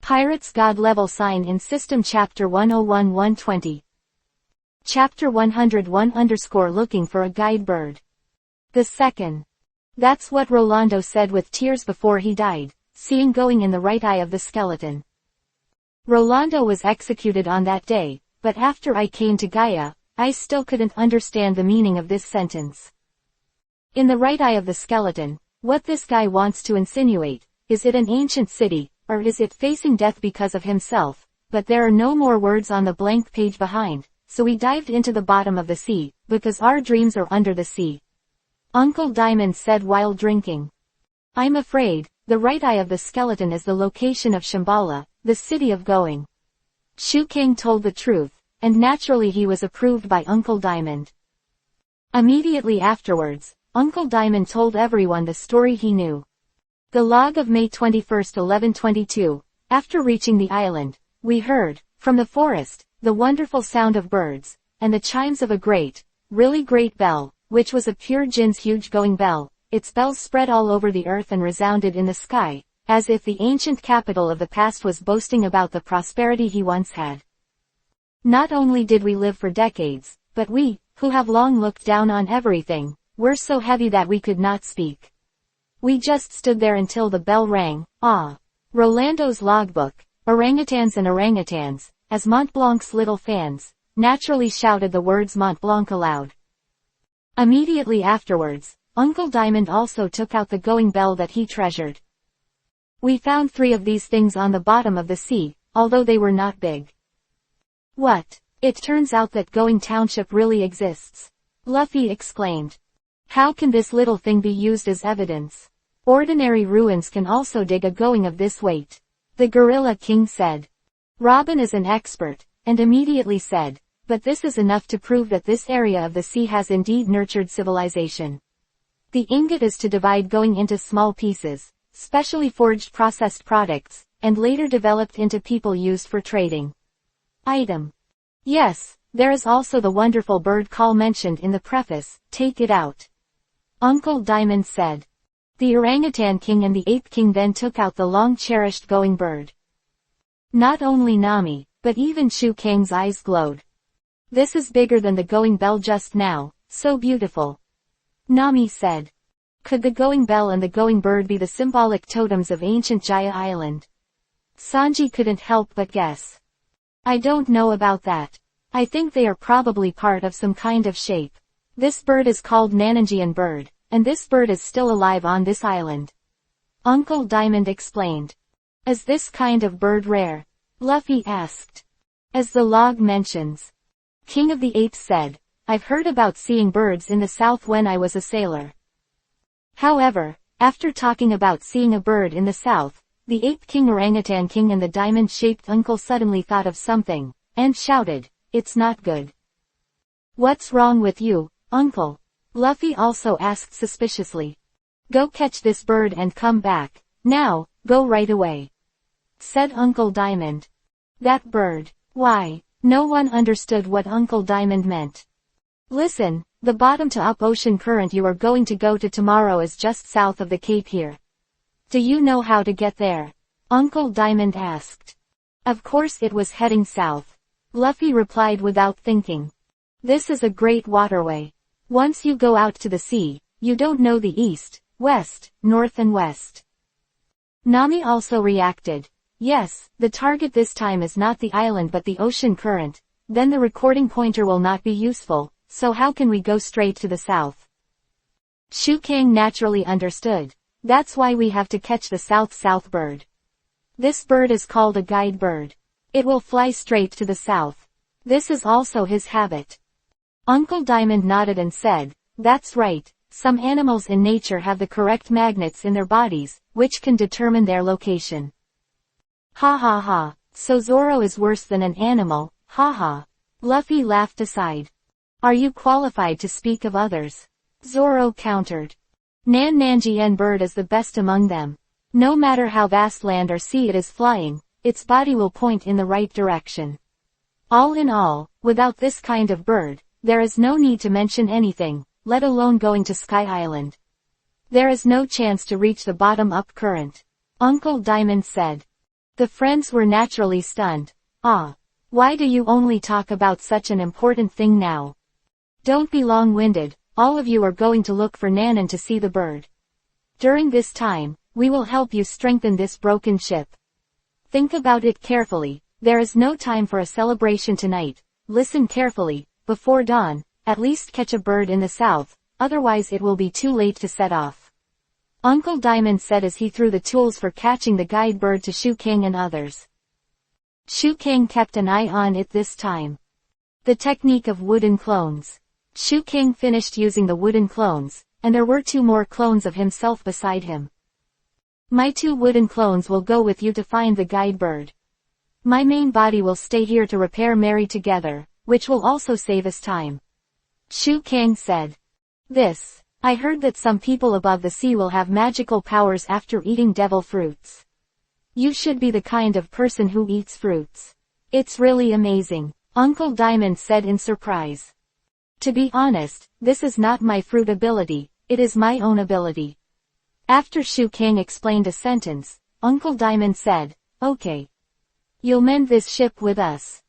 Pirates God Level Sign in System Chapter 101-120. Chapter 101 Looking for a Guide Bird. The second. That's what Rolando said with tears before he died, seeing going in the right eye of the skeleton. Rolando was executed on that day, but after I came to Gaia, I still couldn't understand the meaning of this sentence. In the right eye of the skeleton, what this guy wants to insinuate, is it an ancient city, or is it facing death because of himself? But there are no more words on the blank page behind, so we dived into the bottom of the sea, because our dreams are under the sea. Uncle Diamond said while drinking. I'm afraid, the right eye of the skeleton is the location of Shambhala, the city of going. Shu King told the truth, and naturally he was approved by Uncle Diamond. Immediately afterwards, Uncle Diamond told everyone the story he knew. The log of May 21, 1122, after reaching the island, we heard, from the forest, the wonderful sound of birds, and the chimes of a great, really great bell, which was a pure jinn's huge going bell. Its bells spread all over the earth and resounded in the sky, as if the ancient capital of the past was boasting about the prosperity he once had. Not only did we live for decades, but we, who have long looked down on everything, were so heavy that we could not speak. We just stood there until the bell rang. Ah! Rolando's logbook, orangutans and orangutans, as Mont Blanc's little fans, naturally shouted the words Mont Blanc aloud. Immediately afterwards, Uncle Diamond also took out the going bell that he treasured. We found 3 of these things on the bottom of the sea, although they were not big. What? It turns out that Going Township really exists. Luffy exclaimed. How can this little thing be used as evidence? Ordinary ruins can also dig a going of this weight. The Gorilla King said. Robin is an expert, and immediately said, but this is enough to prove that this area of the sea has indeed nurtured civilization. The ingot is to divide going into small pieces, specially forged processed products, and later developed into people used for trading. Item. Yes, there is also the wonderful bird call mentioned in the preface, take it out. Uncle Diamond said. The Orangutan King and the Ape King then took out the long-cherished going bird. Not only Nami, but even Shu Kang's eyes glowed. This is bigger than the going bell just now, so beautiful. Nami said. Could the going bell and the going bird be the symbolic totems of ancient Jaya Island? Sanji couldn't help but guess. I don't know about that. I think they are probably part of some kind of shape. This bird is called Nananjian bird, and this bird is still alive on this island. Uncle Diamond explained. Is this kind of bird rare? Luffy asked. As the log mentions. King of the Apes said, I've heard about seeing birds in the south when I was a sailor. However, after talking about seeing a bird in the south, the Ape King, Orangutan King and the diamond-shaped uncle suddenly thought of something, and shouted, it's not good. What's wrong with you, uncle? Luffy also asked suspiciously. Go catch this bird and come back. Now, go right away. Said Uncle Diamond. That bird. Why? No one understood what Uncle Diamond meant. Listen, the bottom-to-up ocean current you are going to go to tomorrow is just south of the Cape here. Do you know how to get there? Uncle Diamond asked. Of course it was heading south. Luffy replied without thinking. This is a great waterway. Once you go out to the sea, you don't know the east, west, north and west. Nami also reacted. Yes, the target this time is not the island but the ocean current, then the recording pointer will not be useful, so how can we go straight to the south? Shu Kang naturally understood. That's why we have to catch the south bird. This bird is called a guide bird. It will fly straight to the south. This is also his habit. Uncle Diamond nodded and said, that's right, some animals in nature have the correct magnets in their bodies, which can determine their location. Ha ha ha, so Zoro is worse than an animal, ha ha. Luffy laughed aside. Are you qualified to speak of others? Zoro countered. Nanjian bird is the best among them. No matter how vast land or sea it is flying, its body will point in the right direction. All in all, without this kind of bird, there is no need to mention anything, let alone going to Sky Island. There is no chance to reach the bottom-up current. Uncle Diamond said. The friends were naturally stunned. Ah. Why do you only talk about such an important thing now? Don't be long-winded, all of you are going to look for Nanan to see the bird. During this time, we will help you strengthen this broken ship. Think about it carefully, there is no time for a celebration tonight. Listen carefully, before dawn, at least catch a bird in the south, otherwise it will be too late to set off. Uncle Diamond said as he threw the tools for catching the guide bird to Shu King and others. Shu King kept an eye on it this time. The technique of wooden clones. Shu King finished using the wooden clones, and there were 2 more clones of himself beside him. My 2 wooden clones will go with you to find the guide bird. My main body will stay here to repair Mary together, which will also save us time. Shu King said. I heard that some people above the sea will have magical powers after eating devil fruits. You should be the kind of person who eats fruits. It's really amazing, Uncle Diamond said in surprise. To be honest, this is not my fruit ability, it is my own ability. After Shu King explained a sentence, Uncle Diamond said, okay. You'll mend this ship with us.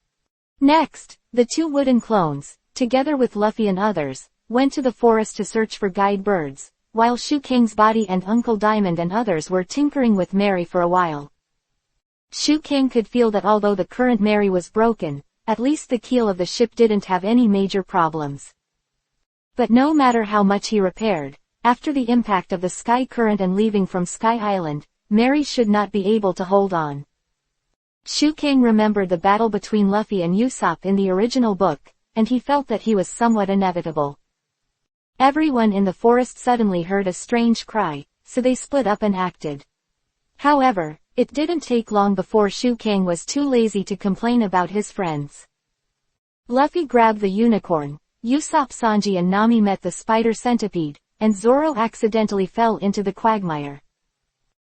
Next, the 2 wooden clones, together with Luffy and others, went to the forest to search for guide birds, while Shu King's body and Uncle Diamond and others were tinkering with Mary for a while. Shu King could feel that although the current Mary was broken, at least the keel of the ship didn't have any major problems. But no matter how much he repaired, after the impact of the sky current and leaving from Sky Island, Mary should not be able to hold on. Shu King remembered the battle between Luffy and Usopp in the original book, and he felt that he was somewhat inevitable. Everyone in the forest suddenly heard a strange cry, so they split up and acted. However, it didn't take long before Shu King was too lazy to complain about his friends. Luffy grabbed the unicorn, Usopp, Sanji and Nami met the spider centipede, and Zoro accidentally fell into the quagmire.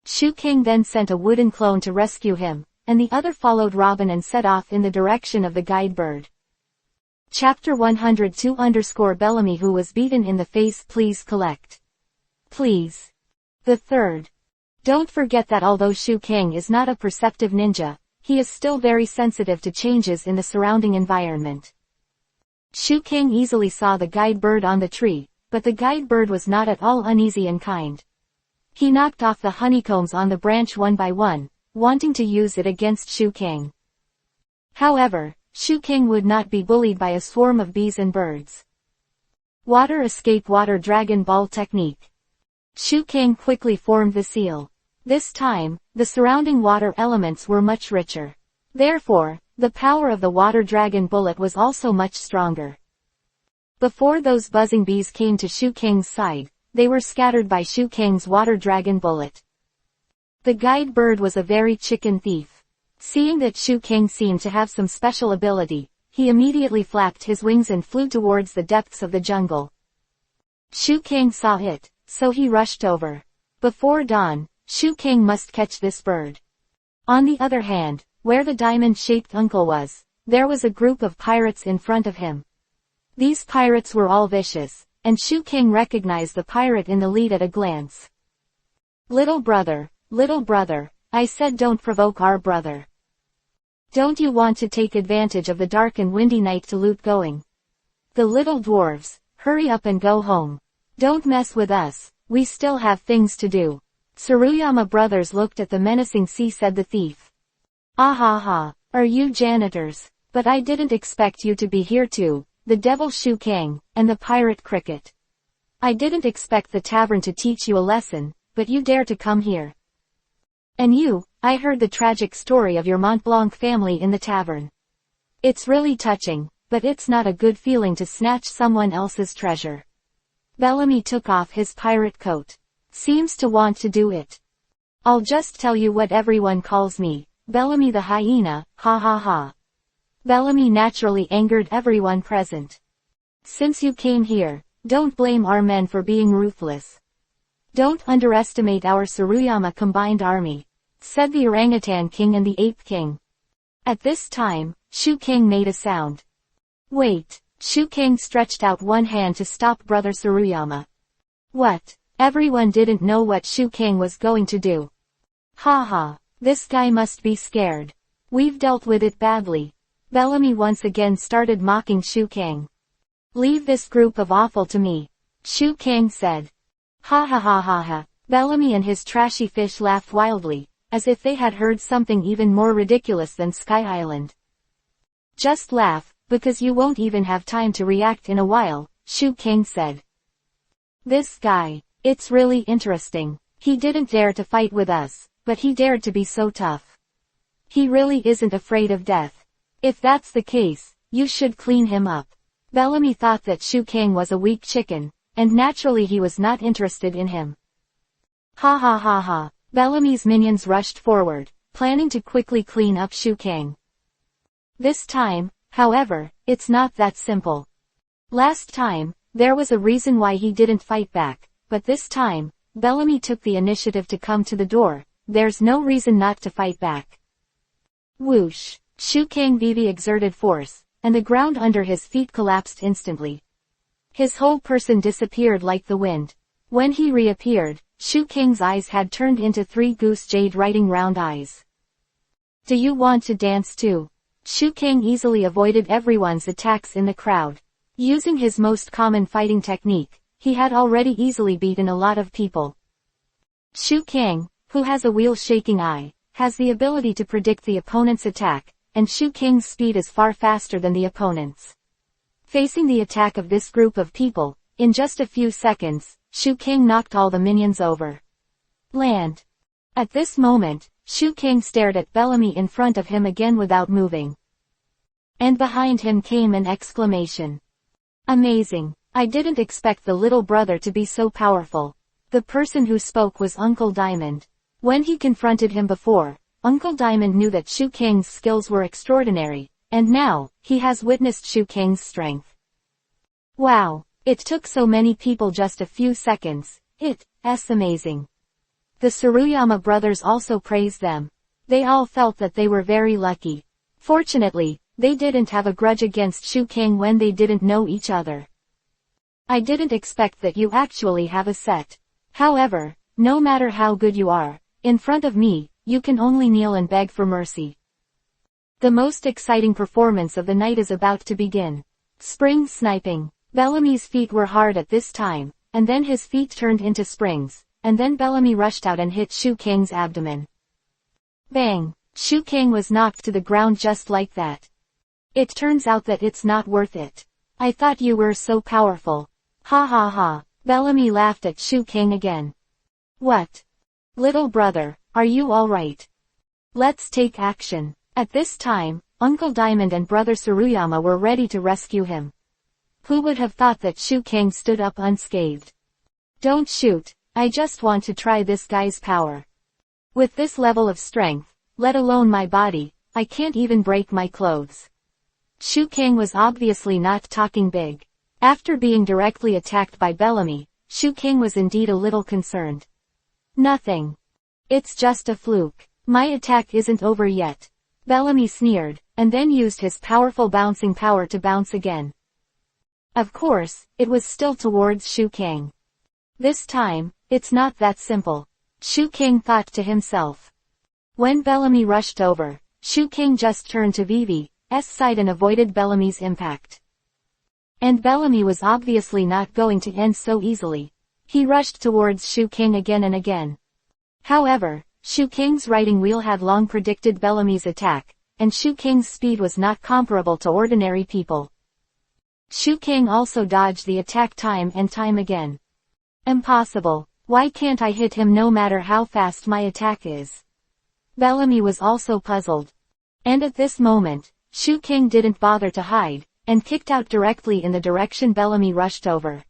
Shu King then sent a wooden clone to rescue him, and the other followed Robin and set off in the direction of the guide bird. Chapter 102 _ Who was beaten in the face? Please collect. Please. The third. Don't forget that although Shu King is not a perceptive ninja, he is still very sensitive to changes in the surrounding environment. Shu King easily saw the guide bird on the tree, but the guide bird was not at all uneasy and kind. He knocked off the honeycombs on the branch one by one, wanting to use it against Shu King. However, Shu King would not be bullied by a swarm of bees and birds. Water escape water Dragon Ball technique. Shu King quickly formed the seal. This time, the surrounding water elements were much richer. Therefore, the power of the water dragon bullet was also much stronger. Before those buzzing bees came to Shu King's side, they were scattered by Shu King's water dragon bullet. The guide bird was a very chicken thief. Seeing that Shu King seemed to have some special ability, he immediately flapped his wings and flew towards the depths of the jungle. Shu King saw it, so he rushed over. Before dawn, Shu King must catch this bird. On the other hand, where the diamond-shaped uncle was, there was a group of pirates in front of him. These pirates were all vicious, and Shu King recognized the pirate in the lead at a glance. Little brother, I said don't provoke our brother. Don't you want to take advantage of the dark and windy night to loot going? The little dwarves, hurry up and go home. Don't mess with us, we still have things to do. Tsuruyama brothers looked at the menacing sea, said the thief. Ah ha ha, are you janitors? But I didn't expect you to be here too, the devil Shu King, and the pirate cricket. I didn't expect the tavern to teach you a lesson, but you dare to come here. And you, I heard the tragic story of your Mont Blanc family in the tavern. It's really touching, but it's not a good feeling to snatch someone else's treasure. Bellamy took off his pirate coat. Seems to want to do it. I'll just tell you what everyone calls me, Bellamy the hyena, ha ha ha. Bellamy naturally angered everyone present. Since you came here, don't blame our men for being ruthless. Don't underestimate our Tsuruyama combined army, said the Orangutan King and the Ape King. At this time, Shu King made a sound. Wait, Shu King stretched out one hand to stop brother Tsuruyama. What? Everyone didn't know what Shu King was going to do. Ha ha. This guy must be scared. We've dealt with it badly. Bellamy once again started mocking Shu Kang. Leave this group of awful to me, Shu Kang said. Ha ha ha ha ha. Bellamy and his trashy fish laughed wildly, as if they had heard something even more ridiculous than Sky Island. Just laugh, because you won't even have time to react in a while, Shu Kang said. This guy, it's really interesting. He didn't dare to fight with us, but he dared to be so tough. He really isn't afraid of death. If that's the case, you should clean him up. Bellamy thought that Shu Kang was a weak chicken, and naturally he was not interested in him. Ha ha ha ha. Bellamy's minions rushed forward, planning to quickly clean up Shu Kang. This time, however, it's not that simple. Last time, there was a reason why he didn't fight back, but this time, Bellamy took the initiative to come to the door. There's no reason not to fight back. Whoosh! Shu Kang Vivi exerted force, and the ground under his feet collapsed instantly. His whole person disappeared like the wind. When he reappeared, Shu Kang's eyes had turned into 3 goose jade writing round eyes. Do you want to dance too? Shu Kang easily avoided everyone's attacks in the crowd. Using his most common fighting technique, he had already easily beaten a lot of people. Shu Kang, who has a wheel-shaking eye, has the ability to predict the opponent's attack, and Shu Kang's speed is far faster than the opponent's. Facing the attack of this group of people, in just a few seconds, Shu Kang knocked all the minions over. Land. At this moment, Shu Kang stared at Bellamy in front of him again without moving. And behind him came an exclamation. Amazing. I didn't expect the little brother to be so powerful. The person who spoke was Uncle Diamond. When he confronted him before, Uncle Diamond knew that Shu Kang's skills were extraordinary, and now, he has witnessed Shu Kang's strength. Wow. It took so many people just a few seconds. It's amazing. The Tsuruyama brothers also praised them. They all felt that they were very lucky. Fortunately, they didn't have a grudge against Shu Kang when they didn't know each other. I didn't expect that you actually have a set. However, no matter how good you are, in front of me, you can only kneel and beg for mercy. The most exciting performance of the night is about to begin. Spring sniping. Bellamy's feet were hard at this time, and then his feet turned into springs, and then Bellamy rushed out and hit Shu Kang's abdomen. Bang! Shu Kang was knocked to the ground just like that. It turns out that it's not worth it. I thought you were so powerful. Ha ha ha. Bellamy laughed at Shu Kang again. What? Little brother, are you alright? Let's take action. At this time, Uncle Diamond and Brother Tsuruyama were ready to rescue him. Who would have thought that Shu Kang stood up unscathed? Don't shoot, I just want to try this guy's power. With this level of strength, let alone my body, I can't even break my clothes. Shu Kang was obviously not talking big. After being directly attacked by Bellamy, Shu Kang was indeed a little concerned. Nothing. It's just a fluke. My attack isn't over yet. Bellamy sneered, and then used his powerful bouncing power to bounce again. Of course, it was still towards Shu Kang. This time, it's not that simple. Shu Kang thought to himself. When Bellamy rushed over, Shu Kang just turned to Vivi's side and avoided Bellamy's impact. And Bellamy was obviously not going to end so easily. He rushed towards Shu Kang again and again. However, Shu Kang's writing wheel had long predicted Bellamy's attack, and Shu Kang's speed was not comparable to ordinary people. Shu Kang also dodged the attack time and time again. Impossible. Why can't I hit him no matter how fast my attack is? Bellamy was also puzzled. And at this moment, Shu Kang didn't bother to hide, and kicked out directly in the direction Bellamy rushed over.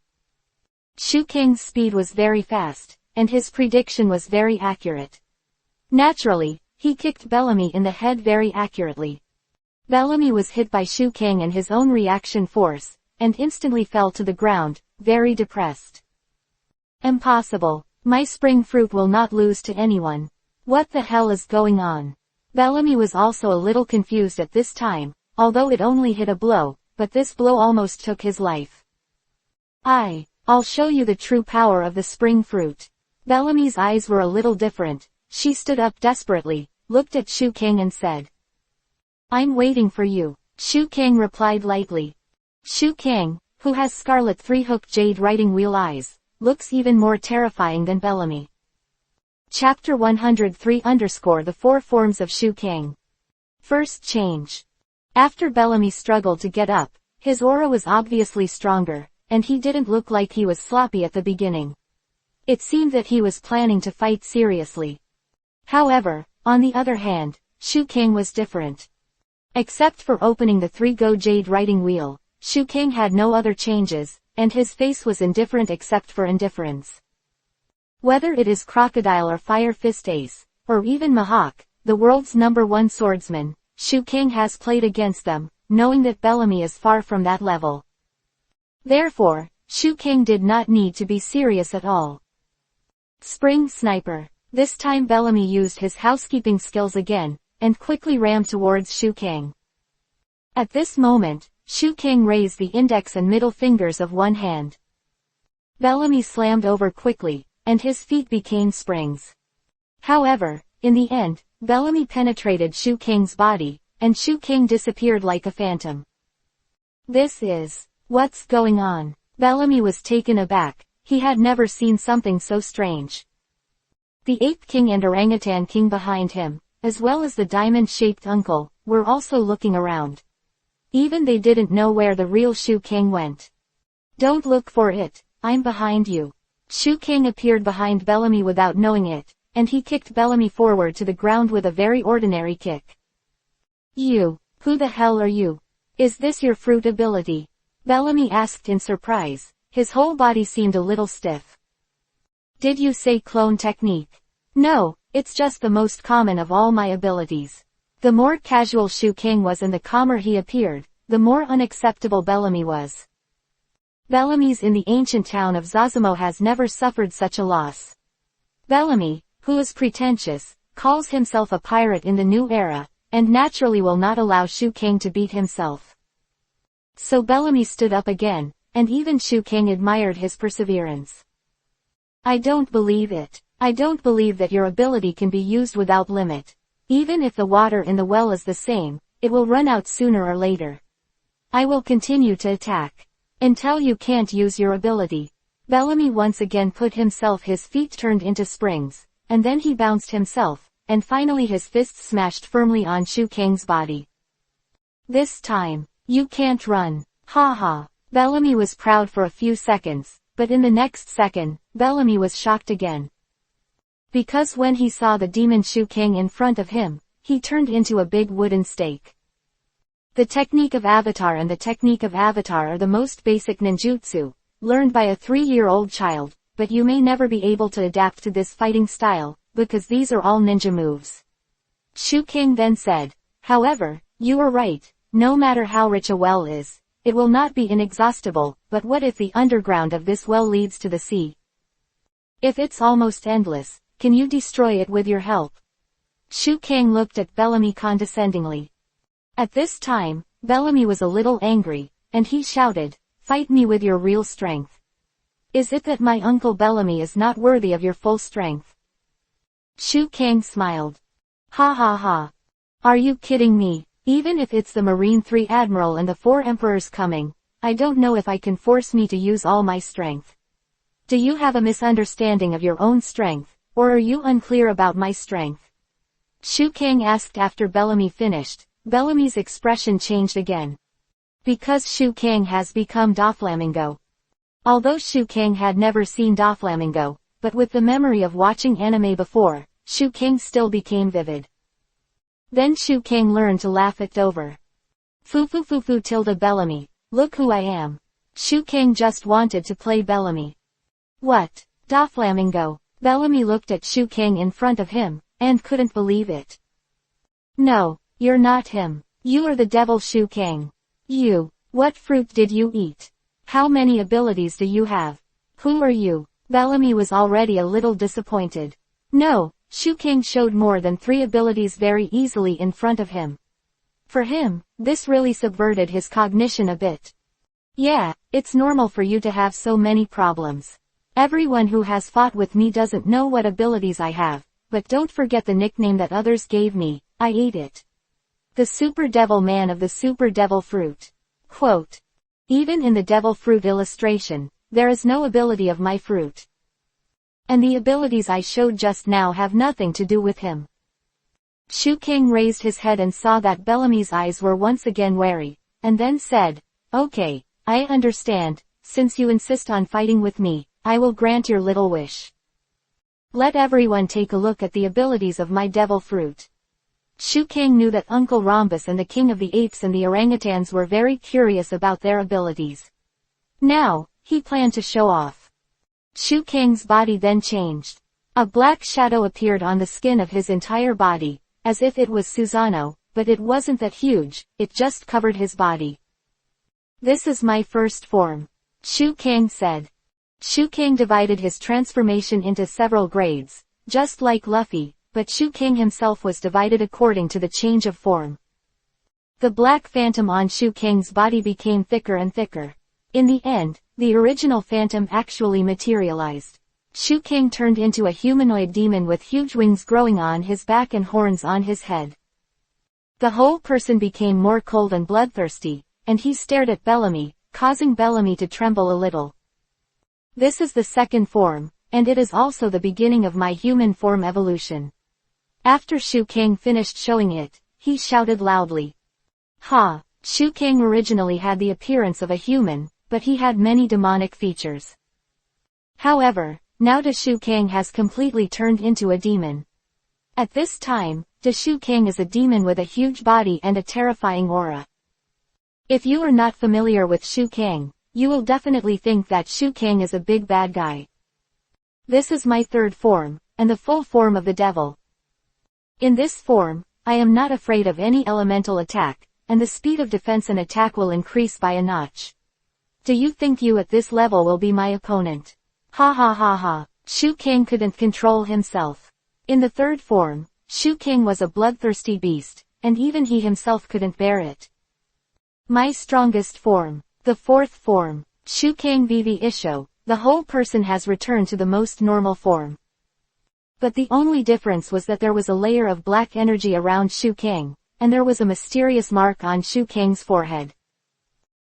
Shu Kang's speed was very fast, and his prediction was very accurate. Naturally, he kicked Bellamy in the head very accurately. Bellamy was hit by Shu Kang and his own reaction force, and instantly fell to the ground, very depressed. Impossible. My spring fruit will not lose to anyone. What the hell is going on? Bellamy was also a little confused at this time, although it only hit a blow, but this blow almost took his life. I'll show you the true power of the spring fruit. Bellamy's eyes were a little different. She stood up desperately, looked at Shu Kang and said, "I'm waiting for you." Shu Kang replied lightly. Shu Kang, who has scarlet three-hook jade writing wheel eyes, looks even more terrifying than Bellamy. Chapter 103 _ The Four Forms of Shu Kang. First change. After Bellamy struggled to get up, his aura was obviously stronger, and he didn't look like he was sloppy at the beginning. It seemed that he was planning to fight seriously. However, on the other hand, Shu Kang was different. Except for opening the 3-go jade writing wheel, Shu Kang had no other changes, and his face was indifferent except for indifference. Whether it is Crocodile or Fire Fist Ace, or even Mahawk, the world's #1 swordsman, Shu Kang has played against them, knowing that Bellamy is far from that level. Therefore, Shu Kang did not need to be serious at all. Spring Sniper. This time Bellamy used his housekeeping skills again, and quickly rammed towards Shu Kang. At this moment, Shu Kang raised the index and middle fingers of one hand. Bellamy slammed over quickly, and his feet became springs. However, in the end, Bellamy penetrated Shu Kang's body, and Shu Kang disappeared like a phantom. This is... what's going on? Bellamy was taken aback. He had never seen something so strange. The Ape King and Orangutan King behind him, as well as the diamond-shaped uncle, were also looking around. Even they didn't know where the real Shu Kang went. "Don't look for it, I'm behind you." Shu Kang appeared behind Bellamy without knowing it, and he kicked Bellamy forward to the ground with a very ordinary kick. "You, who the hell are you? Is this your fruit ability?" Bellamy asked in surprise. His whole body seemed a little stiff. "Did you say clone technique?" "No, it's just the most common of all my abilities." The more casual Shu Kang was and the calmer he appeared, the more unacceptable Bellamy was. Bellamy's in the ancient town of Zazamo has never suffered such a loss. Bellamy, who is pretentious, calls himself a pirate in the new era, and naturally will not allow Shu Kang to beat himself. So Bellamy stood up again, and even Shu Kang admired his perseverance. "I don't believe it. I don't believe that your ability can be used without limit. Even if the water in the well is the same, it will run out sooner or later. I will continue to attack. Until you can't use your ability." Bellamy once again put himself, his feet turned into springs, and then he bounced himself, and finally his fists smashed firmly on Shu Kang's body. "This time, you can't run. Ha ha." Bellamy was proud for a few seconds, but in the next second, Bellamy was shocked again. Because when he saw the demon Shu Kang in front of him, he turned into a big wooden stake. The technique of Avatar and the technique of Avatar are the most basic ninjutsu, learned by a 3-year-old child, but you may never be able to adapt to this fighting style, because these are all ninja moves. Shu Kang then said, "However, you are right, no matter how rich a well is, it will not be inexhaustible, but what if the underground of this well leads to the sea? If it's almost endless, can you destroy it with your help?" Shu Kang looked at Bellamy condescendingly. At this time, Bellamy was a little angry, and he shouted, "Fight me with your real strength. Is it that my uncle Bellamy is not worthy of your full strength?" Shu Kang smiled. "Ha ha ha. Are you kidding me? Even if it's the Marine 3 Admiral and the 4 Emperors coming, I don't know if I can force me to use all my strength. Do you have a misunderstanding of your own strength, or are you unclear about my strength?" Shu Kang asked after Bellamy finished. Bellamy's expression changed again. Because Shu Kang has become Doflamingo. Although Shu Kang had never seen Doflamingo, but with the memory of watching anime before, Shu Kang still became vivid. Then Shu Kang learned to laugh it over. "Foo foo foo foo tilde Bellamy, look who I am." Shu Kang just wanted to play Bellamy. "What? Doflamingo?" Bellamy looked at Shu Kang in front of him, and couldn't believe it. "No, you're not him. You are the devil Shu Kang. You, what fruit did you eat? How many abilities do you have? Who are you?" Bellamy was already a little disappointed. No, Shu Kang showed more than 3 abilities very easily in front of him. For him, this really subverted his cognition a bit. "Yeah, it's normal for you to have so many problems. Everyone who has fought with me doesn't know what abilities I have, but don't forget the nickname that others gave me, I ate it. The Super Devil Man of the Super Devil Fruit. Quote. Even in the devil fruit illustration, there is no ability of my fruit. And the abilities I showed just now have nothing to do with him. Shu King raised his head and saw that Bellamy's eyes were once again wary, and then said, Okay, I understand, since you insist on fighting with me, I will grant your little wish. Let everyone take a look at the abilities of my devil fruit. Shu King knew that Uncle Rhombus and the King of the Apes and the orangutans were very curious about their abilities. Now, he planned to show off. Shu King's body then changed. A black shadow appeared on the skin of his entire body, as if it was Susano, but it wasn't that huge, it just covered his body. This is my first form, Shu King said. Shu King divided his transformation into several grades, just like Luffy, but Shu King himself was divided according to the change of form. The black phantom on Shu King's body became thicker and thicker. In the end, the original phantom actually materialized. Shu King turned into a humanoid demon with huge wings growing on his back and horns on his head. The whole person became more cold and bloodthirsty, and he stared at Bellamy, causing Bellamy to tremble a little. This is the second form, and it is also the beginning of my human form evolution. After Shu King finished showing it, he shouted loudly. Ha! Shu King originally had the appearance of a human, but he had many demonic features. However, now Shu King has completely turned into a demon. At this time, Shu King is a demon with a huge body and a terrifying aura. If you are not familiar with Shu King, you will definitely think that Shu King is a big bad guy. This is my third form, and the full form of the devil. In this form, I am not afraid of any elemental attack, and the speed of defense and attack will increase by a notch. Do you think you at this level will be my opponent? Ha ha ha ha. Shu King couldn't control himself. In the third form, Shu King was a bloodthirsty beast, and even he himself couldn't bear it. My strongest form. The fourth form, Shu King VV Isho, the whole person has returned to the most normal form. But the only difference was that there was a layer of black energy around Shu King, and there was a mysterious mark on Shu King's forehead.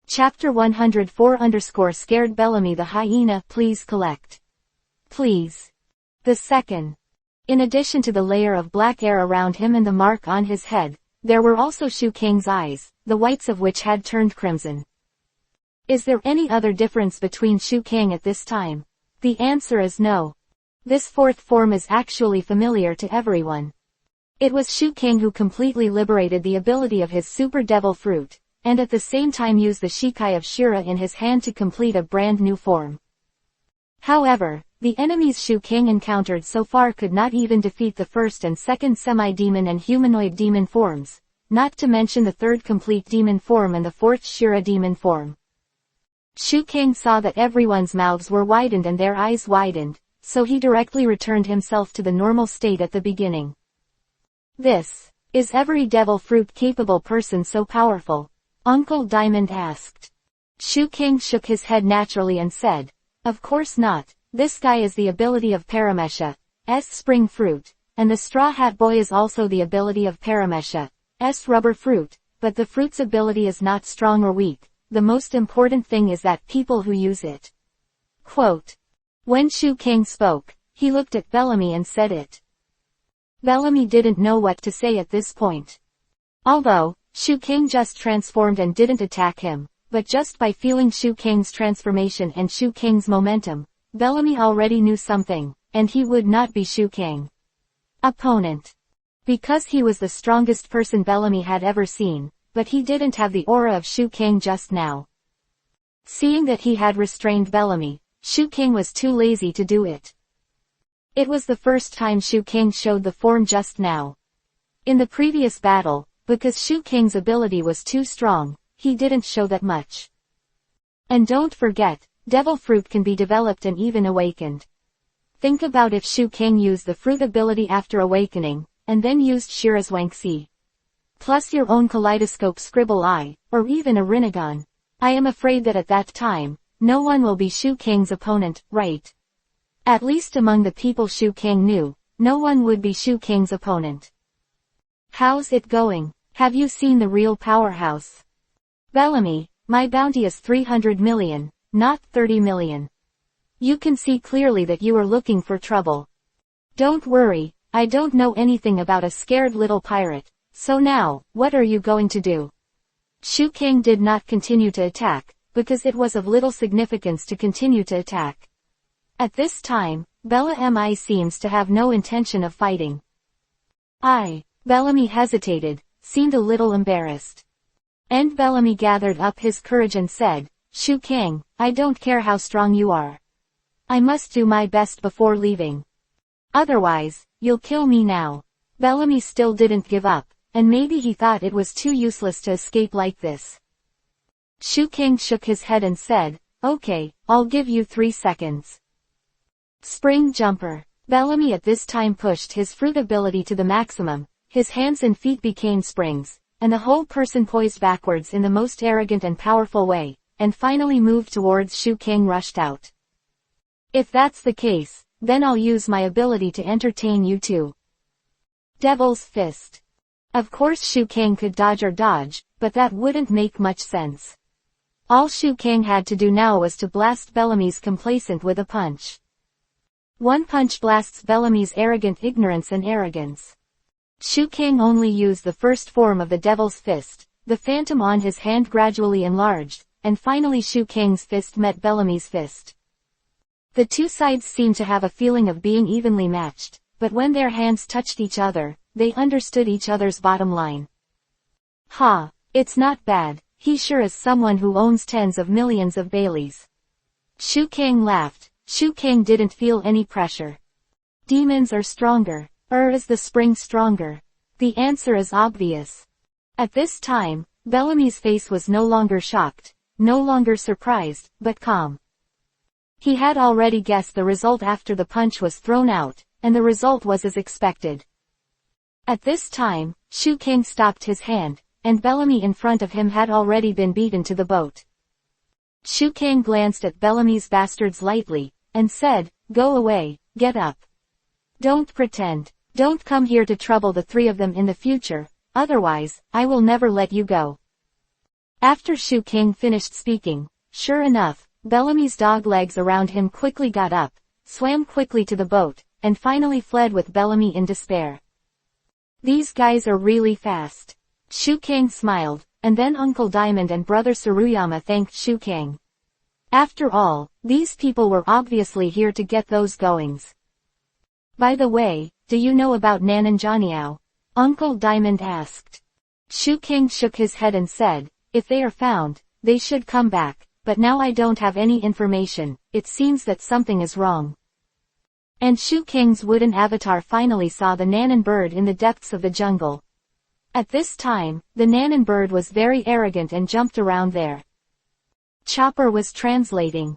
Chapter 104 Scared Bellamy the Hyena, please collect. Please. The second. In addition to the layer of black air around him and the mark on his head, there were also Shu King's eyes, the whites of which had turned crimson. Is there any other difference between Shu King at this time? The answer is no. This fourth form is actually familiar to everyone. It was Shu King who completely liberated the ability of his super devil fruit, and at the same time used the Shikai of Shira in his hand to complete a brand new form. However, the enemies Shu King encountered so far could not even defeat the first and second semi-demon and humanoid demon forms, not to mention the third complete demon form and the fourth Shira demon form. Shu King saw that everyone's mouths were widened and their eyes widened, so he directly returned himself to the normal state at the beginning. This, is every devil fruit capable person so powerful? Uncle Diamond asked. Shu King shook his head naturally and said, Of course not, this guy is the ability of Paramesha's spring fruit, and the Straw Hat Boy is also the ability of Paramesha's rubber fruit, but the fruit's ability is not strong or weak. The most important thing is that people who use it. Quote. When Shu King spoke, he looked at Bellamy and said it. Bellamy didn't know what to say at this point. Although, Shu King just transformed and didn't attack him, but just by feeling Shu King's transformation and Shu King's momentum, Bellamy already knew something, and he would not be Shu King. Opponent. Because he was the strongest person Bellamy had ever seen, but he didn't have the aura of Shu King just now. Seeing that he had restrained Bellamy, Shu King was too lazy to do it. It was the first time Shu King showed the form just now. In the previous battle, because Shu King's ability was too strong, he didn't show that much. And don't forget, devil fruit can be developed and even awakened. Think about if Shu King used the fruit ability after awakening, and then used Shira's Wangxi. Plus your own kaleidoscope scribble eye, or even a Rinnegan. I am afraid that at that time, no one will be Shu King's opponent, right? At least among the people Shu King knew, no one would be Shu Kang's opponent. How's it going? Have you seen the real powerhouse? Bellamy, my bounty is 300 million, not 30 million. You can see clearly that you are looking for trouble. Don't worry, I don't know anything about a scared little pirate, so now, what are you going to do? Shu Kang did not continue to attack, because it was of little significance to continue to attack. At this time, Bellamy seems to have no intention of fighting. Bellamy hesitated, seemed a little embarrassed. And Bellamy gathered up his courage and said, Shu Kang, I don't care how strong you are. I must do my best before leaving. Otherwise, you'll kill me now. Bellamy still didn't give up, and maybe he thought it was too useless to escape like this. Shu Kang shook his head and said, okay, I'll give you 3 seconds. Spring Jumper. Bellamy at this time pushed his fruit ability to the maximum, his hands and feet became springs, and the whole person poised backwards in the most arrogant and powerful way, and finally moved towards Shu Kang rushed out. If that's the case, then I'll use my ability to entertain you too. Devil's Fist. Of course Shu Kang could dodge or dodge, but that wouldn't make much sense. All Shu Kang had to do now was to blast Bellamy's complacent with a punch. One punch blasts Bellamy's arrogant ignorance and arrogance. Shu Kang only used the first form of the Devil's Fist, the phantom on his hand gradually enlarged, and finally Shu Kang's fist met Bellamy's fist. The two sides seemed to have a feeling of being evenly matched, but when their hands touched each other, they understood each other's bottom line. It's not bad, he sure is someone who owns tens of millions of Baileys. Shu Kang laughed. Shu Kang didn't feel any pressure. Demons are stronger. Is the spring stronger? The answer is obvious. At this time, Bellamy's face was no longer shocked, no longer surprised, but calm. He had already guessed the result after the punch was thrown out, and the result was as expected. At this time, Shu Kang stopped his hand, and Bellamy in front of him had already been beaten to the boat. Shu Kang glanced at Bellamy's bastards lightly, and said, go away, get up. Don't pretend. Don't come here to trouble the 3 of them in the future, otherwise, I will never let you go. After Shu Kang finished speaking, sure enough, Bellamy's dog legs around him quickly got up, swam quickly to the boat, and finally fled with Bellamy in despair. These guys are really fast. Shu Kang smiled, and then Uncle Diamond and Brother Tsuruyama thanked Shu Kang. After all, these people were obviously here to get those goings. By the way, do you know about Nan and Jiao? Uncle Diamond asked. Shu Kang shook his head and said, if they are found, they should come back, but now I don't have any information, it seems that something is wrong. And Shu Kang's wooden avatar finally saw the Nanan bird in the depths of the jungle. At this time, the Nanan bird was very arrogant and jumped around there. Chopper was translating.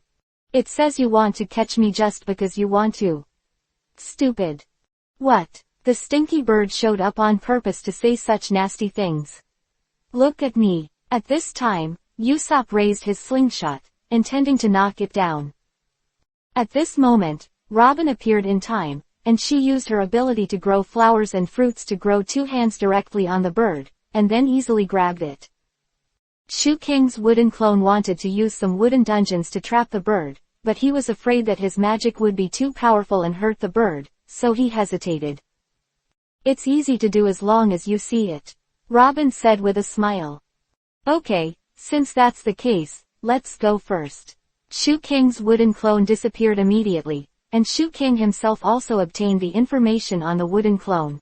It says you want to catch me just because you want to. Stupid. What? The stinky bird showed up on purpose to say such nasty things. Look at me. At this time, Usopp raised his slingshot, intending to knock it down. At this moment, Robin appeared in time, and she used her ability to grow flowers and fruits to grow 2 hands directly on the bird, and then easily grabbed it. Shu Kang's wooden clone wanted to use some wooden dungeons to trap the bird, but he was afraid that his magic would be too powerful and hurt the bird, so he hesitated. It's easy to do as long as you see it, Robin said with a smile. Okay, since that's the case, let's go first. Shu Kang's wooden clone disappeared immediately, and Shu Kang himself also obtained the information on the wooden clone.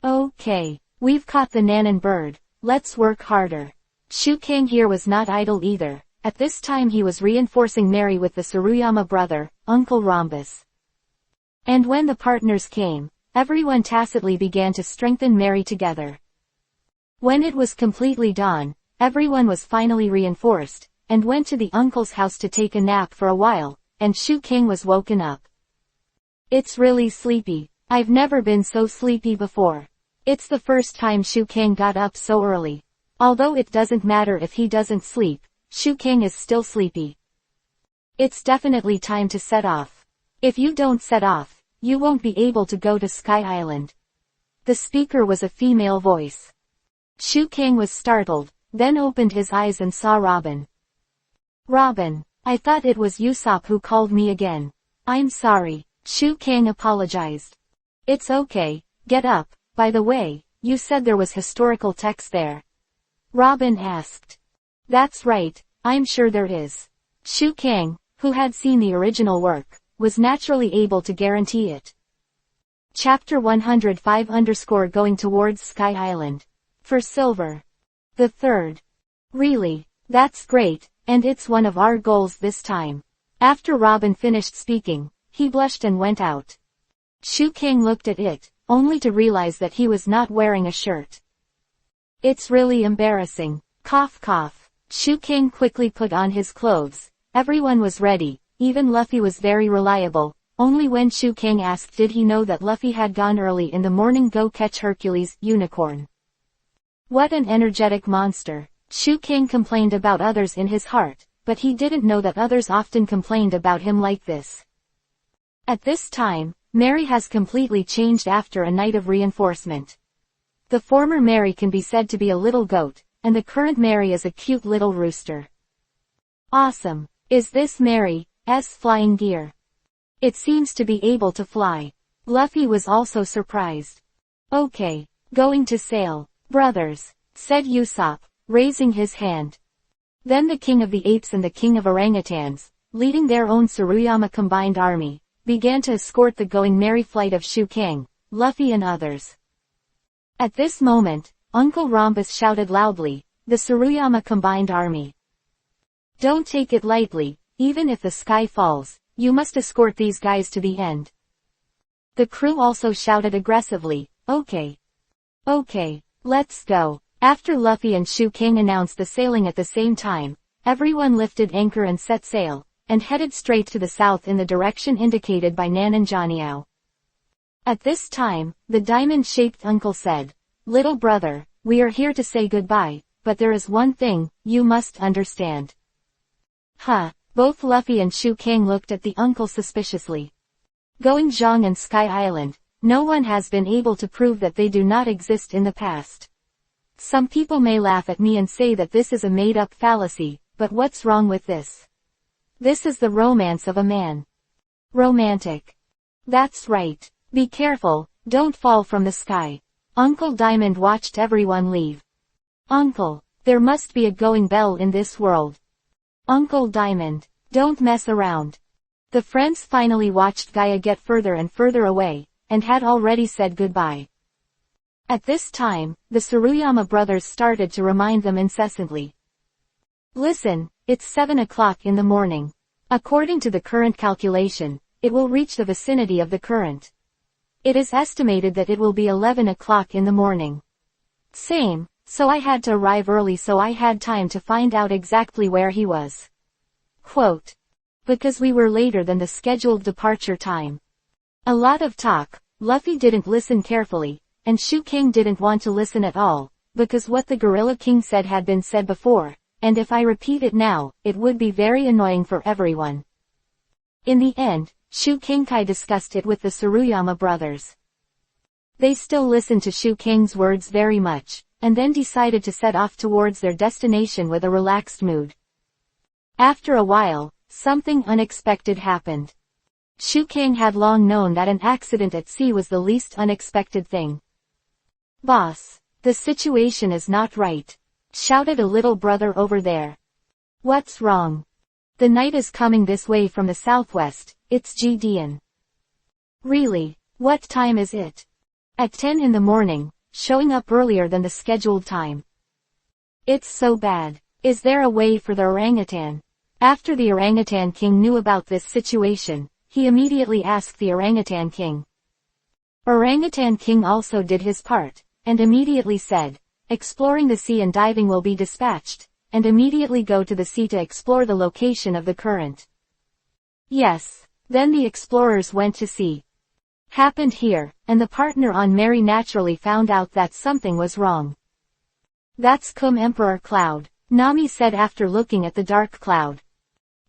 Okay, we've caught the Nanan bird, let's work harder. Shu Kang here was not idle either. At this time he was reinforcing Mary with the Tsuruyama brother, Uncle Rhombus. And when the partners came, everyone tacitly began to strengthen Mary together. When it was completely dawn, everyone was finally reinforced, and went to the uncle's house to take a nap for a while, and Shu Kang was woken up. It's really sleepy. I've never been so sleepy before. It's the first time Shu Kang got up so early. Although it doesn't matter if he doesn't sleep, Shu Kang is still sleepy. It's definitely time to set off. If you don't set off, you won't be able to go to Sky Island. The speaker was a female voice. Shu Kang was startled, then opened his eyes and saw Robin. Robin, I thought it was Usopp who called me again. I'm sorry. Shu Kang apologized. It's okay, get up. By the way, you said there was historical text there. Robin asked. That's right, I'm sure there is. Shu Kang, who had seen the original work, was naturally able to guarantee it. Chapter 105 Going towards Sky Island. For silver. The third. Really, that's great, and it's one of our goals this time. After Robin finished speaking, he blushed and went out. Shu Kang looked at it, only to realize that he was not wearing a shirt. It's really embarrassing. Cough cough. Shu Kang quickly put on his clothes. Everyone was ready, even Luffy was very reliable. Only when Shu Kang asked did he know that Luffy had gone early in the morning go catch Hercules' unicorn. What an energetic monster. Shu Kang complained about others in his heart, but he didn't know that others often complained about him like this. At this time, Mary has completely changed after a night of reinforcement. The former Mary can be said to be a little goat, and the current Mary is a cute little rooster. Awesome. Is this Mary's flying gear? It seems to be able to fly. Luffy was also surprised. Okay, going to sail, brothers, said Usopp, raising his hand. Then the King of the Apes and the King of Orangutans, leading their own Tsuruyama combined army, began to escort the going merry flight of Shu Kang, Luffy and others. At this moment, Uncle Rompus shouted loudly, the Tsuruyama combined army. Don't take it lightly, even if the sky falls, you must escort these guys to the end. The crew also shouted aggressively, okay. Okay, let's go. After Luffy and Shu Kang announced the sailing at the same time, everyone lifted anchor and set sail, and headed straight to the south in the direction indicated by Nan and Jianyao. At this time, the diamond-shaped uncle said, Little brother, we are here to say goodbye, but there is one thing, you must understand. Huh, both Luffy and Shu Kang looked at the uncle suspiciously. Going Zhang and Sky Island, no one has been able to prove that they do not exist in the past. Some people may laugh at me and say that this is a made-up fallacy, but what's wrong with this? This is the romance of a man. Romantic. That's right. Be careful, don't fall from the sky. Uncle Diamond watched everyone leave. Uncle, there must be a going bell in this world. Uncle Diamond, don't mess around. The friends finally watched Gaia get further and further away, and had already said goodbye. At this time, the Tsuruyama brothers started to remind them incessantly. Listen, it's 7 o'clock in the morning. According to the current calculation, it will reach the vicinity of the current. It is estimated that it will be 11 o'clock in the morning. Same, so I had to arrive early so I had time to find out exactly where he was. Quote. Because we were later than the scheduled departure time. A lot of talk. Luffy didn't listen carefully, and Shu Kang didn't want to listen at all, because what the Gorilla King said had been said before, and if I repeat it now, it would be very annoying for everyone. In the end, Shu Kangkai discussed it with the Tsuruyama brothers. They still listened to Shu Kang's words very much, and then decided to set off towards their destination with a relaxed mood. After a while, something unexpected happened. Shu Kang had long known that an accident at sea was the least unexpected thing. Boss, the situation is not right, shouted a little brother over there. What's wrong? The night is coming this way from the southwest, it's Gideon. Really, what time is it? At 10 in the morning, showing up earlier than the scheduled time. It's so bad. Is there a way for the orangutan? After the orangutan king knew about this situation, he immediately asked the orangutan king. Orangutan king also did his part, and immediately said, exploring the sea and diving will be dispatched, and immediately go to the sea to explore the location of the current. Yes. Then the explorers went to sea. Happened here, and the partner on Mary naturally found out that something was wrong. That's cum Emperor Cloud, Nami said after looking at the dark cloud.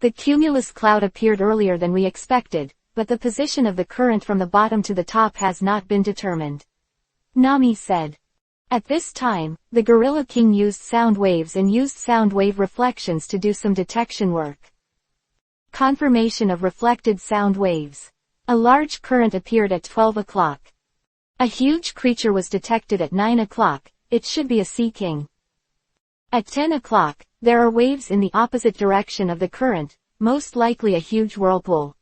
The cumulus cloud appeared earlier than we expected, but the position of the current from the bottom to the top has not been determined. Nami said. At this time, the Gorilla King used sound waves and used sound wave reflections to do some detection work. Confirmation of reflected sound waves. A large current appeared at 12 o'clock. A huge creature was detected at 9 o'clock, it should be a sea king. At 10 o'clock, there are waves in the opposite direction of the current, most likely a huge whirlpool.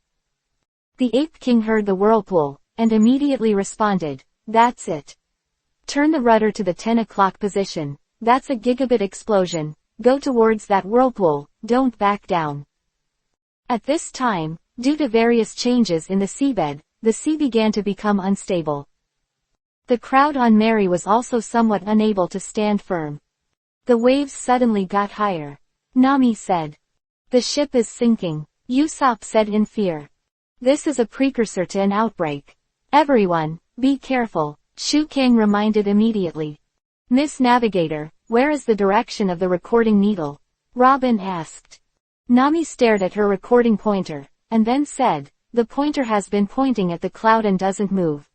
The Ape King heard the whirlpool, and immediately responded, "That's it. Turn the rudder to the 10 o'clock position, that's a gigabit explosion, go towards that whirlpool, don't back down." At this time, due to various changes in the seabed, the sea began to become unstable. The crowd on Mary was also somewhat unable to stand firm. The waves suddenly got higher. Nami said. "The ship is sinking," Usopp said in fear. "This is a precursor to an outbreak. Everyone, be careful," Shu-Kang reminded immediately. "Miss Navigator, where is the direction of the recording needle?" Robin asked. Nami stared at her recording pointer, and then said, "The pointer has been pointing at the cloud and doesn't move."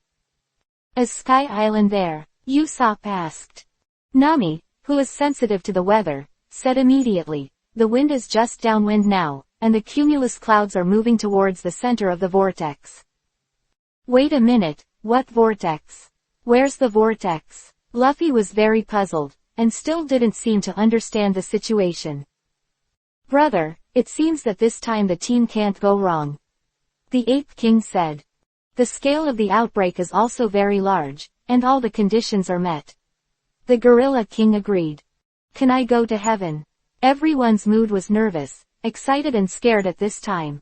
"Is Sky Island there?" Usopp asked. Nami, who is sensitive to the weather, said immediately, "The wind is just downwind now, and the cumulus clouds are moving towards the center of the vortex." "Wait a minute, what vortex? Where's the vortex?" Luffy was very puzzled, and still didn't seem to understand the situation. "Brother, it seems that this time the team can't go wrong," the Ape King said. "The scale of the outbreak is also very large, and all the conditions are met." The Gorilla King agreed. "Can I go to heaven?" Everyone's mood was nervous, excited and scared at this time.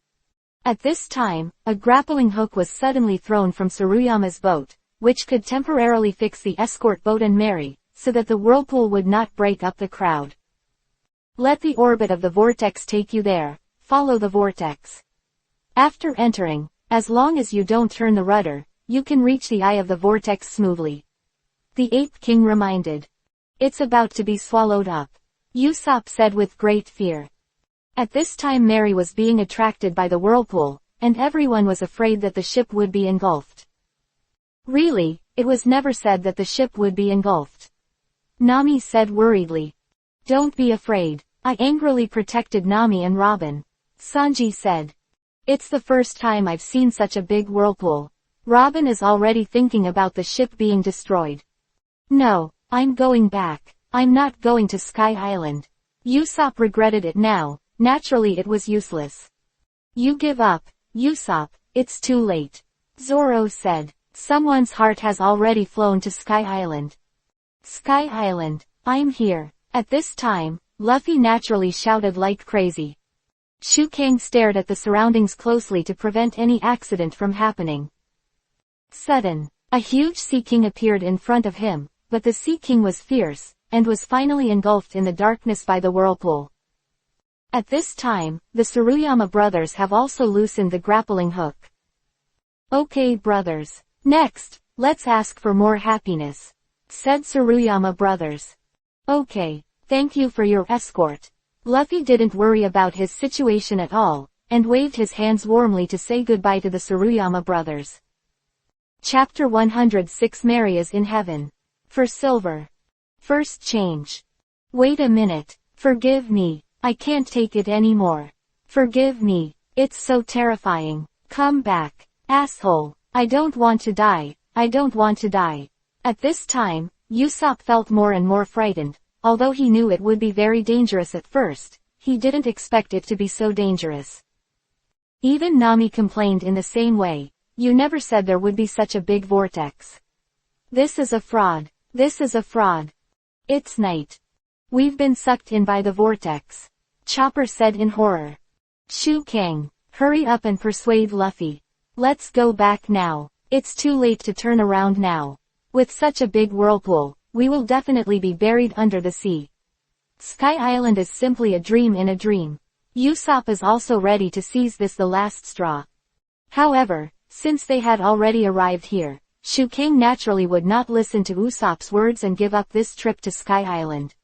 At this time, a grappling hook was suddenly thrown from Tsuruyama's boat, which could temporarily fix the escort boat and Mary, so that the whirlpool would not break up the crowd. "Let the orbit of the vortex take you there, follow the vortex. After entering, as long as you don't turn the rudder, you can reach the eye of the vortex smoothly," the Ape King reminded. "It's about to be swallowed up," Usopp said with great fear. At this time Mary was being attracted by the whirlpool, and everyone was afraid that the ship would be engulfed. "Really, it was never said that the ship would be engulfed," Nami said worriedly. "Don't be afraid. I angrily protected Nami and Robin," Sanji said. "It's the first time I've seen such a big whirlpool. Robin is already thinking about the ship being destroyed." "No, I'm going back. I'm not going to Sky Island." Usopp regretted it now, naturally it was useless. "You give up, Usopp, it's too late," Zoro said. "Someone's heart has already flown to Sky Island." "Sky Island, I'm here." At this time, Luffy naturally shouted like crazy. Shu-Kang stared at the surroundings closely to prevent any accident from happening. Sudden, a huge Sea King appeared in front of him, but the Sea King was fierce, and was finally engulfed in the darkness by the whirlpool. At this time, the Tsuruyama brothers have also loosened the grappling hook. "Okay brothers. Next, let's ask for more happiness," said Tsuruyama brothers. "Okay, thank you for your escort." Luffy didn't worry about his situation at all, and waved his hands warmly to say goodbye to the Tsuruyama brothers. Chapter 106 Mary is in Heaven. For Silver. First change. "Wait a minute. Forgive me. I can't take it anymore. Forgive me. It's so terrifying. Come back. Asshole. I don't want to die. I don't want to die." At this time, Usopp felt more and more frightened. Although he knew it would be very dangerous at first, he didn't expect it to be so dangerous. Even Nami complained in the same way. "You never said there would be such a big vortex. This is a fraud. This is a fraud. It's night. We've been sucked in by the vortex," Chopper said in horror. "Shu-Kang, hurry up and persuade Luffy. Let's go back now. It's too late to turn around now. With such a big whirlpool, we will definitely be buried under the sea. Sky Island is simply a dream in a dream." Usopp is also ready to seize this the last straw. However, since they had already arrived here, Shu-Kang naturally would not listen to Usopp's words and give up this trip to Sky Island.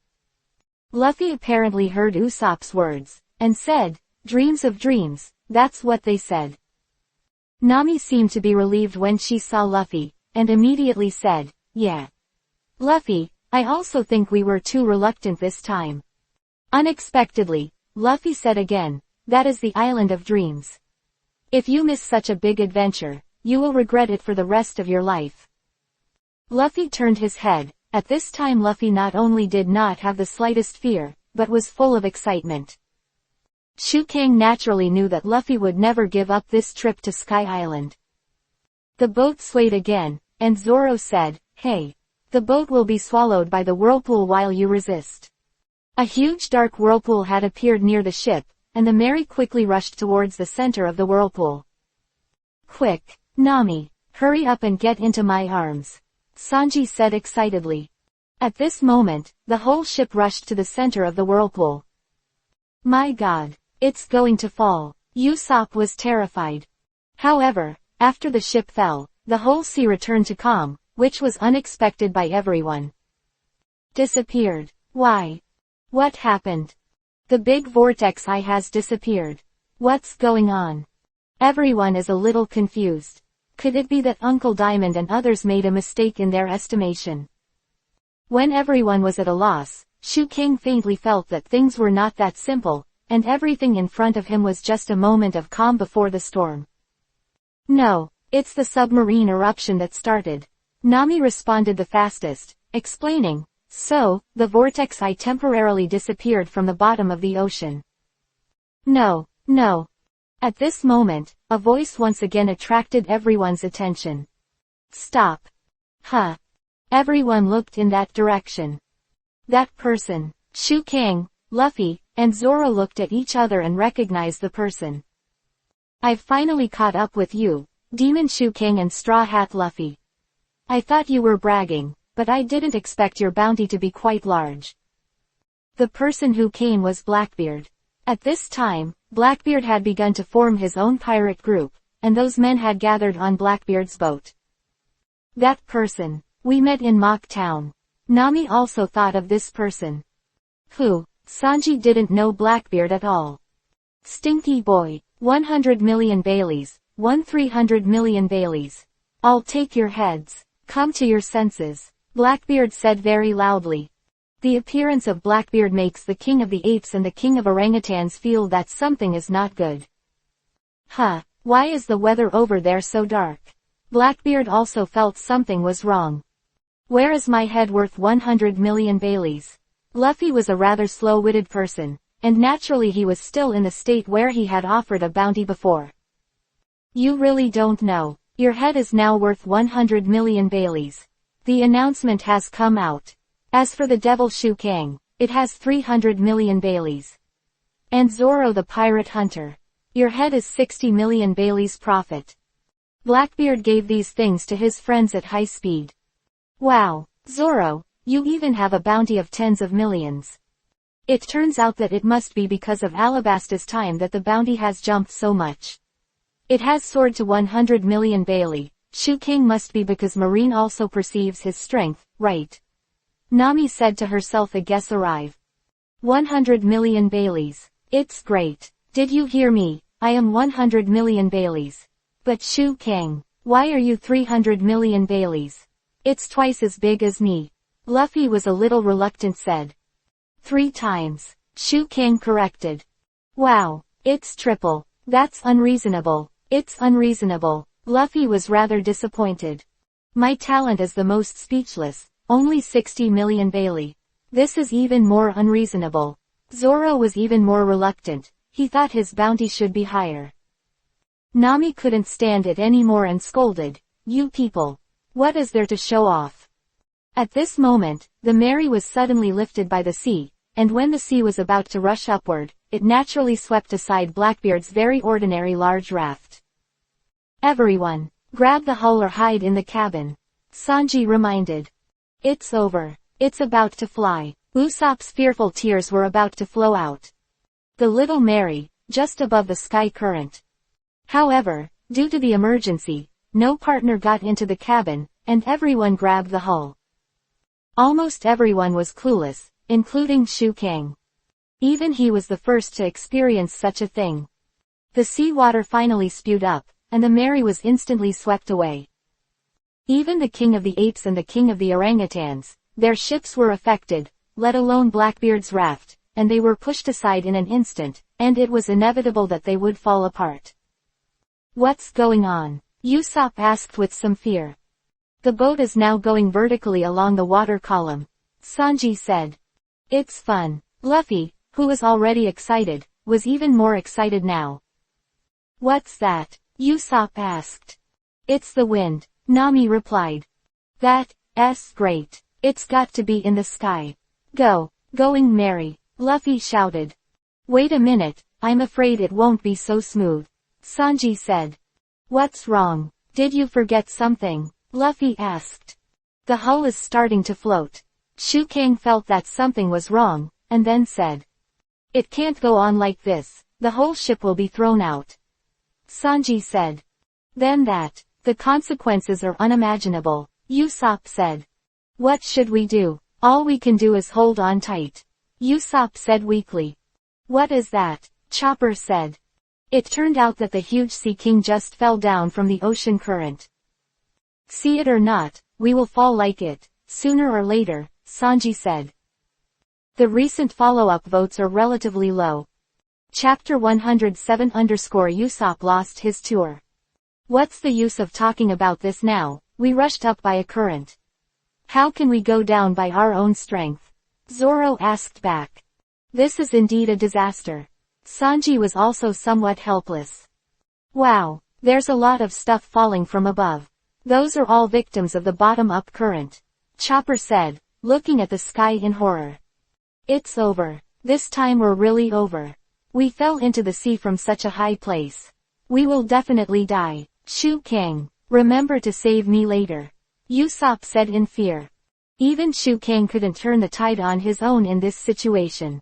Luffy apparently heard Usopp's words, and said, "Dreams of dreams, that's what they said." Nami seemed to be relieved when she saw Luffy, and immediately said, "Yeah. Luffy, I also think we were too reluctant this time." Unexpectedly, Luffy said again, "That is the Island of Dreams. If you miss such a big adventure, you will regret it for the rest of your life." Luffy turned his head. At this time Luffy not only did not have the slightest fear, but was full of excitement. Shukang naturally knew that Luffy would never give up this trip to Sky Island. The boat swayed again, and Zoro said, "Hey. The boat will be swallowed by the whirlpool while you resist." A huge dark whirlpool had appeared near the ship, and the Mary quickly rushed towards the center of the whirlpool. "Quick, Nami, hurry up and get into my arms," Sanji said excitedly. At this moment, the whole ship rushed to the center of the whirlpool. "My God, it's going to fall." Usopp was terrified. However, after the ship fell, the whole sea returned to calm, which was unexpected by everyone. Disappeared. Why? What happened? The big vortex eye has disappeared. What's going on? Everyone is a little confused. Could it be that Uncle Diamond and others made a mistake in their estimation? When everyone was at a loss, Shukang faintly felt that things were not that simple, and everything in front of him was just a moment of calm before the storm. "No, it's the submarine eruption that started." Nami responded the fastest, explaining, "So, the vortex eye temporarily disappeared from the bottom of the ocean." No. At this moment, a voice once again attracted everyone's attention. "Stop." Huh. Everyone looked in that direction. That person. Shukang, Luffy, and Zoro looked at each other and recognized the person. "I've finally caught up with you, Demon Shukang and Straw Hat Luffy. I thought you were bragging, but I didn't expect your bounty to be quite large." The person who came was Blackbeard. At this time, Blackbeard had begun to form his own pirate group, and those men had gathered on Blackbeard's boat. That person. We met in Mock Town. Nami also thought of this person. Who? Sanji didn't know Blackbeard at all. Stinky boy. 100 million Baileys. 300 million Baileys. I'll take your heads. Come to your senses. Blackbeard said very loudly. The appearance of Blackbeard makes the king of the apes and the king of orangutans feel that something is not good. Huh, why is the weather over there so dark? Blackbeard also felt something was wrong. Where is my head worth 100 million Baileys? Luffy was a rather slow-witted person, and naturally he was still in the state where he had offered a bounty before. You really don't know. Your head is now worth 100 million Baileys. The announcement has come out. As for the devil Shukang, it has 300 million Baileys. And Zoro the pirate hunter. Your head is 60 million Baileys profit. Blackbeard gave these things to his friends at high speed. Wow, Zoro, you even have a bounty of tens of millions. It turns out that it must be because of Alabasta's time that the bounty has jumped so much. It has soared to 100 million Bailey. Shukang must be because Marine also perceives his strength, right? Nami said to herself. A guess arrive. 100 million Baileys. It's great. Did you hear me? I am 100 million Baileys. But Shukang, why are you 300 million Baileys? It's twice as big as me. Luffy was a little reluctant said. 3 times. Shukang corrected. Wow, it's triple. That's unreasonable. It's unreasonable. Luffy was rather disappointed. My talent is the most speechless. Only 60 million Bailey. This is even more unreasonable. Zoro was even more reluctant. He thought his bounty should be higher. Nami couldn't stand it anymore and scolded. You people. What is there to show off? At this moment, the Mary was suddenly lifted by the sea, and when the sea was about to rush upward, it naturally swept aside Blackbeard's very ordinary large raft. Everyone, grab the hull or hide in the cabin. Sanji reminded. It's over. It's about to fly. Usopp's fearful tears were about to flow out. The little Mary, just above the sky current. However, due to the emergency, no partner got into the cabin, and everyone grabbed the hull. Almost everyone was clueless, including Shukang. Even he was the first to experience such a thing. The seawater finally spewed up, and the Mary was instantly swept away. Even the king of the apes and the king of the orangutans, their ships were affected, let alone Blackbeard's raft, and they were pushed aside in an instant, and it was inevitable that they would fall apart. "What's going on?" Usopp asked with some fear. "The boat is now going vertically along the water column," Sanji said. "It's fun." Luffy, who was already excited, was even more excited now. "What's that?" Usopp asked. "It's the wind," Nami replied. "That's great. It's got to be in the sky. Going Mary," Luffy shouted. "Wait a minute, I'm afraid it won't be so smooth," Sanji said. "What's wrong? Did you forget something?" Luffy asked. "The hull is starting to float." Shukang felt that something was wrong, and then said, "It can't go on like this, the whole ship will be thrown out." Sanji said. "Then the consequences are unimaginable," Usopp said. "What should we do?" "All we can do is hold on tight," Usopp said weakly. "What is that?" Chopper said. It turned out that the huge Sea King just fell down from the ocean current. "See it or not, we will fall like it, sooner or later," Sanji said. The recent follow-up votes are relatively low. Chapter 107 Usopp lost his tour. "What's the use of talking about this now? We rushed up by a current. How can we go down by our own strength?" Zoro asked back. "This is indeed a disaster." Sanji was also somewhat helpless. "Wow, there's a lot of stuff falling from above. Those are all victims of the bottom-up current," Chopper said, looking at the sky in horror. "It's over. This time we're really over. We fell into the sea from such a high place. We will definitely die. Shukang, remember to save me later," Usopp said in fear. Even Shukang couldn't turn the tide on his own in this situation.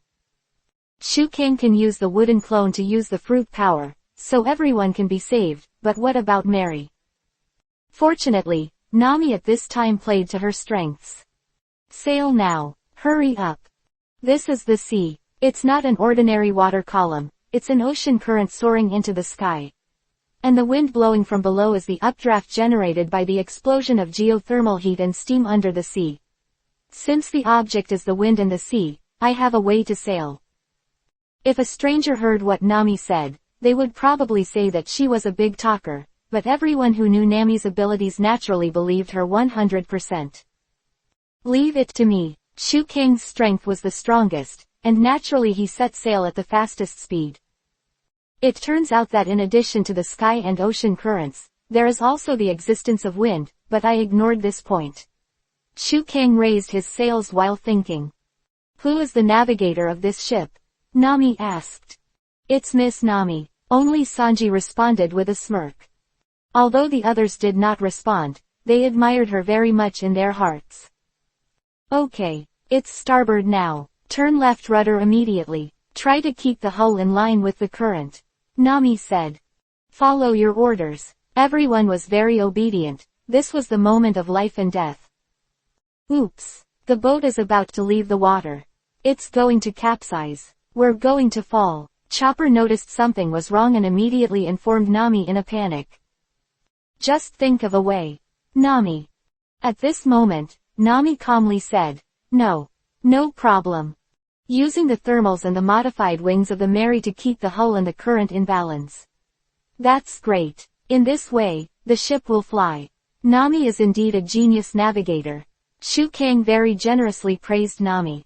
Shukang can use the wooden clone to use the fruit power, so everyone can be saved, but what about Mary? Fortunately, Nami at this time played to her strengths. "Sail now. Hurry up. This is the sea. It's not an ordinary water column, it's an ocean current soaring into the sky. And the wind blowing from below is the updraft generated by the explosion of geothermal heat and steam under the sea. Since the object is the wind and the sea, I have a way to sail." If a stranger heard what Nami said, they would probably say that she was a big talker, but everyone who knew Nami's abilities naturally believed her 100%. "Leave it to me." Shukang's strength was the strongest, and naturally he set sail at the fastest speed. It turns out that in addition to the sky and ocean currents, there is also the existence of wind, but I ignored this point. Shukang raised his sails while thinking. "Who is the navigator of this ship?" Nami asked. "It's Miss Nami," only Sanji responded with a smirk. Although the others did not respond, they admired her very much in their hearts. "Okay, it's starboard now. Turn left rudder immediately. Try to keep the hull in line with the current," Nami said. "Follow your orders." Everyone was very obedient. This was the moment of life and death. "Oops. The boat is about to leave the water. It's going to capsize. We're going to fall." Chopper noticed something was wrong and immediately informed Nami in a panic. "Just think of a way, Nami." At this moment, Nami calmly said, No problem. Using the thermals and the modified wings of the Mary to keep the hull and the current in balance." "That's great. In this way, the ship will fly." Nami is indeed a genius navigator. Shukang very generously praised Nami.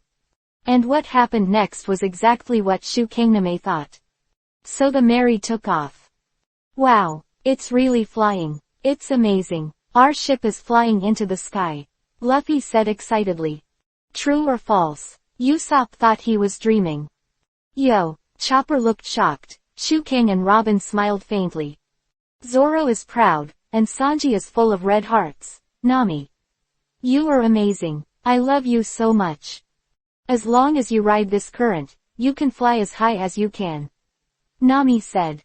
And what happened next was exactly what Shukangname thought. So the Mary took off. "Wow, it's really flying. It's amazing. Our ship is flying into the sky," Luffy said excitedly. "True or false?" Usopp thought he was dreaming. "Yo," Chopper looked shocked. Shukang and Robin smiled faintly. "Zoro is proud, and Sanji is full of red hearts. Nami, you are amazing. I love you so much. As long as you ride this current, you can fly as high as you can," Nami said.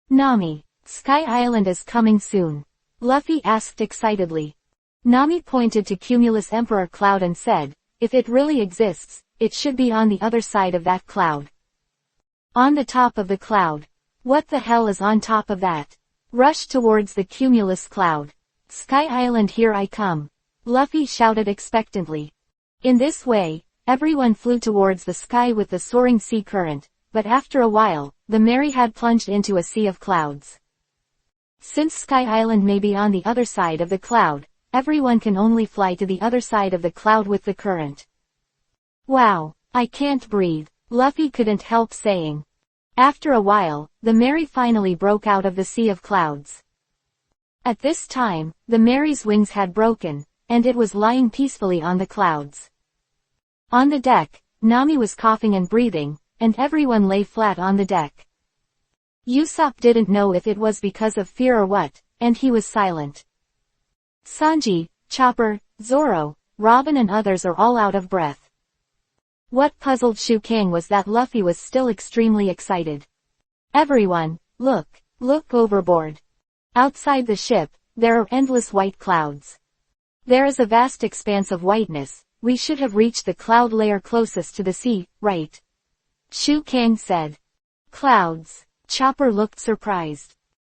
"Nami, Sky Island is coming soon?" Luffy asked excitedly. Nami pointed to Cumulus Emperor Cloud and said, "If it really exists, it should be on the other side of that cloud." "On the top of the cloud? What the hell is on top of that?" rushed towards the cumulus cloud. Sky Island, here I come! Luffy shouted expectantly. In this way, everyone flew towards the sky with the soaring sea current, but after a while, the Mary had plunged into a sea of clouds. Since Sky Island may be on the other side of the cloud, everyone can only fly to the other side of the cloud with the current. Wow, I can't breathe, Luffy couldn't help saying. After a while, the Mary finally broke out of the sea of clouds. At this time, the Mary's wings had broken, and it was lying peacefully on the clouds. On the deck, Nami was coughing and breathing, and everyone lay flat on the deck. Usopp didn't know if it was because of fear or what, and he was silent. Sanji, Chopper, Zoro, Robin and others are all out of breath. What puzzled Shuking was that Luffy was still extremely excited. Everyone, look overboard. Outside the ship, there are endless white clouds. There is a vast expanse of whiteness. We should have reached the cloud layer closest to the sea, right? Shuking said. Clouds. Chopper looked surprised.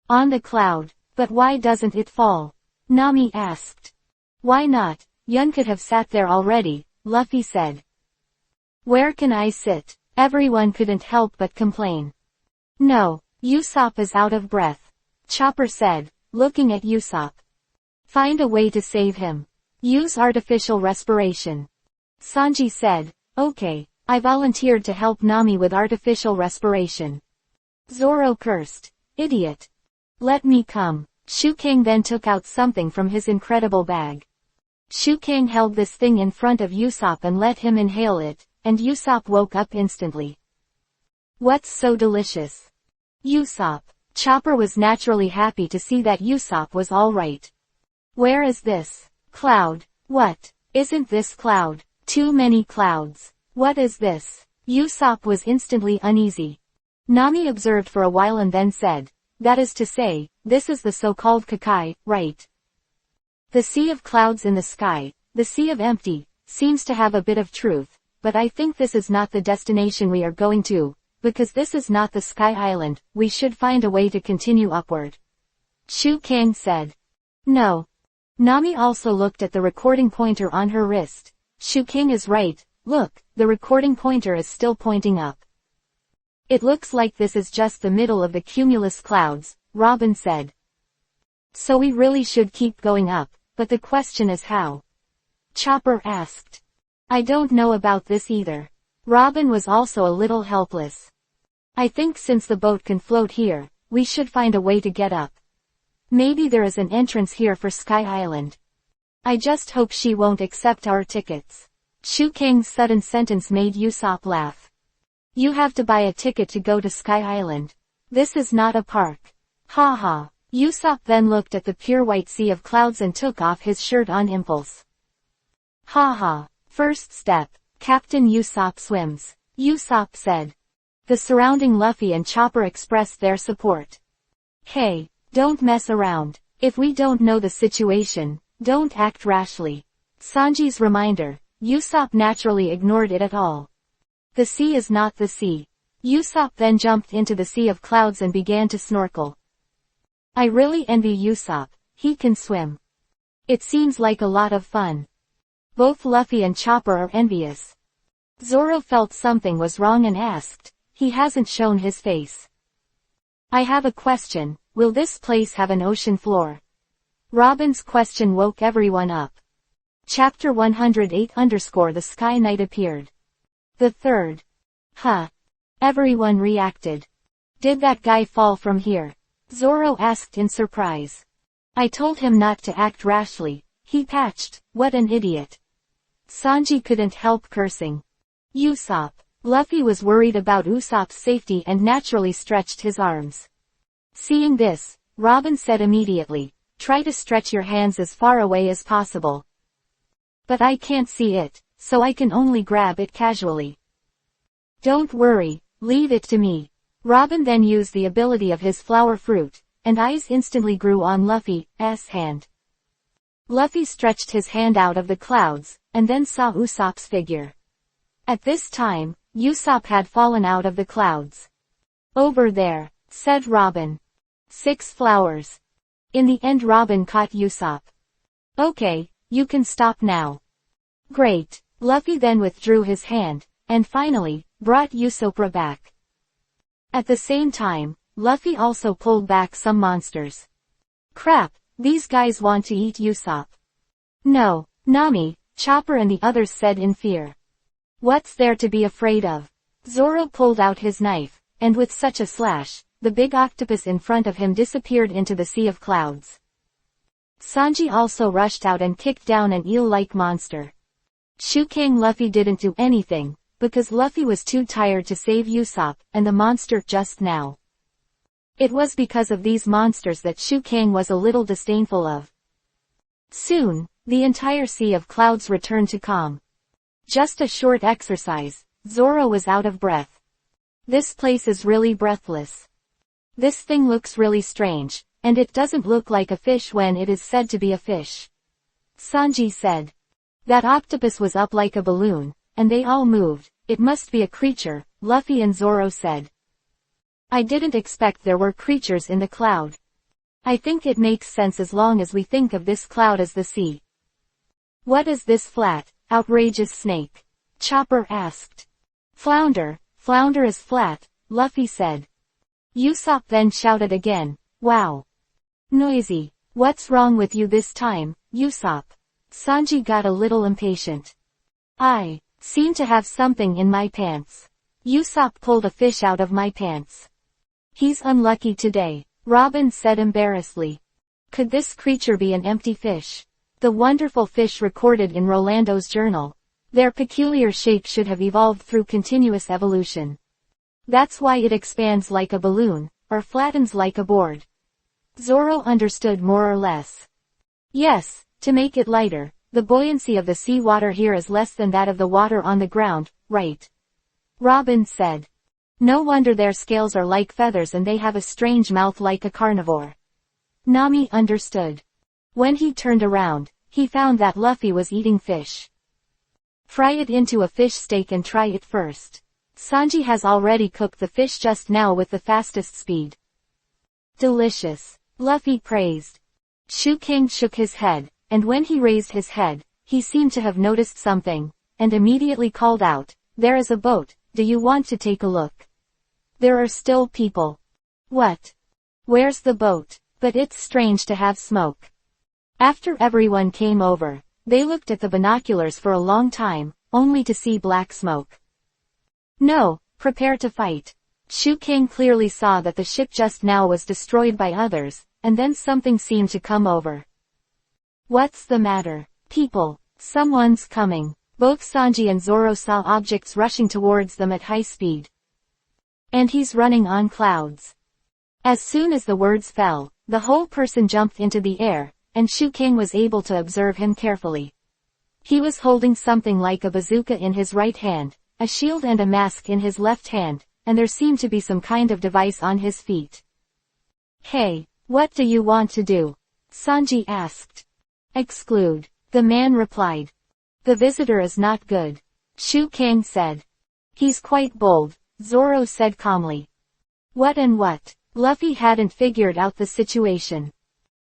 On the cloud, but why doesn't it fall? Nami asked. Why not? Yun could have sat there already, Luffy said. Where can I sit? Everyone couldn't help but complain. No, Usopp is out of breath. Chopper said, looking at Usopp. Find a way to save him. Use artificial respiration. Sanji said, okay, I volunteered to help Nami with artificial respiration. Zoro cursed. Idiot. Let me come. Shuking then took out something from his incredible bag. Shuking held this thing in front of Usopp and let him inhale it, and Usopp woke up instantly. What's so delicious? Usopp. Chopper was naturally happy to see that Usopp was alright. Where is this cloud? What? Isn't this cloud? Too many clouds. What is this? Usopp was instantly uneasy. Nami observed for a while and then said, that is to say, this is the so-called Kakai, right? The sea of clouds in the sky, the sea of empty, seems to have a bit of truth, but I think this is not the destination we are going to, because this is not the Sky Island. We should find a way to continue upward. Shuking said. No. Nami also looked at the recording pointer on her wrist. Shuking is right, look, the recording pointer is still pointing up. It looks like this is just the middle of the cumulus clouds, Robin said. So we really should keep going up, but the question is how? Chopper asked. I don't know about this either. Robin was also a little helpless. I think since the boat can float here, we should find a way to get up. Maybe there is an entrance here for Sky Island. I just hope she won't accept our tickets. Shuking's sudden sentence made Usopp laugh. You have to buy a ticket to go to Sky Island. This is not a park. Ha ha. Usopp then looked at the pure white sea of clouds and took off his shirt on impulse. Ha ha. First step, Captain Usopp swims. Usopp said. The surrounding Luffy and Chopper expressed their support. Hey, don't mess around. If we don't know the situation, don't act rashly. Sanji's reminder, Usopp naturally ignored it at all. The sea is not the sea. Usopp then jumped into the sea of clouds and began to snorkel. I really envy Usopp, he can swim. It seems like a lot of fun. Both Luffy and Chopper are envious. Zoro felt something was wrong and asked, he hasn't shown his face. I have a question, will this place have an ocean floor? Robin's question woke everyone up. Chapter 108 _ The Sky Knight appeared. The third. Huh. Everyone reacted. Did that guy fall from here? Zoro asked in surprise. I told him not to act rashly, he patched, what an idiot. Sanji couldn't help cursing. Usopp. Luffy was worried about Usopp's safety and naturally stretched his arms. Seeing this, Robin said immediately, try to stretch your hands as far away as possible. But I can't see it, so I can only grab it casually. Don't worry, leave it to me. Robin then used the ability of his flower fruit, and eyes instantly grew on Luffy's hand. Luffy stretched his hand out of the clouds, and then saw Usopp's figure. At this time, Usopp had fallen out of the clouds. Over there, said Robin. 6 flowers. In the end Robin caught Usopp. Okay, you can stop now. Great. Luffy then withdrew his hand, and finally, brought Usopp back. At the same time, Luffy also pulled back some monsters. Crap, these guys want to eat Usopp. No, Nami, Chopper and the others said in fear. What's there to be afraid of? Zoro pulled out his knife, and with such a slash, the big octopus in front of him disappeared into the sea of clouds. Sanji also rushed out and kicked down an eel-like monster. Shuking Luffy didn't do anything, because Luffy was too tired to save Usopp and the monster just now. It was because of these monsters that Shuking was a little disdainful of. Soon, the entire sea of clouds returned to calm. Just a short exercise, Zoro was out of breath. This place is really breathless. This thing looks really strange, and it doesn't look like a fish when it is said to be a fish. Sanji said. That octopus was up like a balloon, and they all moved. It must be a creature, Luffy and Zoro said. I didn't expect there were creatures in the cloud. I think it makes sense as long as we think of this cloud as the sea. What is this flat, outrageous snake? Chopper asked. Flounder is flat, Luffy said. Usopp then shouted again, wow. Noisy. What's wrong with you this time, Usopp? Sanji got a little impatient. I seem to have something in my pants. Usopp pulled a fish out of my pants. He's unlucky today, Robin said embarrassedly. Could this creature be an empty fish? The wonderful fish recorded in Rolando's journal. Their peculiar shape should have evolved through continuous evolution. That's why it expands like a balloon, or flattens like a board. Zoro understood more or less. Yes, to make it lighter, the buoyancy of the sea water here is less than that of the water on the ground, right? Robin said. No wonder their scales are like feathers and they have a strange mouth like a carnivore. Nami understood. When he turned around, he found that Luffy was eating fish. Fry it into a fish steak and try it first. Sanji has already cooked the fish just now with the fastest speed. Delicious, Luffy praised. Shuking shook his head, and when he raised his head, he seemed to have noticed something, and immediately called out, there is a boat, do you want to take a look? There are still people. What? Where's the boat? But it's strange to have smoke. After everyone came over, they looked at the binoculars for a long time, only to see black smoke. No, prepare to fight. Shuking clearly saw that the ship just now was destroyed by others, and then something seemed to come over. What's the matter? People, someone's coming. Both Sanji and Zoro saw objects rushing towards them at high speed. And he's running on clouds. As soon as the words fell, the whole person jumped into the air, and Shuking was able to observe him carefully. He was holding something like a bazooka in his right hand, a shield and a mask in his left hand, and there seemed to be some kind of device on his feet. Hey, what do you want to do? Sanji asked. Exclude, the man replied. The visitor is not good. Shuking said. He's quite bold, Zoro said calmly. What and what? Luffy hadn't figured out the situation.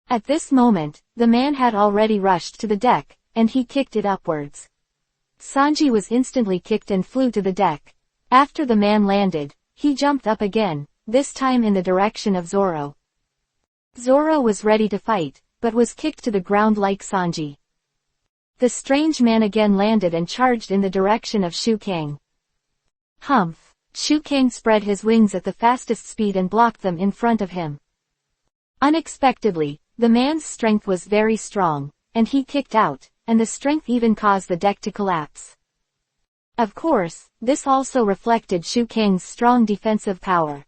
At this moment, the man had already rushed to the deck, and he kicked it upwards. Sanji was instantly kicked and flew to the deck. After the man landed, he jumped up again, this time in the direction of Zoro. Zoro was ready to fight, but was kicked to the ground like Sanji. The strange man again landed and charged in the direction of Shuking. Humph! Shuking spread his wings at the fastest speed and blocked them in front of him. Unexpectedly, the man's strength was very strong, and he kicked out, and the strength even caused the deck to collapse. Of course, this also reflected Shuking's strong defensive power.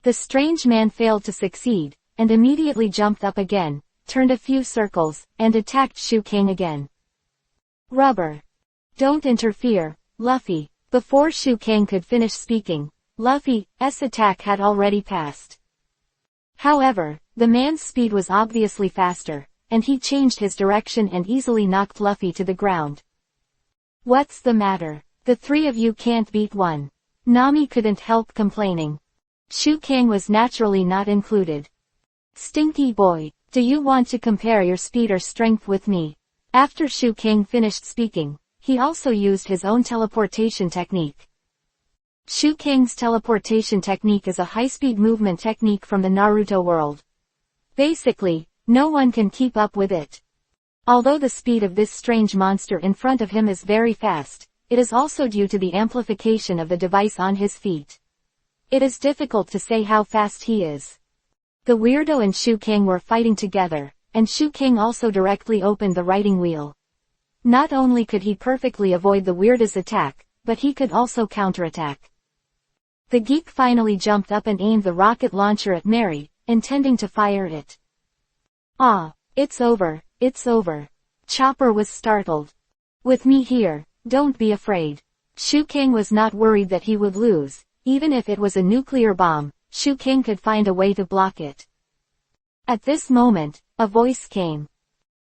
The strange man failed to succeed, and immediately jumped up again, turned a few circles, and attacked Shuking again. Rubber. Don't interfere, Luffy. Before Shuking could finish speaking, Luffy's attack had already passed. However, the man's speed was obviously faster, and he changed his direction and easily knocked Luffy to the ground. What's the matter? The three of you can't beat one. Nami couldn't help complaining. Shuking was naturally not included. Stinky boy, do you want to compare your speed or strength with me? After Shu King finished speaking, he also used his own teleportation technique. Shu King's teleportation technique is a high-speed movement technique from the Naruto world. Basically, no one can keep up with it. Although the speed of this strange monster in front of him is very fast, it is also due to the amplification of the device on his feet. It is difficult to say how fast he is. The weirdo and Shu King were fighting together, and Shu King also directly opened the writing wheel. Not only could he perfectly avoid the weirdest attack, but he could also counterattack. The geek finally jumped up and aimed the rocket launcher at Mary, intending to fire it. Ah, it's over, it's over. Chopper was startled. With me here, don't be afraid. Shu King was not worried that he would lose. Even if it was a nuclear bomb, Shu King could find a way to block it. At this moment, a voice came.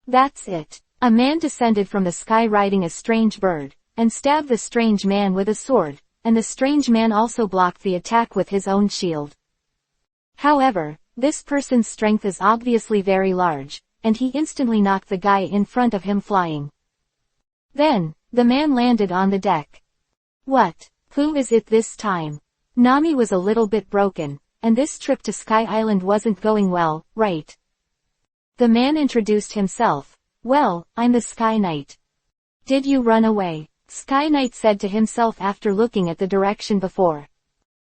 That's it. A man descended from the sky riding a strange bird, and stabbed the strange man with a sword, and the strange man also blocked the attack with his own shield. However, this person's strength is obviously very large, and he instantly knocked the guy in front of him flying. Then, the man landed on the deck. What? Who is it this time? Nami was a little bit broken, and this trip to Sky Island wasn't going well, right? The man introduced himself. Well, I'm the Sky Knight. Did you run away? Sky Knight said to himself after looking at the direction before.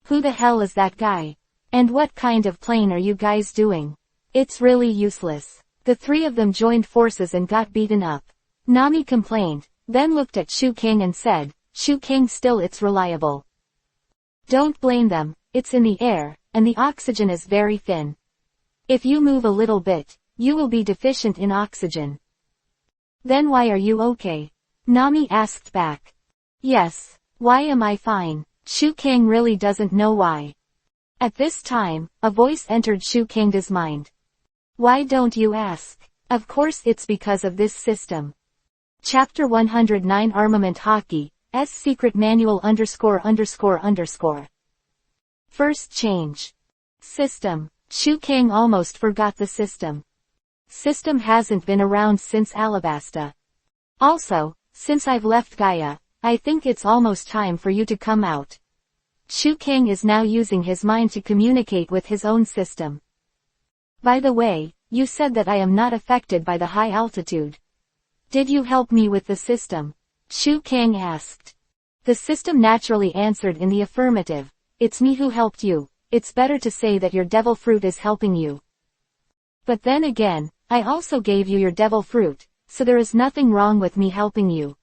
Who the hell is that guy? And what kind of plane are you guys doing? It's really useless. The three of them joined forces and got beaten up. Nami complained, then looked at Shu King and said, Shu King still it's reliable. Don't blame them, it's in the air, and the oxygen is very thin. If you move a little bit, you will be deficient in oxygen. Then why are you okay? Nami asked back. Yes, why am I fine? Shu King really doesn't know why. At this time, a voice entered Shu King's mind. Why don't you ask? Of course it's because of this system. Chapter 109 Armament Haki, S Secret Manual _____. First change. System. Shu King almost forgot the system. System hasn't been around since Alabasta. Also, since I've left Gaia, I think it's almost time for you to come out. Shu King is now using his mind to communicate with his own system. By the way, you said that I am not affected by the high altitude. Did you help me with the system? Shu King asked. The system naturally answered in the affirmative. It's me who helped you. It's better to say that your devil fruit is helping you. But then again, I also gave you your devil fruit, so there is nothing wrong with me helping you.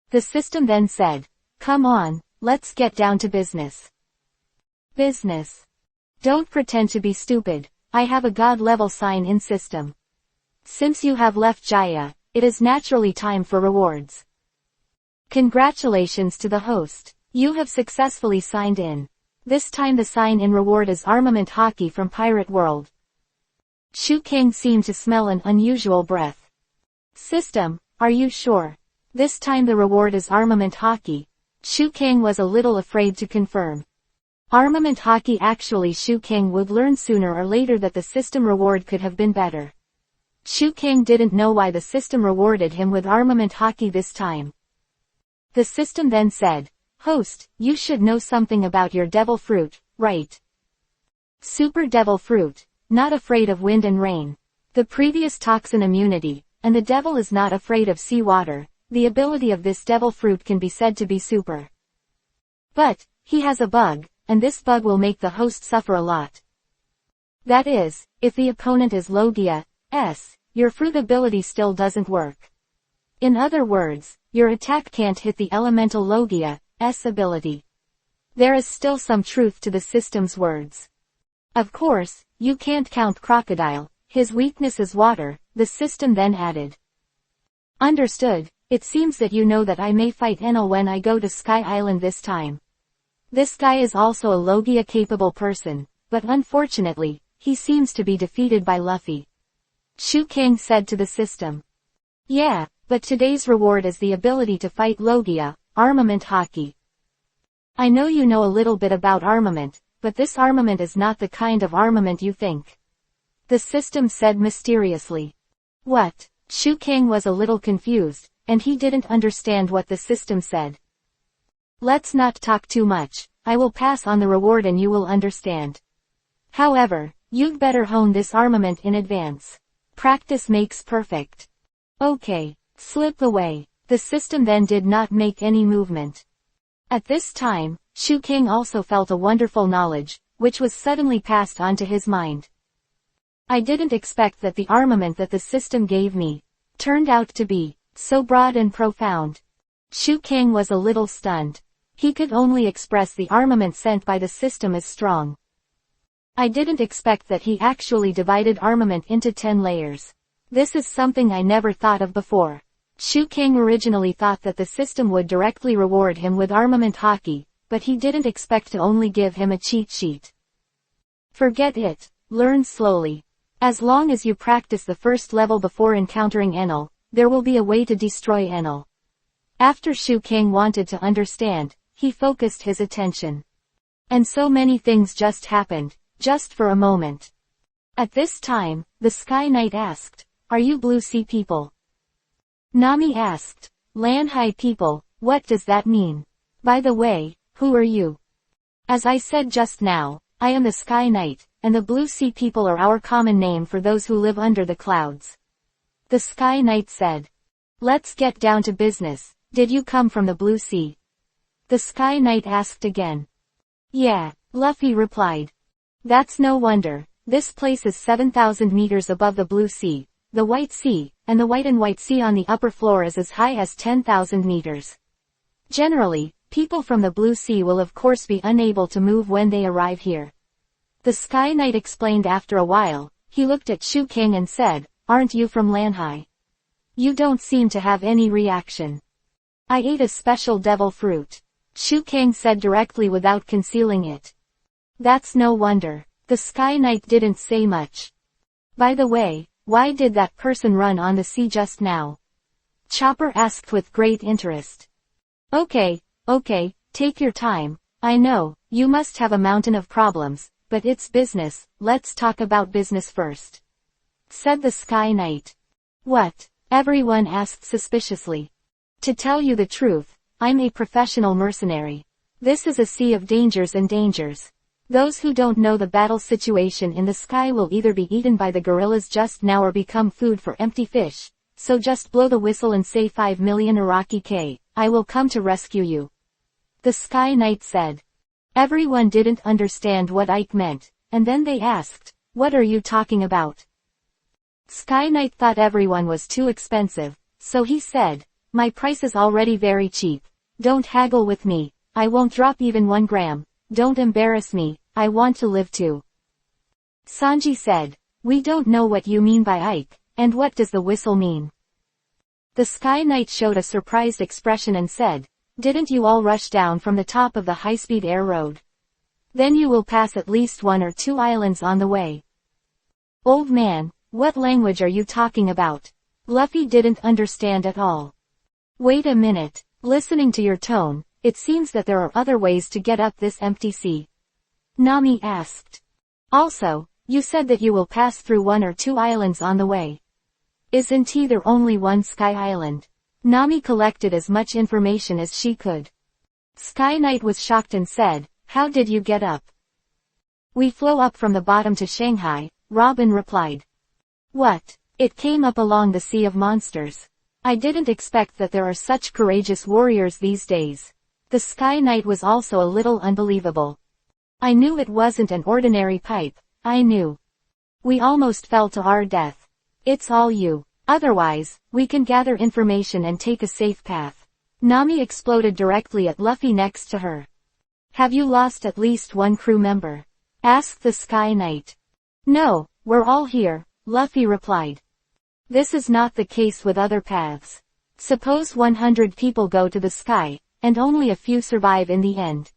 The system then said, come on, let's get down to business. Business. Don't pretend to be stupid. I have a god level sign in system. Since you have left Jaya, it is naturally time for rewards. Congratulations to the host. You have successfully signed in. This time the sign-in reward is Armament Haki from Pirate World. Shu King seemed to smell an unusual breath. System, are you sure? This time the reward is Armament Haki. Shu King was a little afraid to confirm. Armament Haki actually Shu King would learn sooner or later that the system reward could have been better. Shu King didn't know why the system rewarded him with Armament Haki this time. The system then said, host, you should know something about your devil fruit, right? Super devil fruit, not afraid of wind and rain. The previous toxin immunity, and the devil is not afraid of seawater. The ability of this devil fruit can be said to be super. But, he has a bug, and this bug will make the host suffer a lot. That is, if the opponent is Logia S, your fruit ability still doesn't work. In other words, your attack can't hit the elemental Logia S ability. There is still some truth to the system's words. Of course, you can't count Crocodile, his weakness is water, the system then added. Understood, it seems that you know that I may fight Enel when I go to Sky Island this time. This guy is also a Logia capable person, but unfortunately, he seems to be defeated by Luffy. Shu King said to the system. Yeah, but today's reward is the ability to fight Logia, Armament Haki. I know you know a little bit about armament, but this armament is not the kind of armament you think. the system said mysteriously. What? Shu Kang was a little confused, and he didn't understand what the system said. Let's not talk too much, I will pass on the reward and you will understand. However, you'd better hone this armament in advance. Practice makes perfect. Okay, slip away. The system then did not make any movement. At this time, Shu Kang also felt a wonderful knowledge, which was suddenly passed on to his mind. I didn't expect that the armament that the system gave me turned out to be so broad and profound. Shu Kang was a little stunned. He could only express the armament sent by the system as strong. I didn't expect that he actually divided armament into 10 layers. This is something I never thought of before. Shu Kang originally thought that the system would directly reward him with armament Haki, but he didn't expect to only give him a cheat sheet. Forget it, learn slowly. As long as you practice the first level before encountering Enel, there will be a way to destroy Enel. After Shu Kang wanted to understand, he focused his attention. And so many things just happened, just for a moment. At this time, the Sky Knight asked, "Are you Blue Sea people?" Nami asked, "Lanhai people, what does that mean? By the way, who are you?" As I said just now, I am the Sky Knight, and the Blue Sea people are our common name for those who live under the clouds. The Sky Knight said. Let's get down to business. Did you come from the Blue Sea? The Sky Knight asked again. Yeah, Luffy replied. That's no wonder. This place is 7,000 meters above the Blue Sea, the White Sea, and the White Sea on the upper floor is as high as 10,000 meters. Generally, people from the Blue Sea will of course be unable to move when they arrive here. The Sky Knight explained after a while. He looked at Shu Kang and said, "Aren't you from Lanhai? You don't seem to have any reaction." "I ate a special devil fruit," Shu Kang said directly without concealing it. That's no wonder. The Sky Knight didn't say much. By the way, why did that person run on the sea just now? Chopper asked with great interest. Okay, take your time. I know, you must have a mountain of problems, but it's business, let's talk about business first. Said the Sky Knight. What? Everyone asked suspiciously. To tell you the truth, I'm a professional mercenary. This is a sea of dangers and dangers. Those who don't know the battle situation in the sky will either be eaten by the gorillas just now or become food for empty fish, so just blow the whistle and say 5 million Iraqi K, I will come to rescue you. The Sky Knight said. Everyone didn't understand what Ike meant, and then they asked, what are you talking about? Sky Knight thought everyone was too expensive, so he said, my price is already very cheap. Don't haggle with me, I won't drop even 1 gram. Don't embarrass me, I want to live too. Sanji said, we don't know what you mean by Ike, and what does the whistle mean? The Sky Knight showed a surprised expression and said, didn't you all rush down from the top of the high-speed air road? Then you will pass at least 1 or 2 islands on the way. Old man, what language are you talking about? Luffy didn't understand at all. Wait a minute, listening to your tone, it seems that there are other ways to get up this empty sea. Nami asked. Also, you said that you will pass through 1 or 2 islands on the way. Isn't there only 1 Sky Island? Nami collected as much information as she could. Sky Knight was shocked and said, how did you get up? We flew up from the bottom to Shanghai, Robin replied. What? It came up along the Sea of Monsters. I didn't expect that there are such courageous warriors these days. The Sky Knight was also a little unbelievable. I knew it wasn't an ordinary pipe, I knew. We almost fell to our death. It's all you. Otherwise, we can gather information and take a safe path. Nami exploded directly at Luffy next to her. Have you lost at least 1 crew member? Asked the Sky Knight. No, we're all here, Luffy replied. This is not the case with other paths. Suppose 100 people go to the sky, and only a few survive in the end.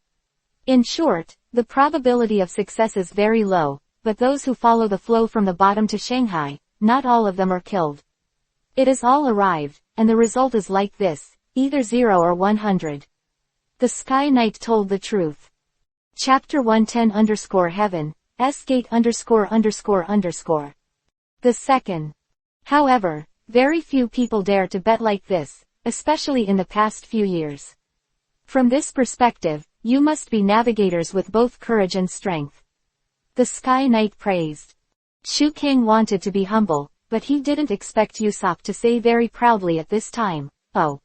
In short, the probability of success is very low, but those who follow the flow from the bottom to Shanghai, not all of them are killed. It is all arrived, and the result is like this, either 0 or 100. The Sky Knight told the truth. Chapter 110 _Heaven, S-Gate ______. The second. However, very few people dare to bet like this, especially in the past few years. From this perspective, you must be navigators with both courage and strength. The Sky Knight praised. Shu King wanted to be humble, but he didn't expect Usopp to say very proudly at this time, "Oh.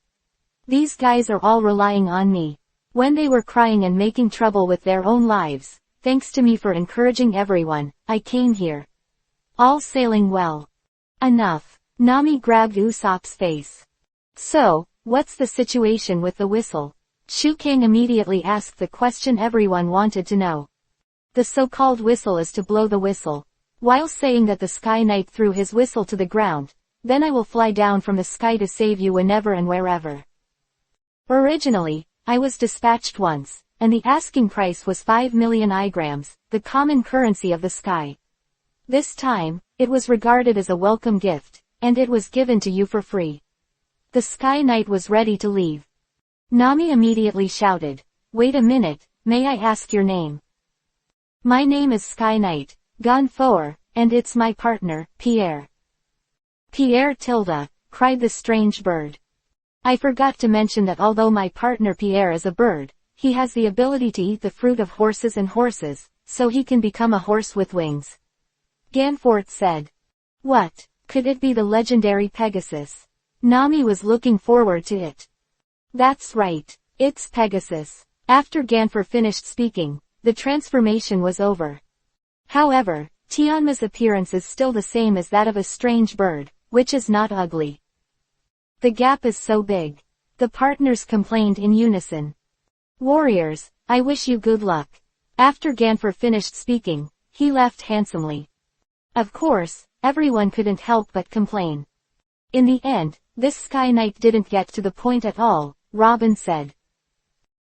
These guys are all relying on me. When they were crying and making trouble with their own lives, thanks to me for encouraging everyone, I came here. All sailing well." Enough. Nami grabbed Usopp's face. "So, what's the situation with the whistle?" Shu King immediately asked the question everyone wanted to know. The so-called whistle is to blow the whistle. While saying that the Sky Knight threw his whistle to the ground, then I will fly down from the sky to save you whenever and wherever. Originally, I was dispatched once, and the asking price was 5 million igrams, the common currency of the sky. This time, it was regarded as a welcome gift, and it was given to you for free. The Sky Knight was ready to leave. Nami immediately shouted, "Wait a minute, may I ask your name?" "My name is Sky Knight, Gonfoer, and it's my partner, Pierre." "Pierre Tilda," cried the strange bird. "I forgot to mention that although my partner Pierre is a bird, he has the ability to eat the fruit of horses and horses, so he can become a horse with wings." Ganfort said. "What? Could it be the legendary Pegasus?" Nami was looking forward to it. "That's right. It's Pegasus." After Ganfor finished speaking, the transformation was over. However, Tianma's appearance is still the same as that of a strange bird, which is not ugly. "The gap is so big." The partners complained in unison. "Warriors, I wish you good luck." After Ganfor finished speaking, he laughed handsomely. Of course, everyone couldn't help but complain. In the end, this Sky Knight didn't get to the point at all, Robin said.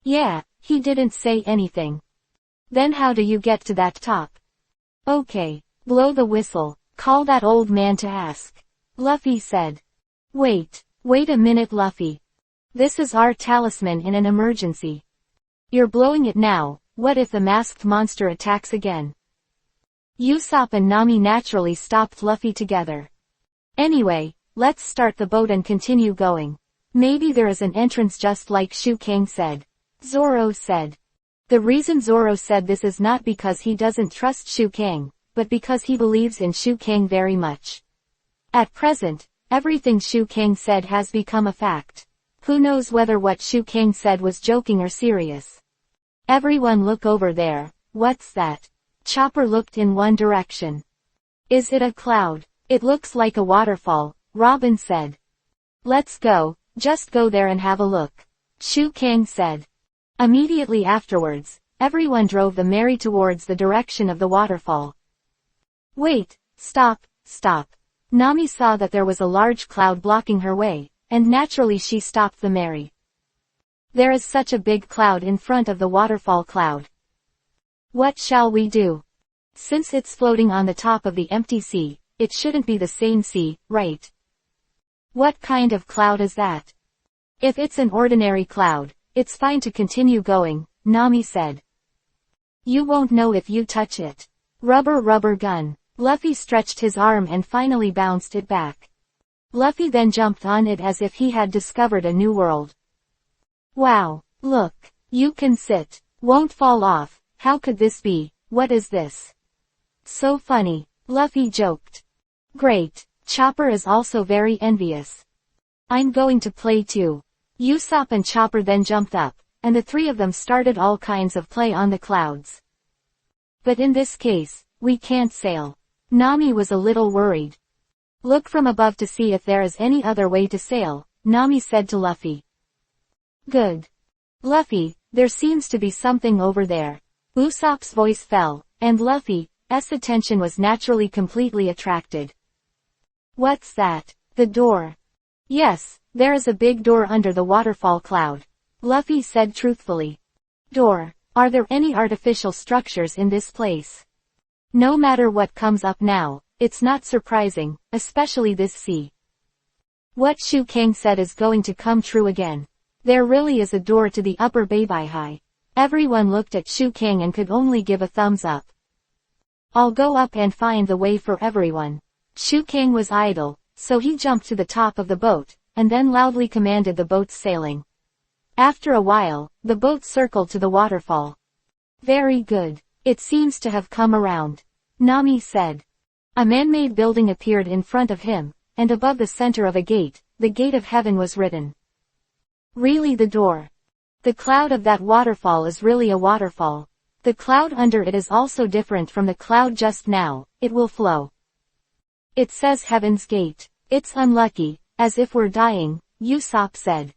"Yeah, he didn't say anything." "Then how do you get to that top?" "Okay, blow the whistle, call that old man to ask," Luffy said. Wait a minute Luffy. This is our talisman in an emergency. You're blowing it now, what if the masked monster attacks again?" Usopp and Nami naturally stopped Luffy together. "Anyway, let's start the boat and continue going. Maybe there is an entrance just like Shu King said," Zoro said. The reason Zoro said this is not because he doesn't trust Shu King, but because he believes in Shu King very much. At present, everything Shu King said has become a fact. Who knows whether what Shu King said was joking or serious. "Everyone look over there, what's that?" Chopper looked in one direction. "Is it a cloud? It looks like a waterfall," Robin said. "Let's go, just go there and have a look," Shu King said. Immediately afterwards, everyone drove the Mary towards the direction of the waterfall. "Wait, stop. Nami saw that there was a large cloud blocking her way, and naturally she stopped the Mary. "There is such a big cloud in front of the waterfall cloud. What shall we do? Since it's floating on the top of the empty sea, it shouldn't be the same sea, right?" "What kind of cloud is that?" "If it's an ordinary cloud, it's fine to continue going," Nami said. "You won't know if you touch it. Rubber gun." Luffy stretched his arm and finally bounced it back. Luffy then jumped on it as if he had discovered a new world. "Wow, look, you can sit. Won't fall off. How could this be? What is this?" "So funny," Luffy joked. "Great, Chopper is also very envious. I'm going to play too." Usopp and Chopper then jumped up, and the three of them started all kinds of play on the clouds. "But in this case, we can't sail." Nami was a little worried. "Look from above to see if there is any other way to sail," Nami said to Luffy. "Good. Luffy, there seems to be something over there." Usopp's voice fell, and Luffy's attention was naturally completely attracted. "What's that?" "The door." "Yes, there is a big door under the waterfall cloud," Luffy said truthfully. "Door. Are there any artificial structures in this place?" "No matter what comes up now, it's not surprising, especially this sea. What Shu King said is going to come true again. There really is a door to the upper Baibihai." Everyone looked at Shu King and could only give a thumbs up. "I'll go up and find the way for everyone." Shu Kang was idle, so he jumped to the top of the boat, and then loudly commanded the boat's sailing. After a while, the boat circled to the waterfall. Very good. It seems to have come around. Nami said. A man-made building appeared in front of him, and above the center of a gate, the gate of heaven was written. Really the door. The cloud of that waterfall is really a waterfall. The cloud under it is also different from the cloud just now, it will flow. It says Heaven's Gate. It's unlucky, as if we're dying, Usopp said.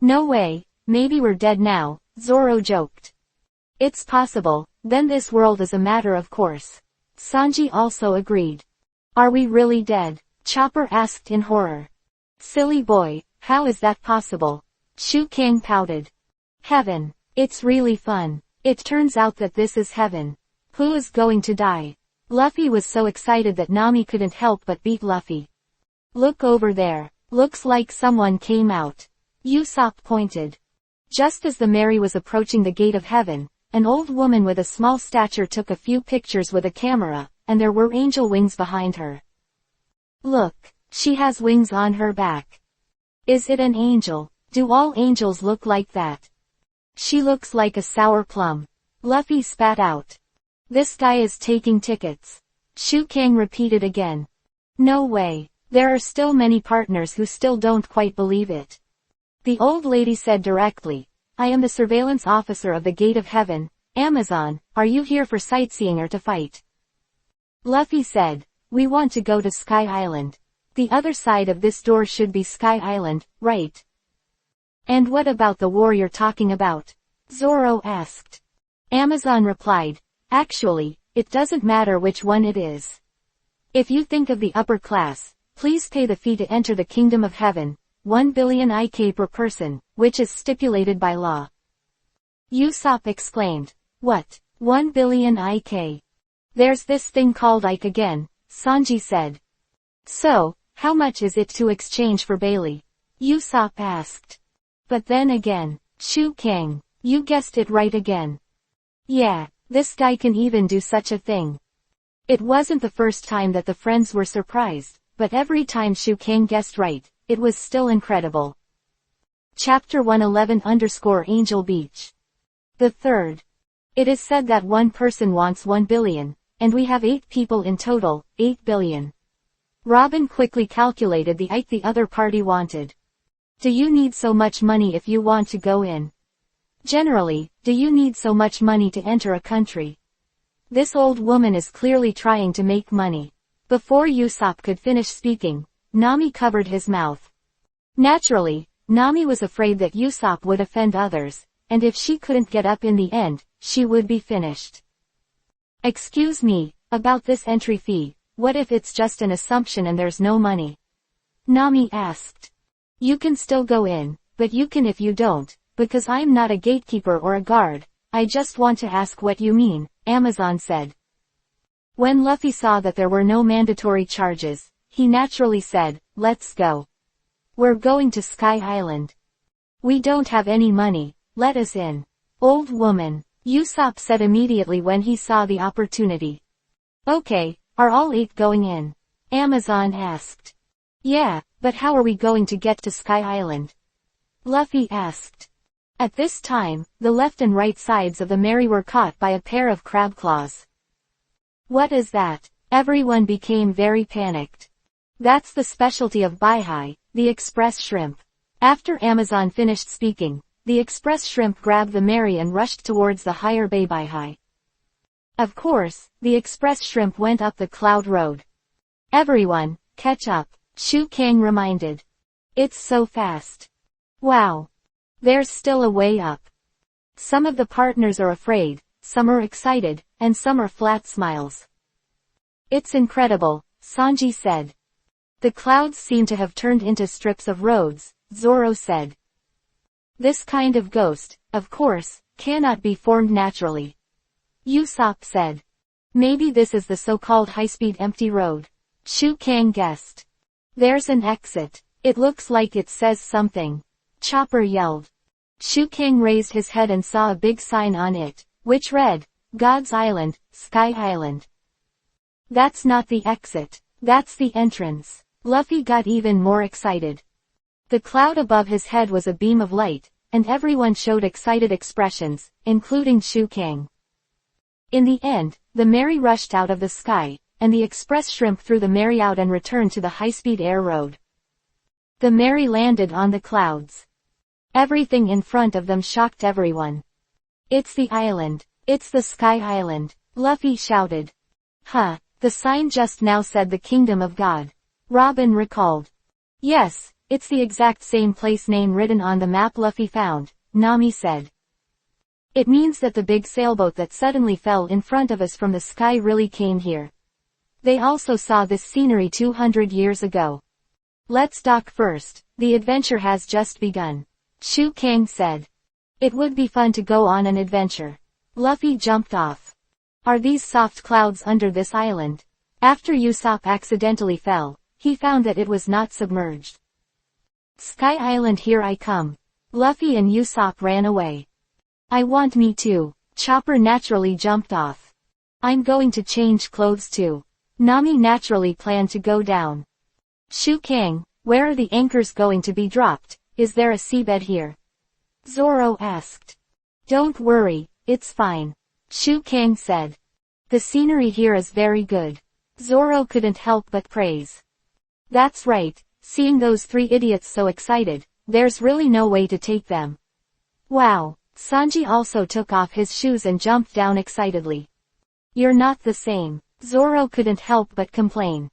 No way, maybe we're dead now, Zoro joked. It's possible, then this world is a matter of course. Sanji also agreed. Are we really dead? Chopper asked in horror. Silly boy, how is that possible? Shu Kang pouted. Heaven. It's really fun. It turns out that this is heaven. Who is going to die? Luffy was so excited that Nami couldn't help but beat Luffy. Look over there. Looks like someone came out. Usopp pointed. Just as the Mary was approaching the gate of heaven, an old woman with a small stature took a few pictures with a camera, and there were angel wings behind her. Look, she has wings on her back. Is it an angel? Do all angels look like that? She looks like a sour plum. Luffy spat out. This guy is taking tickets. Shu Kang repeated again. No way. There are still many partners who still don't quite believe it. The old lady said directly, I am the surveillance officer of the Gate of Heaven. Amazon, are you here for sightseeing or to fight? Luffy said, we want to go to Sky Island. The other side of this door should be Sky Island, right? And what about the war you're talking about? Zoro asked. Amazon replied, actually, it doesn't matter which one it is. If you think of the upper class, please pay the fee to enter the Kingdom of Heaven, 1 billion IK per person, which is stipulated by law. Usopp exclaimed, what, 1 billion IK? There's this thing called IK again, Sanji said. So, how much is it to exchange for Bailey? Usopp asked. But then again, Shu Kang, you guessed it right again. Yeah, this guy can even do such a thing. It wasn't the first time that the friends were surprised, but every time Shu Kang guessed right, it was still incredible. Chapter 111-Angel Beach. The third. It is said that one person wants 1 billion, and we have 8 people in total, 8 billion. Robin quickly calculated the the other party wanted. Do you need so much money if you want to go in? Generally, do you need so much money to enter a country? This old woman is clearly trying to make money. Before Usopp could finish speaking, Nami covered his mouth. Naturally, Nami was afraid that Usopp would offend others, and if she couldn't get up in the end, she would be finished. Excuse me, about this entry fee, what if it's just an assumption and there's no money? Nami asked. You can still go in, but you can if you don't, because I'm not a gatekeeper or a guard, I just want to ask what you mean, Amazon said. When Luffy saw that there were no mandatory charges, he naturally said, let's go. We're going to Sky Island. We don't have any money, let us in. Old woman, Usopp said immediately when he saw the opportunity. Okay, are all 8 going in? Amazon asked. Yeah, but how are we going to get to Sky Island? Luffy asked. At this time, the left and right sides of the Mary were caught by a pair of crab claws. What is that? Everyone became very panicked. That's the specialty of Baihai, the express shrimp. After Amazon finished speaking, the express shrimp grabbed the Mary and rushed towards the higher bay Baihai. Of course, the express shrimp went up the cloud road. Everyone, catch up, Shu Kang reminded. It's so fast. Wow. There's still a way up. Some of the partners are afraid, some are excited, and some are flat smiles. It's incredible, Sanji said. The clouds seem to have turned into strips of roads, Zoro said. This kind of ghost, of course, cannot be formed naturally. Usopp said. Maybe this is the so-called high-speed empty road. Shu Kang guessed. There's an exit. It looks like it says something. Chopper yelled. Shu Kang raised his head and saw a big sign on it, which read, God's Island, Sky Island. That's not the exit. That's the entrance. Luffy got even more excited. The cloud above his head was a beam of light, and everyone showed excited expressions, including Shu Kang. In the end, the Mary rushed out of the sky, and the express shrimp threw the Mary out and returned to the high-speed air road. The Mary landed on the clouds. Everything in front of them shocked everyone. It's the island. It's the Sky Island, Luffy shouted. Huh, the sign just now said the Kingdom of God. Robin recalled. Yes, it's the exact same place name written on the map Luffy found, Nami said. It means that the big sailboat that suddenly fell in front of us from the sky really came here. They also saw this scenery 200 years ago. Let's dock first, the adventure has just begun. Shu Kang said. It would be fun to go on an adventure. Luffy jumped off. Are these soft clouds under this island? After Usopp accidentally fell, he found that it was not submerged. Sky Island, here I come. Luffy and Usopp ran away. I want me too. Chopper naturally jumped off. I'm going to change clothes too. Nami naturally planned to go down. Shu Kang, where are the anchors going to be dropped? Is there a seabed here? Zoro asked. Don't worry, it's fine. Shu Kang said. The scenery here is very good. Zoro couldn't help but praise. That's right, seeing those three idiots so excited, there's really no way to take them. Wow, Sanji also took off his shoes and jumped down excitedly. You're not the same. Zoro couldn't help but complain.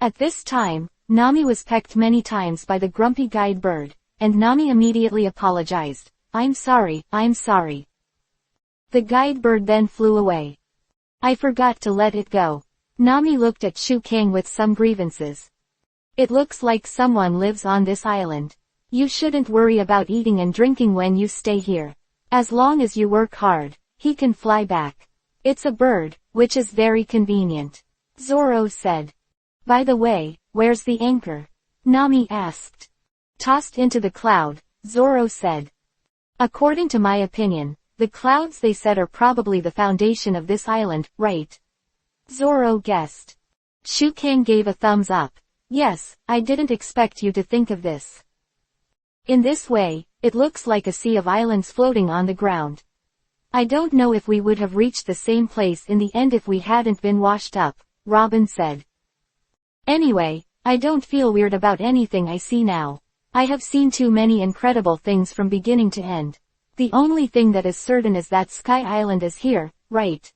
At this time, Nami was pecked many times by the grumpy guide bird, and Nami immediately apologized. I'm sorry, I'm sorry. The guide bird then flew away. I forgot to let it go. Nami looked at Shu Kang with some grievances. It looks like someone lives on this island. You shouldn't worry about eating and drinking when you stay here. As long as you work hard, he can fly back. It's a bird, which is very convenient. Zoro said. By the way, where's the anchor? Nami asked. Tossed into the cloud, Zoro said. According to my opinion, the clouds they said are probably the foundation of this island, right? Zoro guessed. Shu Kang gave a thumbs up. Yes, I didn't expect you to think of this. In this way, it looks like a sea of islands floating on the ground. I don't know if we would have reached the same place in the end if we hadn't been washed up, Robin said. Anyway, I don't feel weird about anything I see now. I have seen too many incredible things from beginning to end. The only thing that is certain is that Sky Island is here, right?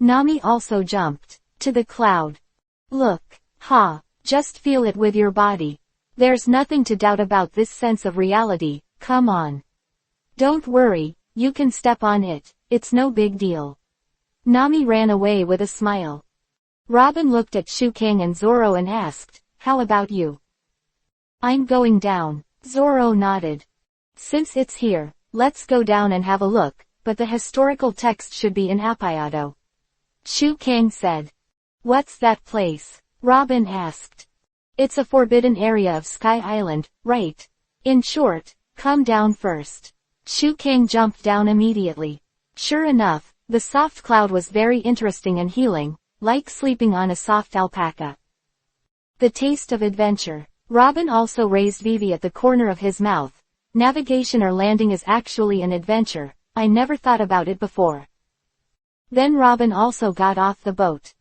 Nami also jumped to the cloud. Look, just feel it with your body. There's nothing to doubt about this sense of reality, come on. Don't worry, you can step on it, it's no big deal. Nami ran away with a smile. Robin looked at Shu Kang and Zoro and asked, how about you? I'm going down. Zoro nodded. Since it's here, let's go down and have a look, but the historical text should be in EPUB. Shu Kang said. What's that place? Robin asked. It's a forbidden area of Sky Island, right? In short, come down first. Shu Kang jumped down immediately. Sure enough, the soft cloud was very interesting and healing, like sleeping on a soft alpaca. The taste of adventure. Robin also raised Vivi at the corner of his mouth. Navigation or landing is actually an adventure, I never thought about it before. Then Robin also got off the boat.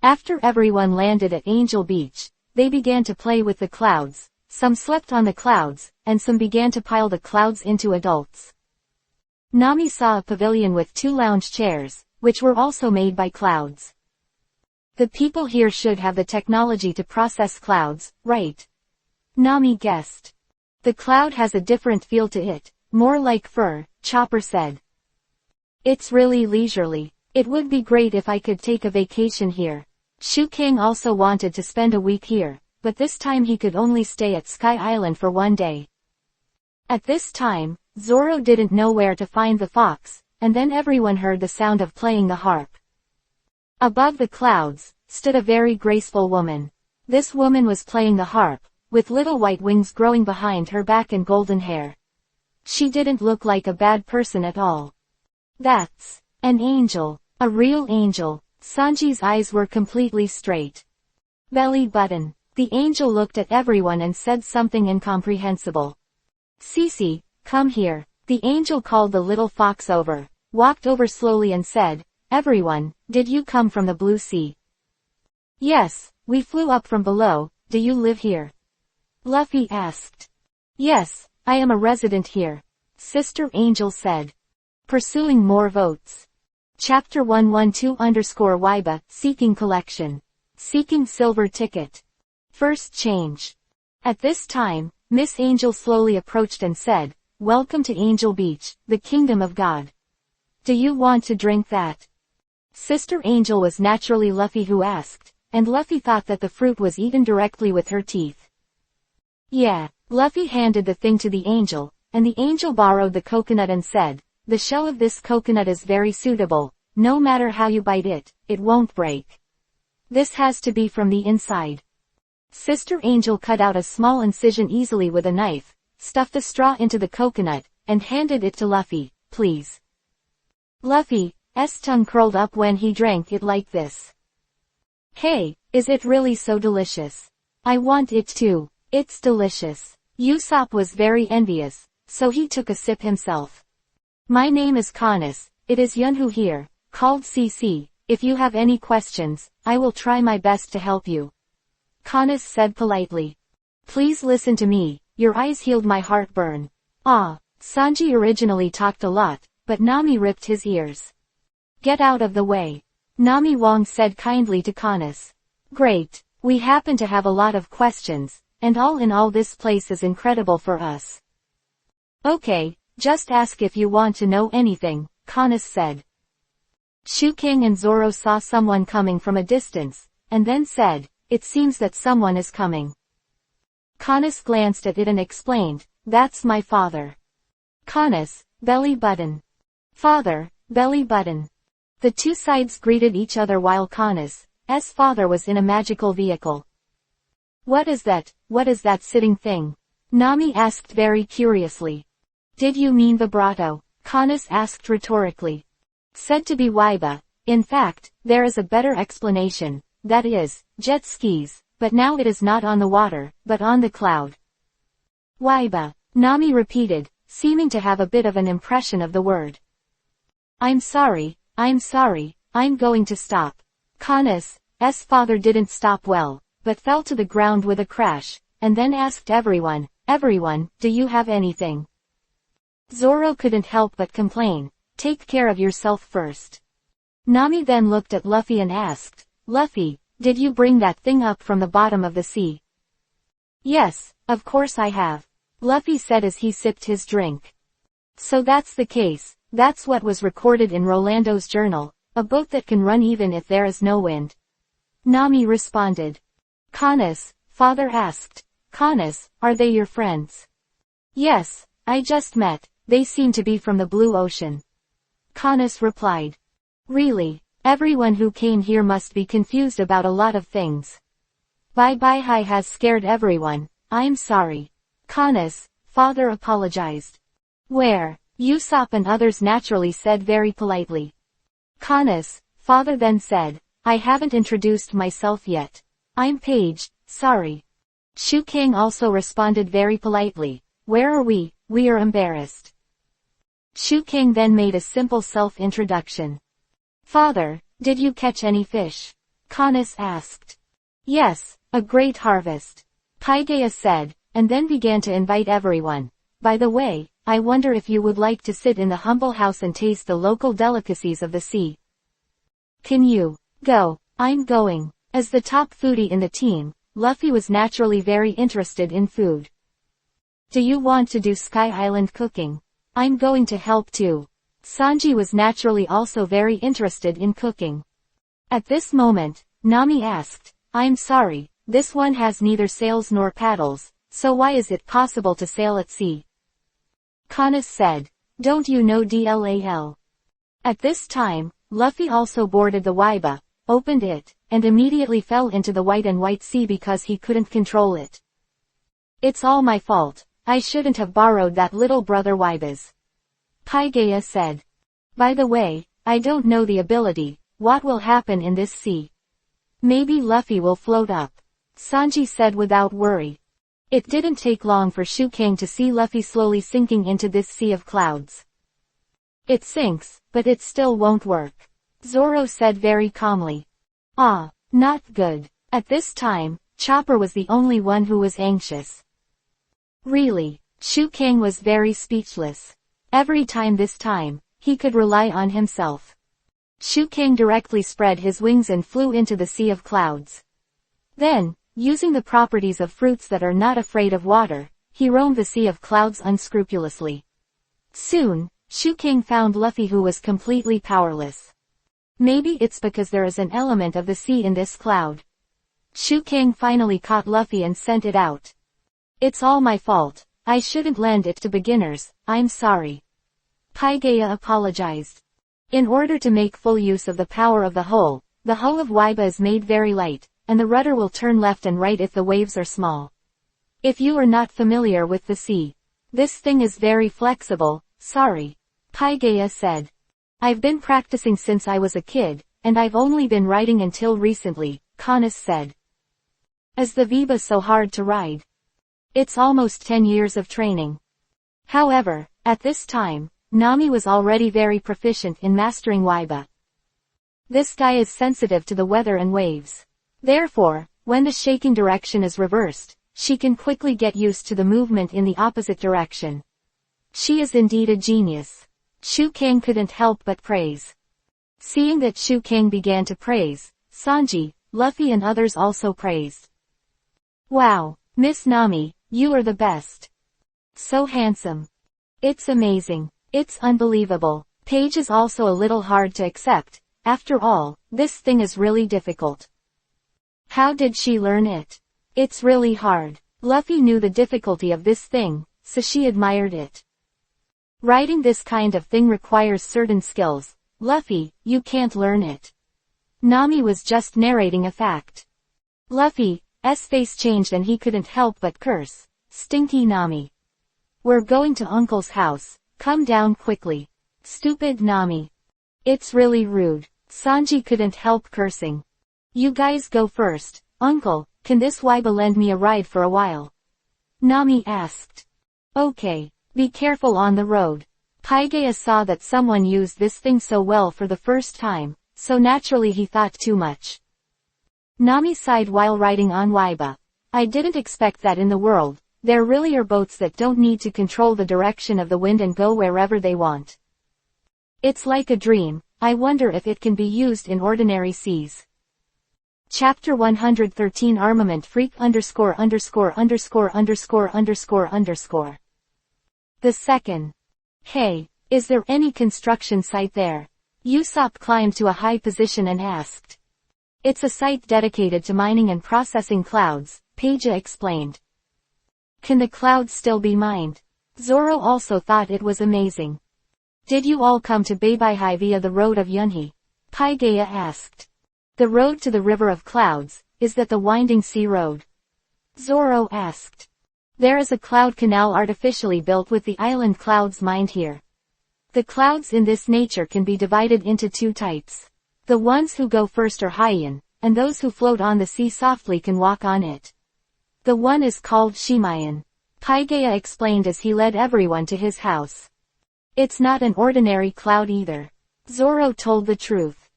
After everyone landed at Angel Beach, they began to play with the clouds, some slept on the clouds, and some began to pile the clouds into adults. Nami saw a pavilion with 2 lounge chairs, which were also made by clouds. The people here should have the technology to process clouds, right? Nami guessed. The cloud has a different feel to it, more like fur, Chopper said. It's really leisurely. It would be great if I could take a vacation here. Shu Kang also wanted to spend a week here, but this time he could only stay at Sky Island for 1 day. At this time, Zoro didn't know where to find the fox, and then everyone heard the sound of playing the harp. Above the clouds, stood a very graceful woman. This woman was playing the harp, with little white wings growing behind her back and golden hair. She didn't look like a bad person at all. That's an angel, a real angel. Sanji's eyes were completely straight. Belly button. The angel looked at everyone and said something incomprehensible. Cece, come here. The angel called the little fox over, walked over slowly and said, everyone, did you come from the blue sea? Yes, we flew up from below. Do you live here? Luffy asked. Yes, I am a resident here. Sister Angel said. Pursuing more votes. Chapter 112-Weba, Seeking Collection. Seeking Silver Ticket. First change. At this time, Miss Angel slowly approached and said, welcome to Angel Beach, the kingdom of God. Do you want to drink that? Sister Angel was naturally Luffy who asked, and Luffy thought that the fruit was eaten directly with her teeth. Yeah, Luffy handed the thing to the angel, and the angel borrowed the coconut and said, the shell of this coconut is very suitable, no matter how you bite it, it won't break. This has to be from the inside. Sister Angel cut out a small incision easily with a knife, stuffed the straw into the coconut, and handed it to Luffy, please. Luffy's tongue curled up when he drank it like this. Hey, is it really so delicious? I want it too. It's delicious. Usopp was very envious, so he took a sip himself. My name is Canis, it is Yunhu here, called CC, if you have any questions, I will try my best to help you. Canis said politely. Please listen to me, your eyes healed my heartburn. Sanji originally talked a lot, but Nami ripped his ears. Get out of the way. Nami Wong said kindly to Canis. Great, we happen to have a lot of questions, and all in all this place is incredible for us. Okay, just ask if you want to know anything, Canis said. Shuking and Zoro saw someone coming from a distance, and then said, it seems that someone is coming. Canis glanced at it and explained, that's my father. Canis, belly button. Father, belly button. The two sides greeted each other while Canis' father was in a magical vehicle. What is that sitting thing? Nami asked very curiously. Did you mean vibrato? Canis asked rhetorically. Said to be Weba. In fact, there is a better explanation. That is, jet skis, but now it is not on the water, but on the cloud. Weba, Nami repeated, seeming to have a bit of an impression of the word. I'm sorry, I'm going to stop. Canis' father didn't stop well, but fell to the ground with a crash, and then asked everyone, do you have anything? Zoro couldn't help but complain, take care of yourself first. Nami then looked at Luffy and asked, Luffy, did you bring that thing up from the bottom of the sea? Yes, of course I have. Luffy said as he sipped his drink. So that's the case, that's what was recorded in Rolando's journal, a boat that can run even if there is no wind. Nami responded. Canis, father asked. Canis, are they your friends? Yes, I just met, they seem to be from the blue ocean. Canis replied. Really? Everyone who came here must be confused about a lot of things. Bye Hi has scared everyone, I'm sorry. Canis' father apologized. Where? Usopp and others naturally said very politely. Canis' father then said, I haven't introduced myself yet. I'm Paige, sorry. Shuking also responded very politely. Where are we? We are embarrassed. Shuking then made a simple self-introduction. Father, did you catch any fish? Canis asked. Yes, a great harvest. Paideia said, and then began to invite everyone. By the way, I wonder if you would like to sit in the humble house and taste the local delicacies of the sea. Can you go? I'm going. As the top foodie in the team, Luffy was naturally very interested in food. Do you want to do Sky Island cooking? I'm going to help too. Sanji was naturally also very interested in cooking. At this moment, Nami asked, I'm sorry, this one has neither sails nor paddles, so why is it possible to sail at sea? Canis said, don't you know DLAL? At this time, Luffy also boarded the Weba, opened it, and immediately fell into the white sea because he couldn't control it. It's all my fault, I shouldn't have borrowed that little brother Weba's. Paideia said. By the way, I don't know the ability, what will happen in this sea? Maybe Luffy will float up. Sanji said without worry. It didn't take long for Shukang to see Luffy slowly sinking into this sea of clouds. It sinks, but it still won't work. Zoro said very calmly. Ah, not good. At this time, Chopper was the only one who was anxious. Really, Shukang was very speechless. Every time this time, he could rely on himself. Shukang directly spread his wings and flew into the sea of clouds. Then, using the properties of fruits that are not afraid of water, he roamed the sea of clouds unscrupulously. Soon, Shukang found Luffy, who was completely powerless. Maybe it's because there is an element of the sea in this cloud. Shukang finally caught Luffy and sent it out. It's all my fault. I shouldn't lend it to beginners, I'm sorry. Paigeia apologized. In order to make full use of the power of the hull of Weba is made very light, and the rudder will turn left and right if the waves are small. If you are not familiar with the sea, this thing is very flexible, sorry. Paigeia said. I've been practicing since I was a kid, and I've only been riding until recently, Canis said. Is the Weba so hard to ride? It's almost 10 years of training. However, at this time, Nami was already very proficient in mastering Weba. This guy is sensitive to the weather and waves. Therefore, when the shaking direction is reversed, she can quickly get used to the movement in the opposite direction. She is indeed a genius. Shukang couldn't help but praise. Seeing that Shukang began to praise, Sanji, Luffy and others also praised. Wow, Miss Nami, you are the best. So handsome. It's amazing. It's unbelievable. Page is also a little hard to accept. After all, this thing is really difficult. How did she learn it? It's really hard. Luffy knew the difficulty of this thing, so she admired it. Writing this kind of thing requires certain skills. Luffy, you can't learn it. Nami was just narrating a fact. Luffy's face changed and he couldn't help but curse. Stinky Nami. We're going to Uncle's house. Come down quickly. Stupid Nami. It's really rude. Sanji couldn't help cursing. You guys go first. Uncle, can this Weba lend me a ride for a while? Nami asked. Okay. Be careful on the road. Paigeia saw that someone used this thing so well for the first time, so naturally he thought too much. Nami sighed while riding on Weba. I didn't expect that in the world. There really are boats that don't need to control the direction of the wind and go wherever they want. It's like a dream. I wonder if it can be used in ordinary seas. Chapter 113 Armament Freak ___________. The second. Hey, is there any construction site there? Usopp climbed to a high position and asked. It's a site dedicated to mining and processing clouds, Paige explained. Can the clouds still be mined? Zoro also thought it was amazing. Did you all come to Beibaihi via the road of Yunhei? Paigeia asked. The road to the River of Clouds, is that the winding sea road? Zoro asked. There is a cloud canal artificially built with the island clouds mined here. The clouds in this nature can be divided into two types. The ones who go first are Heian, and those who float on the sea softly can walk on it. The one is called Shimayan. Paigeia explained as he led everyone to his house. It's not an ordinary cloud either. Zoro told the truth.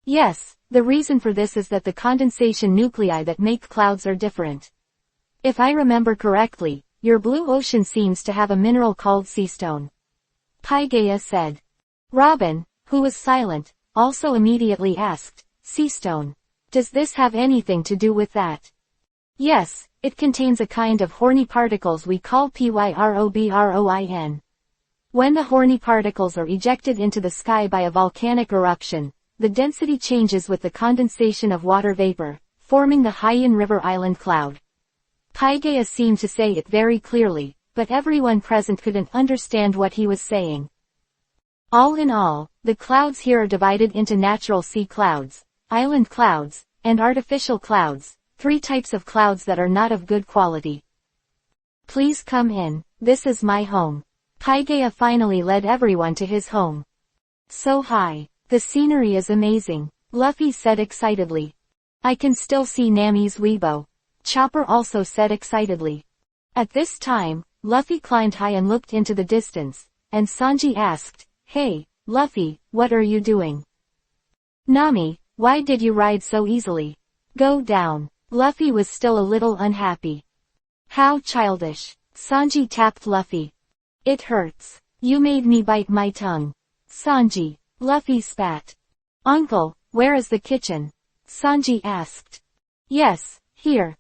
Yes, the reason for this is that the condensation nuclei that make clouds are different. If I remember correctly, your blue ocean seems to have a mineral called seastone. Paigeia said. Robin, who was silent, also immediately asked, Seastone. Does this have anything to do with that? Yes, it contains a kind of horny particles we call pyrobroin. When the horny particles are ejected into the sky by a volcanic eruption, the density changes with the condensation of water vapor, forming the Heian River Island cloud. Paigeia seemed to say it very clearly, but everyone present couldn't understand what he was saying. All in all, the clouds here are divided into natural sea clouds, island clouds, and artificial clouds, three types of clouds that are not of good quality. Please come in, this is my home. Paigeia finally led everyone to his home. So high. The scenery is amazing, Luffy said excitedly. I can still see Nami's Weibo. Chopper also said excitedly. At this time, Luffy climbed high and looked into the distance, and Sanji asked, "Hey, Luffy, what are you doing?" "Nami, why did you ride so easily? Go down." Luffy was still a little unhappy. "How childish." Sanji tapped Luffy. "It hurts. You made me bite my tongue." Sanji. Luffy spat. "Uncle, where is the kitchen?" Sanji asked. "Yes, here."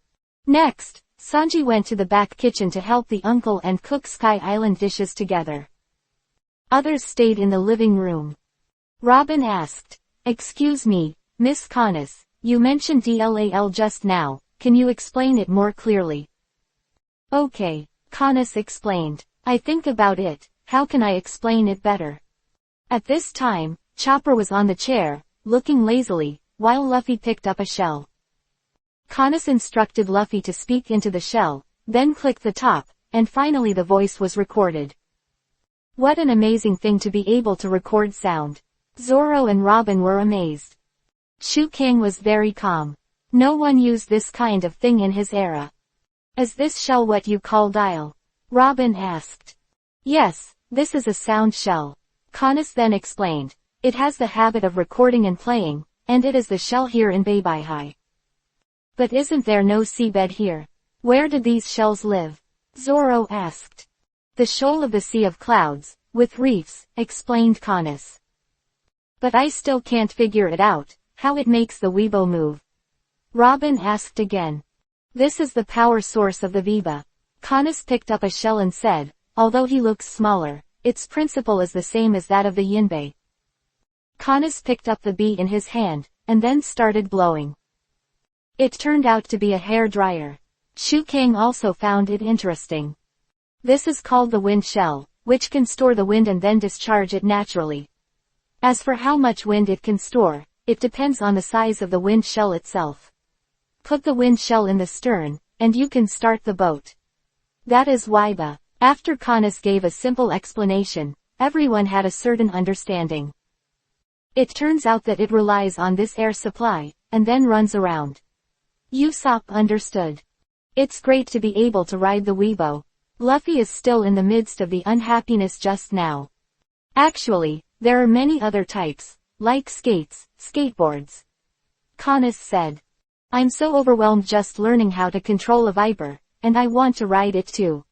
Next, Sanji went to the back kitchen to help the uncle and cook Sky Island dishes together. Others stayed in the living room. Robin asked, "Excuse me, Miss Canis, you mentioned DLAL just now, can you explain it more clearly?" "Okay," Canis explained. "I think about it, how can I explain it better?" At this time, Chopper was on the chair, looking lazily, while Luffy picked up a shell. Canis instructed Luffy to speak into the shell, then click the top, and finally the voice was recorded. What an amazing thing to be able to record sound. Zoro and Robin were amazed. Shu King was very calm. No one used this kind of thing in his era. "Is this shell what you call dial?" Robin asked. "Yes, this is a sound shell." Canis then explained. "It has the habit of recording and playing, and it is the shell here in Beibaihi." "But isn't there no seabed here? Where do these shells live?" Zoro asked. "The shoal of the Sea of Clouds, with reefs," explained Canis. "But I still can't figure it out, how it makes the Weibo move." Robin asked again. "This is the power source of the Weba." Canis picked up a shell and said, "Although he looks smaller, its principle is the same as that of the Yinbei." Canis picked up the bee in his hand, and then started blowing. It turned out to be a hair dryer. Shu King also found it interesting. This is called the wind shell, which can store the wind and then discharge it naturally. As for how much wind it can store, it depends on the size of the wind shell itself. Put the wind shell in the stern, and you can start the boat. That is Weba. After Canis gave a simple explanation, everyone had a certain understanding. It turns out that it relies on this air supply, and then runs around. Usopp understood. It's great to be able to ride the Weibo. Luffy is still in the midst of the unhappiness just now. Actually, there are many other types, like skates, skateboards. Canis said. I'm so overwhelmed just learning how to control a viper, and I want to ride it too.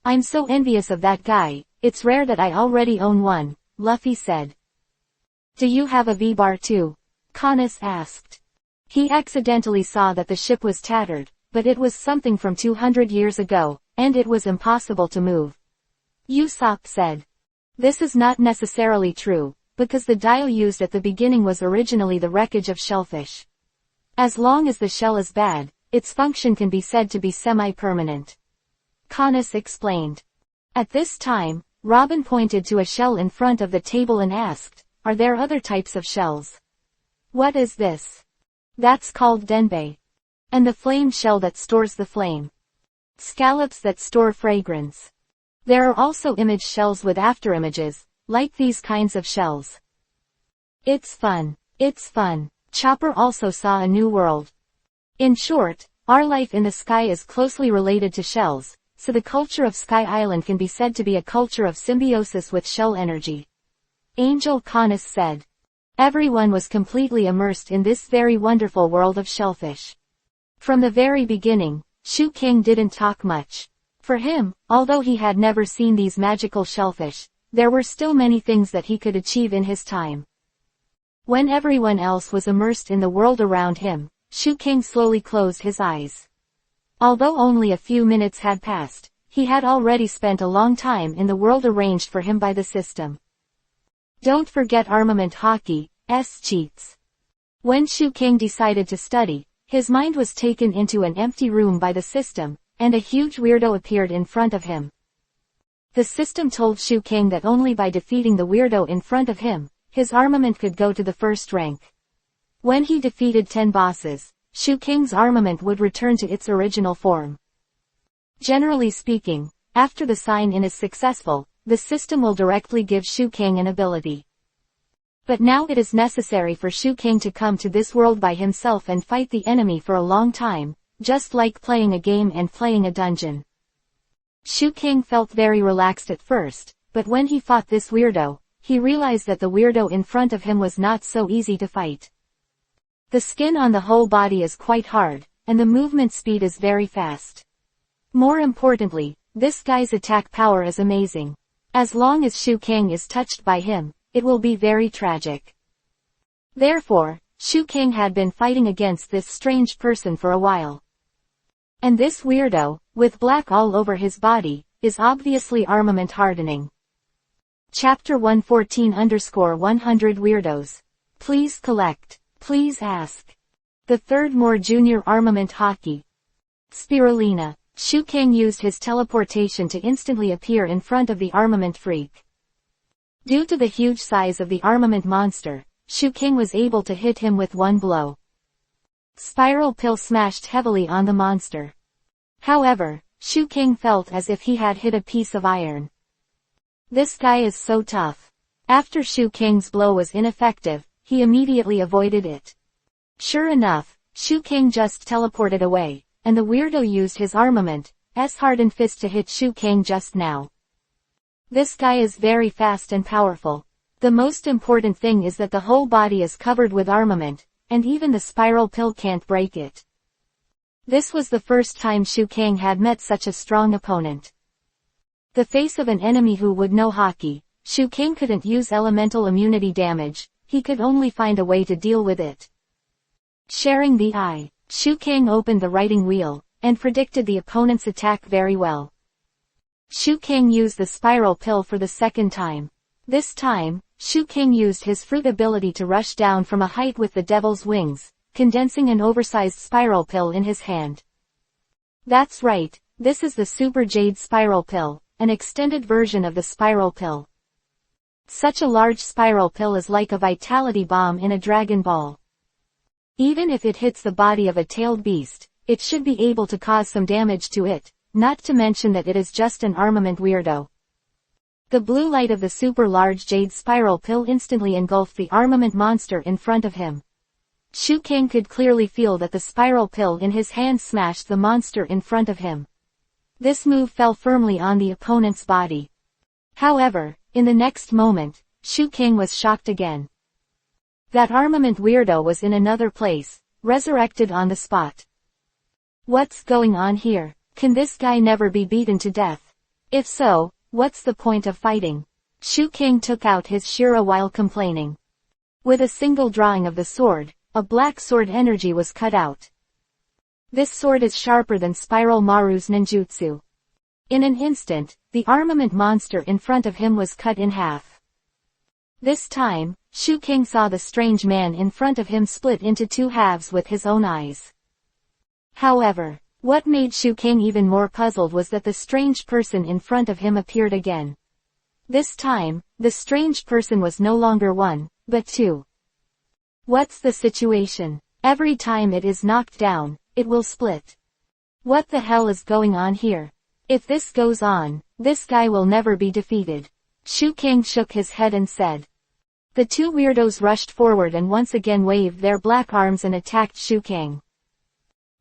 I'm so envious of that guy, it's rare that I already own one, Luffy said. Do you have a V-bar too? Canis asked. He accidentally saw that the ship was tattered, but it was something from 200 years ago, and it was impossible to move. Usopp said. This is not necessarily true, because the dial used at the beginning was originally the wreckage of shellfish. As long as the shell is bad, its function can be said to be semi-permanent. Canis explained. At this time, Robin pointed to a shell in front of the table and asked, are there other types of shells? What is this? That's called denbei. And the flame shell that stores the flame. Scallops that store fragrance. There are also image shells with afterimages, like these kinds of shells. It's fun. It's fun. Chopper also saw a new world. In short, our life in the sky is closely related to shells, so the culture of Sky Island can be said to be a culture of symbiosis with shell energy. Angel Canis said. Everyone was completely immersed in this very wonderful world of shellfish. From the very beginning, Shu King didn't talk much. For him, although he had never seen these magical shellfish, there were still many things that he could achieve in his time. When everyone else was immersed in the world around him, Shu King slowly closed his eyes. Although only a few minutes had passed, he had already spent a long time in the world arranged for him by the system. Don't forget armament Haki, cheats. When Shu King decided to study, his mind was taken into an empty room by the system, and a huge weirdo appeared in front of him. The system told Shu King that only by defeating the weirdo in front of him, his armament could go to the first rank. When he defeated 10 bosses, Shu King's armament would return to its original form. Generally speaking, after the sign-in is successful, the system will directly give Shu King an ability. But now it is necessary for Shu King to come to this world by himself and fight the enemy for a long time, just like playing a game and playing a dungeon. Shu King felt very relaxed at first, but when he fought this weirdo, he realized that the weirdo in front of him was not so easy to fight. The skin on the whole body is quite hard, and the movement speed is very fast. More importantly, this guy's attack power is amazing. As long as Shu King is touched by him, it will be very tragic. Therefore, Shu King had been fighting against this strange person for a while. And this weirdo, with black all over his body, is obviously armament hardening. Chapter 114-100 Weirdos. Please collect. Please ask. The third more junior armament Haki. Spirulina. Shu King used his teleportation to instantly appear in front of the armament freak. Due to the huge size of the armament monster, Shu King was able to hit him with one blow. Spiral Pill smashed heavily on the monster. However, Shu King felt as if he had hit a piece of iron. This guy is so tough. After Shu King's blow was ineffective, he immediately avoided it. Sure enough, Shu King just teleported away, and the weirdo used his armament's hardened fist to hit Shu King just now. This guy is very fast and powerful. The most important thing is that the whole body is covered with armament, and even the spiral pill can't break it. This was the first time Shu King had met such a strong opponent. The face of an enemy who would know Haki, Shu King couldn't use elemental immunity damage, he could only find a way to deal with it. Sharing the eye, Shu King opened the writing wheel, and predicted the opponent's attack very well. Shu King used the spiral pill for the second time. This time, Shu King used his fruit ability to rush down from a height with the devil's wings, condensing an oversized spiral pill in his hand. That's right, this is the Super Jade Spiral Pill, an extended version of the spiral pill. Such a large spiral pill is like a vitality bomb in a Dragon Ball. Even if it hits the body of a tailed beast, it should be able to cause some damage to it, not to mention that it is just an armament weirdo. The blue light of the super large jade spiral pill instantly engulfed the armament monster in front of him. Shu King could clearly feel that the spiral pill in his hand smashed the monster in front of him. This move fell firmly on the opponent's body. However, in the next moment, Shu King was shocked again. That armament weirdo was in another place, resurrected on the spot. What's going on here? Can this guy never be beaten to death? If so, what's the point of fighting? Shu King took out his Shira while complaining. With a single drawing of the sword, a black sword energy was cut out. This sword is sharper than Spiral Maru's ninjutsu. In an instant, the armament monster in front of him was cut in half. This time, Shu King saw the strange man in front of him split into two halves with his own eyes. However, what made Shu King even more puzzled was that the strange person in front of him appeared again. This time, the strange person was no longer one, but two. What's the situation? Every time it is knocked down, it will split. What the hell is going on here? If this goes on, this guy will never be defeated. Shu King shook his head and said. The two weirdos rushed forward and once again waved their black arms and attacked Shu King.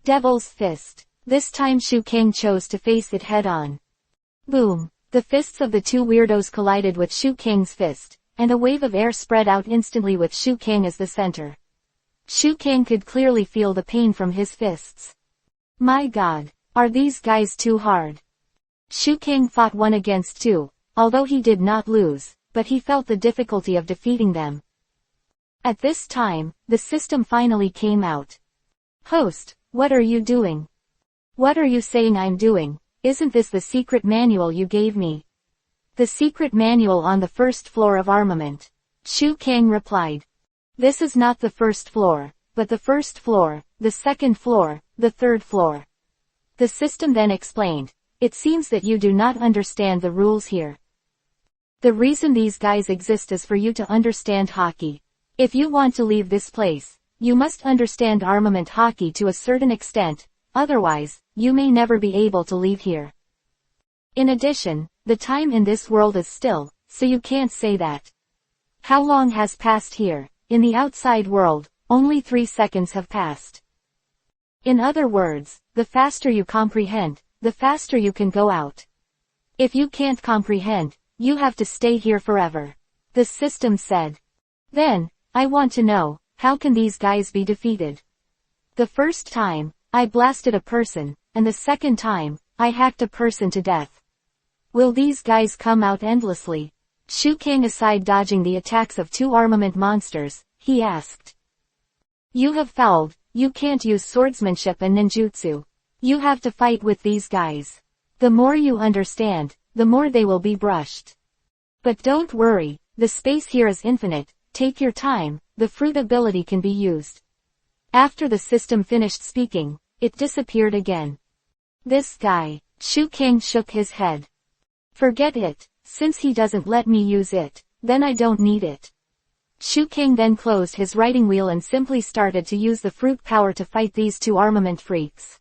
Devil's Fist. This time Shu King chose to face it head-on. Boom! The fists of the two weirdos collided with Shu King's fist, and a wave of air spread out instantly with Shu King as the center. Shu King could clearly feel the pain from his fists. My god, are these guys too hard? Shu King fought one against two, although he did not lose, but he felt the difficulty of defeating them. At this time, the system finally came out. Host, what are you doing? What are you saying I'm doing? Isn't this the secret manual you gave me? The secret manual on the first floor of armament. Shu King replied. This is not the first floor, but the first floor, the second floor, the third floor. The system then explained. It seems that you do not understand the rules here. The reason these guys exist is for you to understand Haki. If you want to leave this place, you must understand armament Haki to a certain extent, otherwise, you may never be able to leave here. In addition, the time in this world is still, so you can't say that. How long has passed here? In the outside world, only 3 seconds have passed. In other words, the faster you comprehend, the faster you can go out. If you can't comprehend, you have to stay here forever. The system said. Then, I want to know, how can these guys be defeated? The first time, I blasted a person, and the second time, I hacked a person to death. Will these guys come out endlessly? Shu Kang aside dodging the attacks of 2 armament monsters, he asked. You have fouled, you can't use swordsmanship and ninjutsu. You have to fight with these guys. The more you understand, the more they will be brushed. But don't worry, the space here is infinite, take your time, the fruit ability can be used. After the system finished speaking, it disappeared again. This guy, Shu Kang shook his head. Forget it, since he doesn't let me use it, then I don't need it. Shu Kang then closed his writing wheel and simply started to use the fruit power to fight these 2 armament freaks.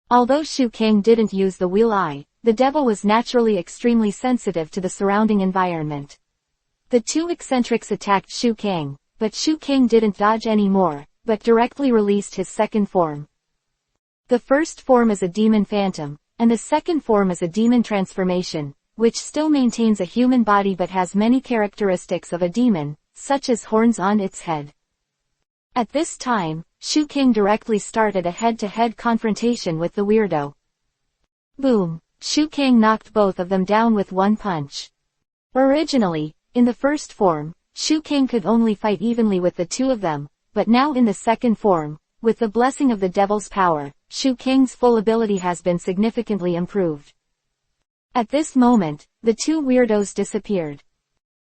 Although Shu Kang didn't use the wheel eye, the devil was naturally extremely sensitive to the surrounding environment. The 2 eccentrics attacked Shu Kang, but Shu Kang didn't dodge anymore, but directly released his second form. The first form is a demon phantom, and the second form is a demon transformation, which still maintains a human body but has many characteristics of a demon, such as horns on its head. At this time, Shu Kang directly started a head-to-head confrontation with the weirdo. Boom! Shu Kang knocked both of them down with 1 punch. Originally, in the first form, Shu Kang could only fight evenly with the 2 of them, but now in the second form, with the blessing of the devil's power, Shu Kang's full ability has been significantly improved. At this moment, the 2 weirdos disappeared.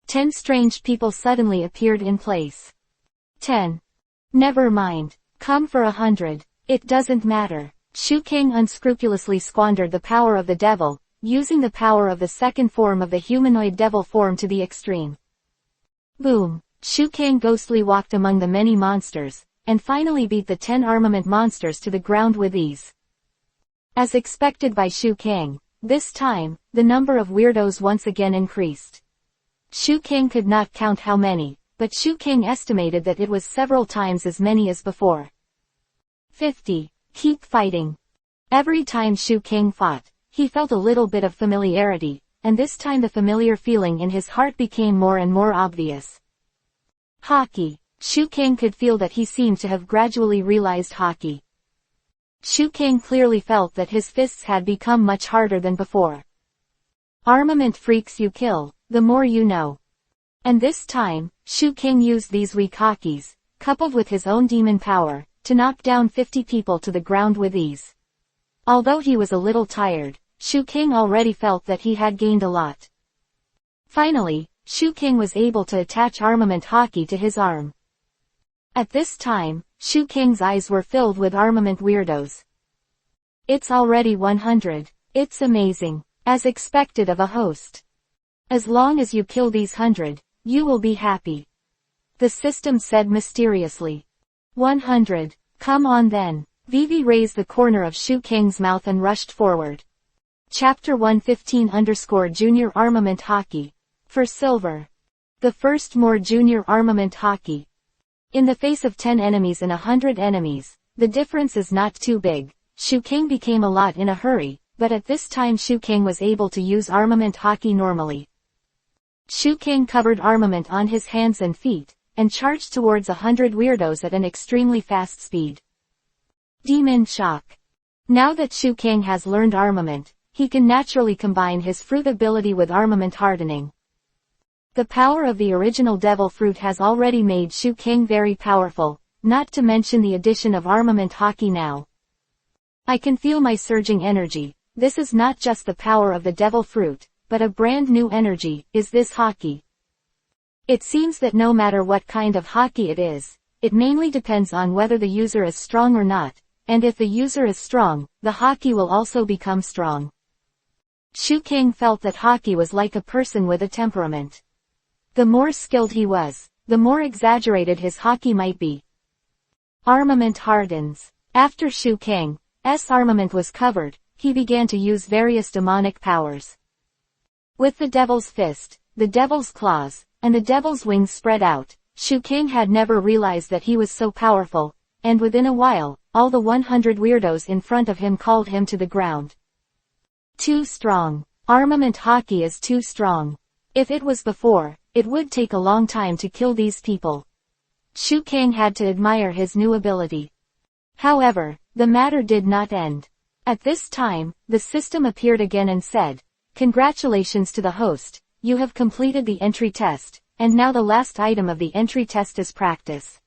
10 strange people suddenly appeared in place. 10. Never mind. Come for 100. It doesn't matter. Shu Kang unscrupulously squandered the power of the devil, using the power of the second form of the humanoid devil form to the extreme. Boom! Shu Kang ghostly walked among the many monsters, and finally beat the 10 armament monsters to the ground with ease. As expected by Shu Kang, this time, the number of weirdos once again increased. Shu Kang could not count how many, but Shu Kang estimated that it was several times as many as before. 50. Keep fighting. Every time Shu Kang fought, he felt a little bit of familiarity, and this time the familiar feeling in his heart became more and more obvious. Haki. Shu Kang could feel that he seemed to have gradually realized Haki. Shu Kang clearly felt that his fists had become much harder than before. Armament freaks you kill, the more you know. And this time, Shu Kang used these weak Hakis, coupled with his own demon power, to knock down 50 people to the ground with ease. Although he was a little tired, Shu Kang already felt that he had gained a lot. Finally, Shu Kang was able to attach armament Haki to his arm. At this time, Shu Kang's eyes were filled with armament weirdos. It's already 100. It's amazing, as expected of a host. As long as you kill these 100, you will be happy. The system said mysteriously. 100. Come on then. Vivi raised the corner of Shu Kang's mouth and rushed forward. Chapter 115_Junior Armament Haki. For silver. The first more junior armament Haki. In the face of 10 enemies and 100 enemies, the difference is not too big. Shu Kang became a lot in a hurry, but at this time Shu Kang was able to use armament Haki normally. Shu Kang covered armament on his hands and feet, and charged towards 100 weirdos at an extremely fast speed. Demon Shock. Now that Shu Kang has learned armament, he can naturally combine his fruit ability with armament hardening. The power of the original devil fruit has already made Shu Kang very powerful, not to mention the addition of armament Haki now. I can feel my surging energy. This is not just the power of the devil fruit, but a brand new energy. Is this Haki? It seems that no matter what kind of Haki it is, it mainly depends on whether the user is strong or not, and if the user is strong, the Haki will also become strong. Shu Kang felt that Haki was like a person with a temperament. The more skilled he was, the more exaggerated his Haki might be. Armament hardens. After Shu Kang's armament was covered, he began to use various demonic powers. With the Devil's Fist, the Devil's Claws, and the devil's wings spread out. Shu Kang had never realized that he was so powerful, and within a while, all the 100 weirdos in front of him called him to the ground. Too strong. Armament Haki is too strong. If it was before, it would take a long time to kill these people. Shu Kang had to admire his new ability. However, the matter did not end. At this time, the system appeared again and said, "Congratulations to the host, you have completed the entry test, and now the last item of the entry test is practice.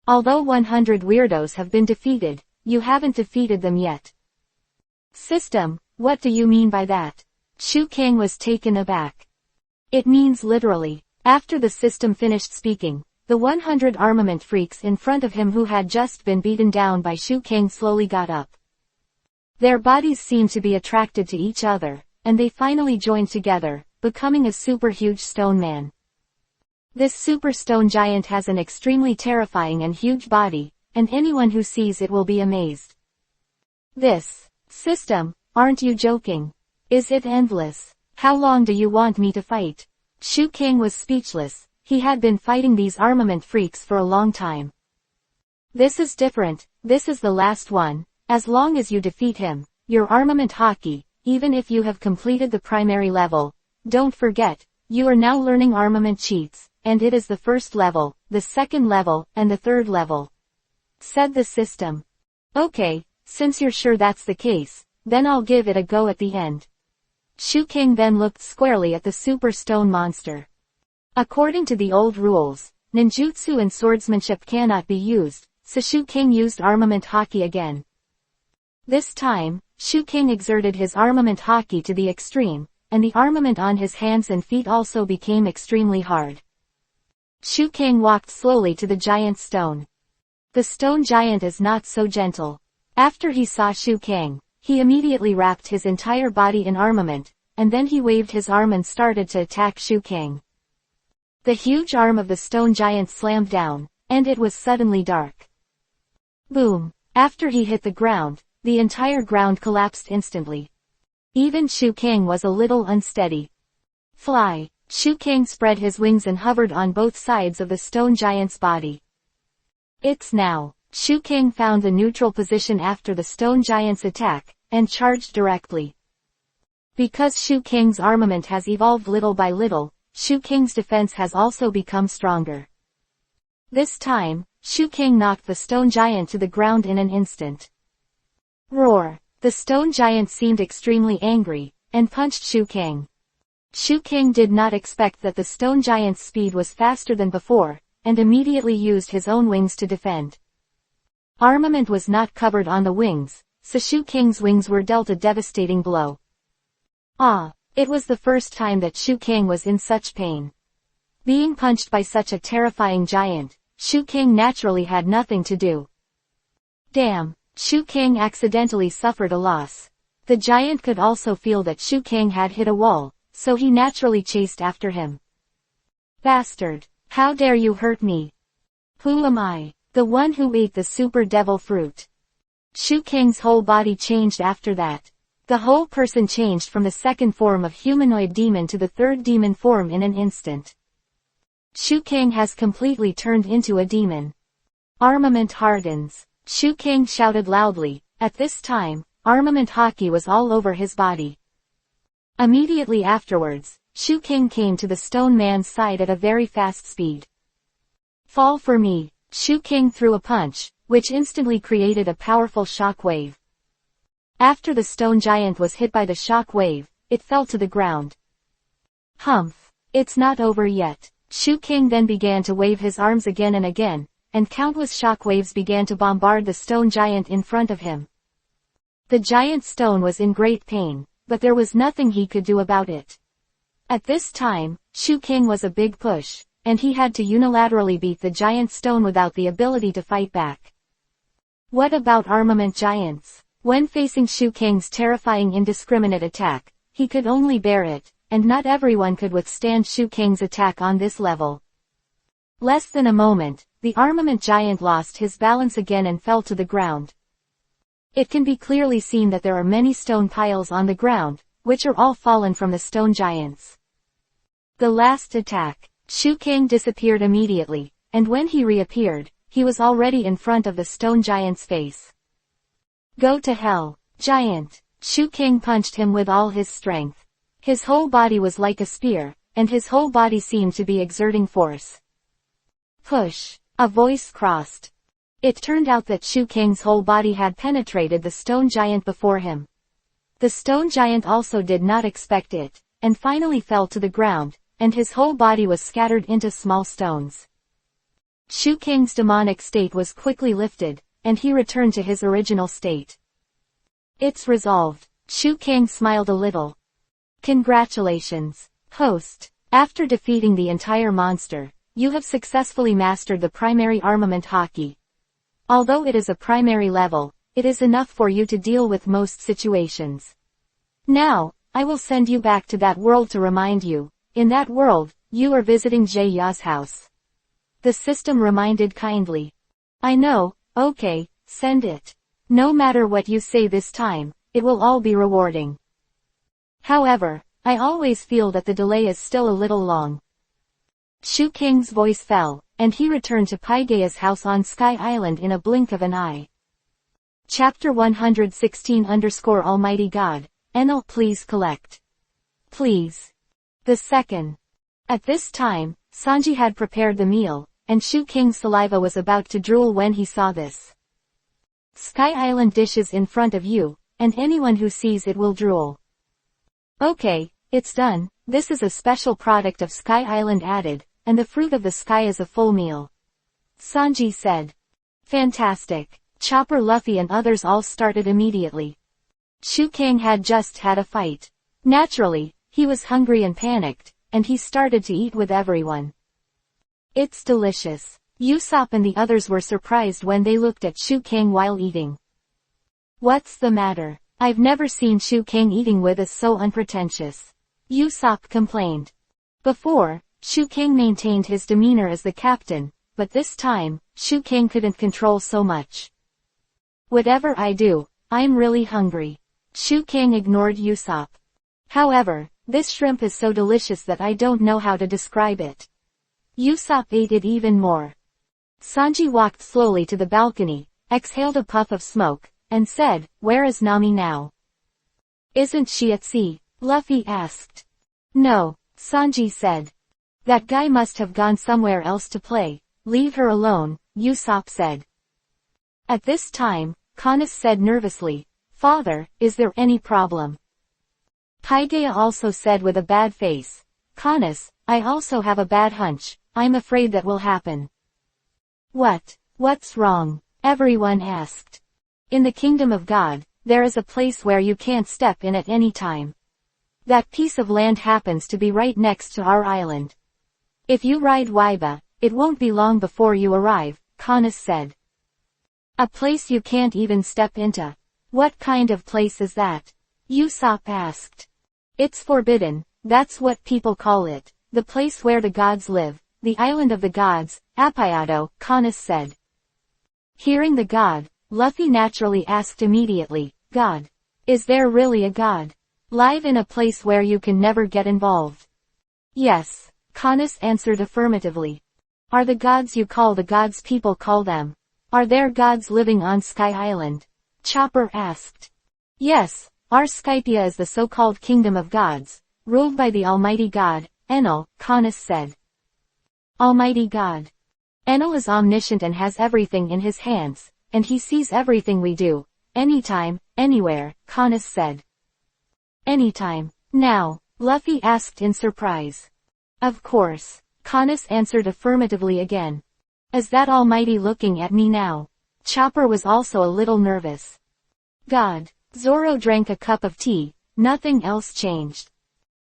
Although 100 weirdos have been defeated, you haven't defeated them yet." System, what do you mean by that? Shu Kang was taken aback. It means literally, after the system finished speaking, the 100 armament freaks in front of him who had just been beaten down by Shu Kang slowly got up. Their bodies seemed to be attracted to each other, and they finally joined together, becoming a super huge stone man. This super stone giant has an extremely terrifying and huge body, and anyone who sees it will be amazed. This system, aren't you joking? Is it endless? How long do you want me to fight? Shu Kang was speechless. He had been fighting these armament freaks for a long time. This is different, this is the last one. As long as you defeat him, your armament Haki, even if you have completed the primary level. Don't forget, you are now learning armament cheats, and it is the first level, the second level, and the third level. Said the system. Okay, since you're sure that's the case, then I'll give it a go at the end. Shu Kang then looked squarely at the super stone monster. According to the old rules, ninjutsu and swordsmanship cannot be used, so Shu Kang used armament Haki again. This time, Shu Kang exerted his armament Haki to the extreme, and the armament on his hands and feet also became extremely hard. Shu Kang walked slowly to the giant stone. The stone giant is not so gentle. After he saw Shu Kang, he immediately wrapped his entire body in armament, and then he waved his arm and started to attack Shu Kang. The huge arm of the stone giant slammed down, and it was suddenly dark. Boom! After he hit the ground, the entire ground collapsed instantly. Even Shu Kang was a little unsteady. Fly! Shu Kang spread his wings and hovered on both sides of the stone giant's body. It's now. Shu Kang found the neutral position after the stone giant's attack, and charged directly. Because Shu Kang's armament has evolved little by little, Shu Kang's defense has also become stronger. This time, Shu Kang knocked the stone giant to the ground in an instant. Roar! The stone giant seemed extremely angry, and punched Shu Kang. Shu Kang did not expect that the stone giant's speed was faster than before, and immediately used his own wings to defend. Armament was not covered on the wings, so Shu Kang's wings were dealt a devastating blow. It was the first time that Shu Kang was in such pain. Being punched by such a terrifying giant, Shu Kang naturally had nothing to do. Damn, Shu Kang accidentally suffered a loss. The giant could also feel that Shu Kang had hit a wall, so he naturally chased after him. Bastard! How dare you hurt me? Who am I? The one who ate the super devil fruit. Shu Kang's whole body changed after that. The whole person changed from the second form of humanoid demon to the third demon form in an instant. Shu Kang has completely turned into a demon. Armament hardens. Shu Kang shouted loudly. At this time, armament Haki was all over his body. Immediately afterwards, Shu Kang came to the stone man's side at a very fast speed. Fall for me! Shu Kang threw a punch, which instantly created a powerful shock wave. After the stone giant was hit by the shock wave, it fell to the ground. Humph! It's not over yet. Shu Kang then began to wave his arms again and again, and countless shock waves began to bombard the stone giant in front of him. The giant stone was in great pain, but there was nothing he could do about it. At this time, Shu Kang was a big push, and he had to unilaterally beat the giant stone without the ability to fight back. What about armament giants? When facing Shu Kang's terrifying indiscriminate attack, he could only bear it, and not everyone could withstand Shu Kang's attack on this level. Less than a moment, the armament giant lost his balance again and fell to the ground. It can be clearly seen that there are many stone piles on the ground, which are all fallen from the stone giants. The last attack. Shu Kang disappeared immediately, and when he reappeared, he was already in front of the stone giant's face. Go to hell, giant! Shu Kang punched him with all his strength. His whole body was like a spear, and his whole body seemed to be exerting force. Push! A voice crossed. It turned out that Shu Kang's whole body had penetrated the stone giant before him. The stone giant also did not expect it, and finally fell to the ground, and his whole body was scattered into small stones. Shu Kang's demonic state was quickly lifted, and he returned to his original state. It's resolved. Shu Kang smiled a little. Congratulations, host. After defeating the entire monster, you have successfully mastered the primary armament Haki. Although it is a primary level, it is enough for you to deal with most situations. Now, I will send you back to that world to remind you. In that world, you are visiting Jie Ya's house. The system reminded kindly. I know, okay, send it. No matter what you say this time, it will all be rewarding. However, I always feel that the delay is still a little long. Shu Kang's voice fell, and he returned to Paigea's house on Sky Island in a blink of an eye. Chapter 116 Almighty God, Enel please collect. Please. The second. At this time, Sanji had prepared the meal, and Shu Kang's saliva was about to drool when he saw this. Sky Island dishes in front of you, and anyone who sees it will drool. Okay, it's done. This is a special product of Sky Island added, and the fruit of the sky is a full meal. Sanji said. Fantastic. Chopper, Luffy and others all started immediately. Shu Kang had just had a fight. Naturally, he was hungry and panicked, and he started to eat with everyone. It's delicious. Usopp and the others were surprised when they looked at Shu Kang while eating. What's the matter? I've never seen Shu Kang eating with us so unpretentious. Usopp complained. Before, Shu Kang maintained his demeanor as the captain, but this time, Shu Kang couldn't control so much. Whatever I do, I'm really hungry. Shu Kang ignored Usopp. However, this shrimp is so delicious that I don't know how to describe it. Usopp ate it even more. Sanji walked slowly to the balcony, exhaled a puff of smoke, and said, "Where is Nami now?" "Isn't she at sea?" Luffy asked. "No," Sanji said. "That guy must have gone somewhere else to play. Leave her alone," Usopp said. At this time, Kanis said nervously, "Father, is there any problem?" Paigeia also said with a bad face, "Kanis, I also have a bad hunch. I'm afraid that will happen." What's wrong? Everyone asked. In the Kingdom of God, there is a place where you can't step in at any time. That piece of land happens to be right next to our island. If you ride Weba, it won't be long before you arrive, Kanis said. A place you can't even step into. What kind of place is that? Usopp asked. It's forbidden, that's what people call it, the place where the gods live, the island of the gods, Appayado, Kanis said. Hearing the god, Luffy naturally asked immediately, God? Is there really a god? Live in a place where you can never get involved? Yes, Kanis answered affirmatively. Are the gods you call the gods people call them? Are there gods living on Sky Island? Chopper asked. Yes, our Skypia is the so-called Kingdom of Gods, ruled by the Almighty God, Enel, Kanis said. Almighty God. Enel is omniscient and has everything in his hands, and he sees everything we do, anytime, anywhere, Kanis said. Anytime. Now, Luffy asked in surprise. Of course, Kanis answered affirmatively again. Is that Almighty looking at me now? Chopper was also a little nervous. God. Zoro drank a cup of tea, nothing else changed.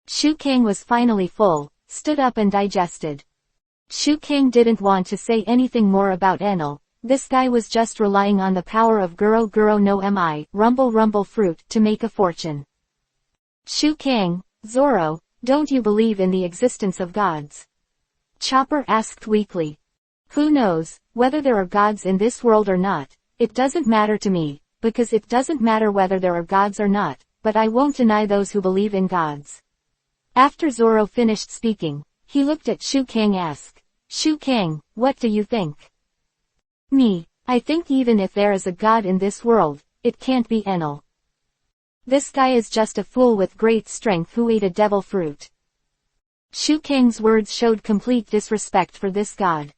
Shu Kang was finally full, stood up and digested. Shu Kang didn't want to say anything more about Enel. This guy was just relying on the power of Guro Guro no Mi, Rumble Rumble Fruit, to make a fortune. Shu Kang, Zoro, don't you believe in the existence of gods? Chopper asked weakly. Who knows, whether there are gods in this world or not, it doesn't matter to me, because it doesn't matter whether there are gods or not, but I won't deny those who believe in gods. After Zoro finished speaking, He looked at Shu Kang asked, Shu Kang, what do you think? Me, I think even if there is a god in this world, it can't be Enel. This guy is just a fool with great strength who ate a devil fruit. Shu Kang's words showed complete disrespect for this god.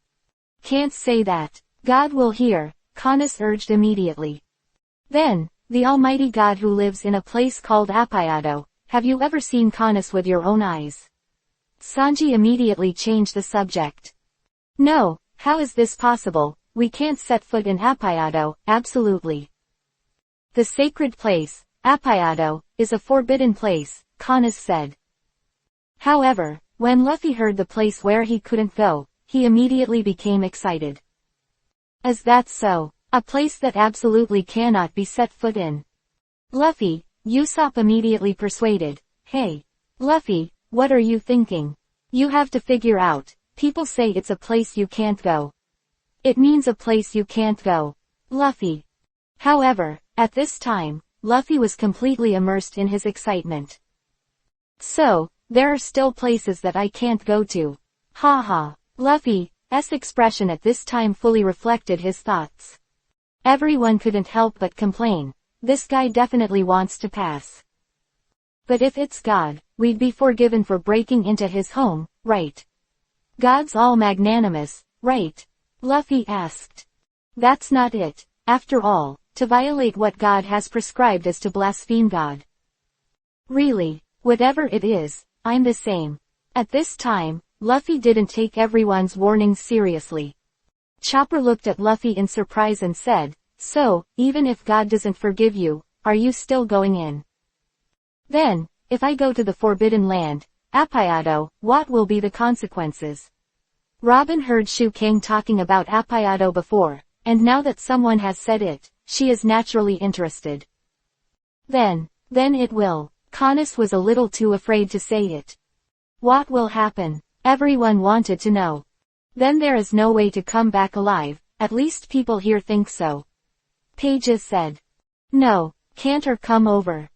Can't say that. God will hear, Canis urged immediately. Then, the almighty God who lives in a place called Appayado, have you ever seen Canis with your own eyes? Sanji immediately changed the subject. No, how is this possible? We can't set foot in Appayado, absolutely. The sacred place, Appayado, is a forbidden place, Canis said. However, when Luffy heard the place where he couldn't go, he immediately became excited. Is that so? A place that absolutely cannot be set foot in? Luffy, Usopp immediately persuaded. Hey, Luffy, what are you thinking? You have to figure out, people say it's a place you can't go. It means a place you can't go. Luffy. However, at this time, Luffy was completely immersed in his excitement. So, there are still places that I can't go to. Ha ha. Luffy's expression at this time fully reflected his thoughts. Everyone couldn't help but complain. This guy definitely wants to pass. But if it's God, we'd be forgiven for breaking into his home, right? God's all magnanimous, right? Luffy asked. That's not it. After all, to violate what God has prescribed is to blaspheme God. Really, whatever it is, I'm the same. At this time, Luffy didn't take everyone's warnings seriously. Chopper looked at Luffy in surprise and said, so, even if God doesn't forgive you, are you still going in? Then, if I go to the Forbidden Land, Appayado, what will be the consequences? Robin heard Shu Kang talking about Appayado before, and now that someone has said it, she is naturally interested. Then it will. Canis was a little too afraid to say it. What will happen? Everyone wanted to know. Then there is no way to come back alive, at least people here think so. Pages said. No, can't her come over?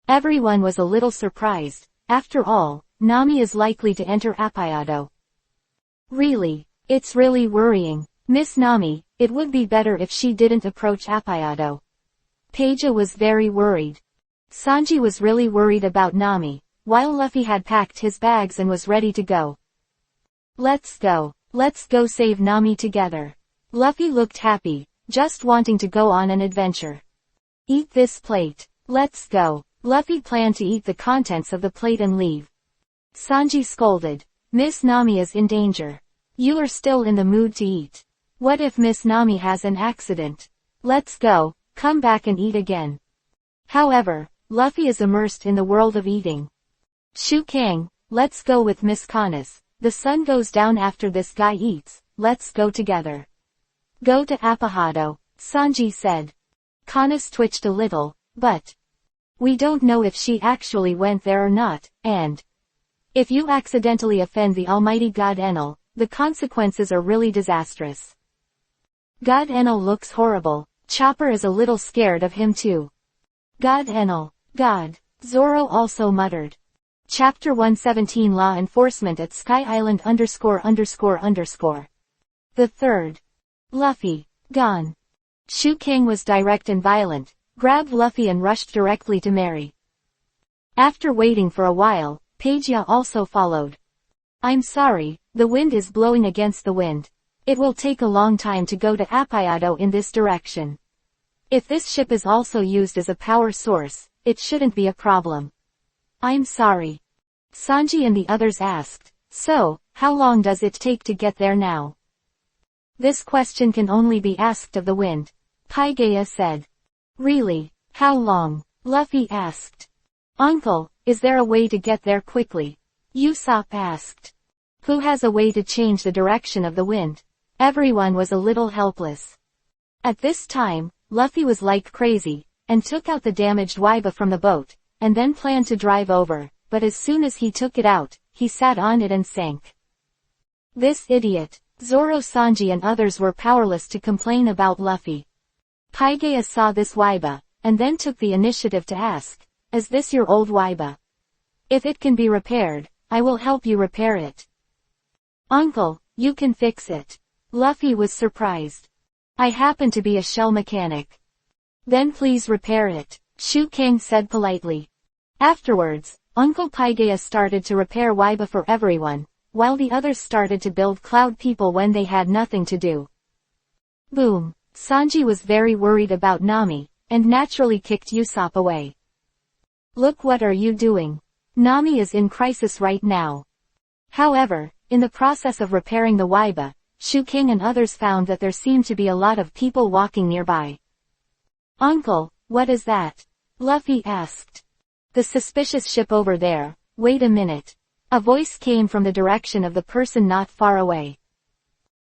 Everyone was a little surprised. After all, Nami is likely to enter Appayado. Really, it's really worrying. Miss Nami, it would be better if she didn't approach Appayado. Paige was very worried. Sanji was really worried about Nami, while Luffy had packed his bags and was ready to go. Let's go save Nami together. Luffy looked happy, just wanting to go on an adventure. Eat this plate. Let's go. Luffy planned to eat the contents of the plate and leave. Sanji scolded. Miss Nami is in danger. You are still in the mood to eat. What if Miss Nami has an accident? Let's go, come back and eat again. However, Luffy is immersed in the world of eating. Shu Kang, let's go with Miss Canis. The sun goes down after this guy eats, let's go together. Go to Appayado, Sanji said. Canis twitched a little, but we don't know if she actually went there or not, and if you accidentally offend the almighty God Enel, the consequences are really disastrous. God Enel looks horrible. Chopper is a little scared of him too. God Enel, God, Zoro also muttered. Chapter 117 Law Enforcement at Sky Island _____. The third. Luffy, gone. Shu Kang was direct and violent, grabbed Luffy and rushed directly to Mary. After waiting for a while, Pagia also followed. I'm sorry, the wind is blowing against the wind. It will take a long time to go to Appayado in this direction. If this ship is also used as a power source, it shouldn't be a problem. I'm sorry. Sanji and the others asked, so, how long does it take to get there now? This question can only be asked of the wind. Paigeia said. Really, how long? Luffy asked. Uncle, is there a way to get there quickly? Usopp asked. Who has a way to change the direction of the wind? Everyone was a little helpless. At this time, Luffy was like crazy, and took out the damaged Weba from the boat, and then planned to drive over, but as soon as he took it out, he sat on it and sank. This idiot. Zoro, Sanji and others were powerless to complain about Luffy. Paigeia saw this Weba, and then took the initiative to ask, is this your old Weba? If it can be repaired, I will help you repair it. Uncle, you can fix it. Luffy was surprised. I happen to be a shell mechanic. Then please repair it, Shu Kang said politely. Afterwards, Uncle Pygea started to repair Weba for everyone, while the others started to build cloud people when they had nothing to do. Boom. Sanji was very worried about Nami, and naturally kicked Usopp away. Look, what are you doing? Nami is in crisis right now. However, in the process of repairing the Weba, Shu King and others found that there seemed to be a lot of people walking nearby. Uncle, what is that? Luffy asked. The suspicious ship over there. Wait a minute. A voice came from the direction of the person not far away.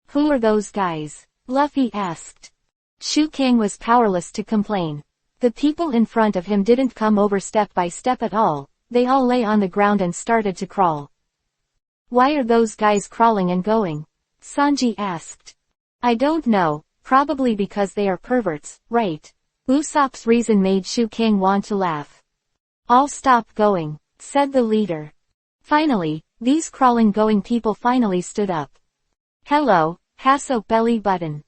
Who are those guys? Luffy asked. Shu King was powerless to complain. The people in front of him didn't come over step by step at all, they all lay on the ground and started to crawl. Why are those guys crawling and going? Sanji asked. I don't know, probably because they are perverts, right? Usopp's reason made Shu King want to laugh. I'll stop going, said the leader. Finally, these crawling-going people finally stood up. Hello, Hasso belly button.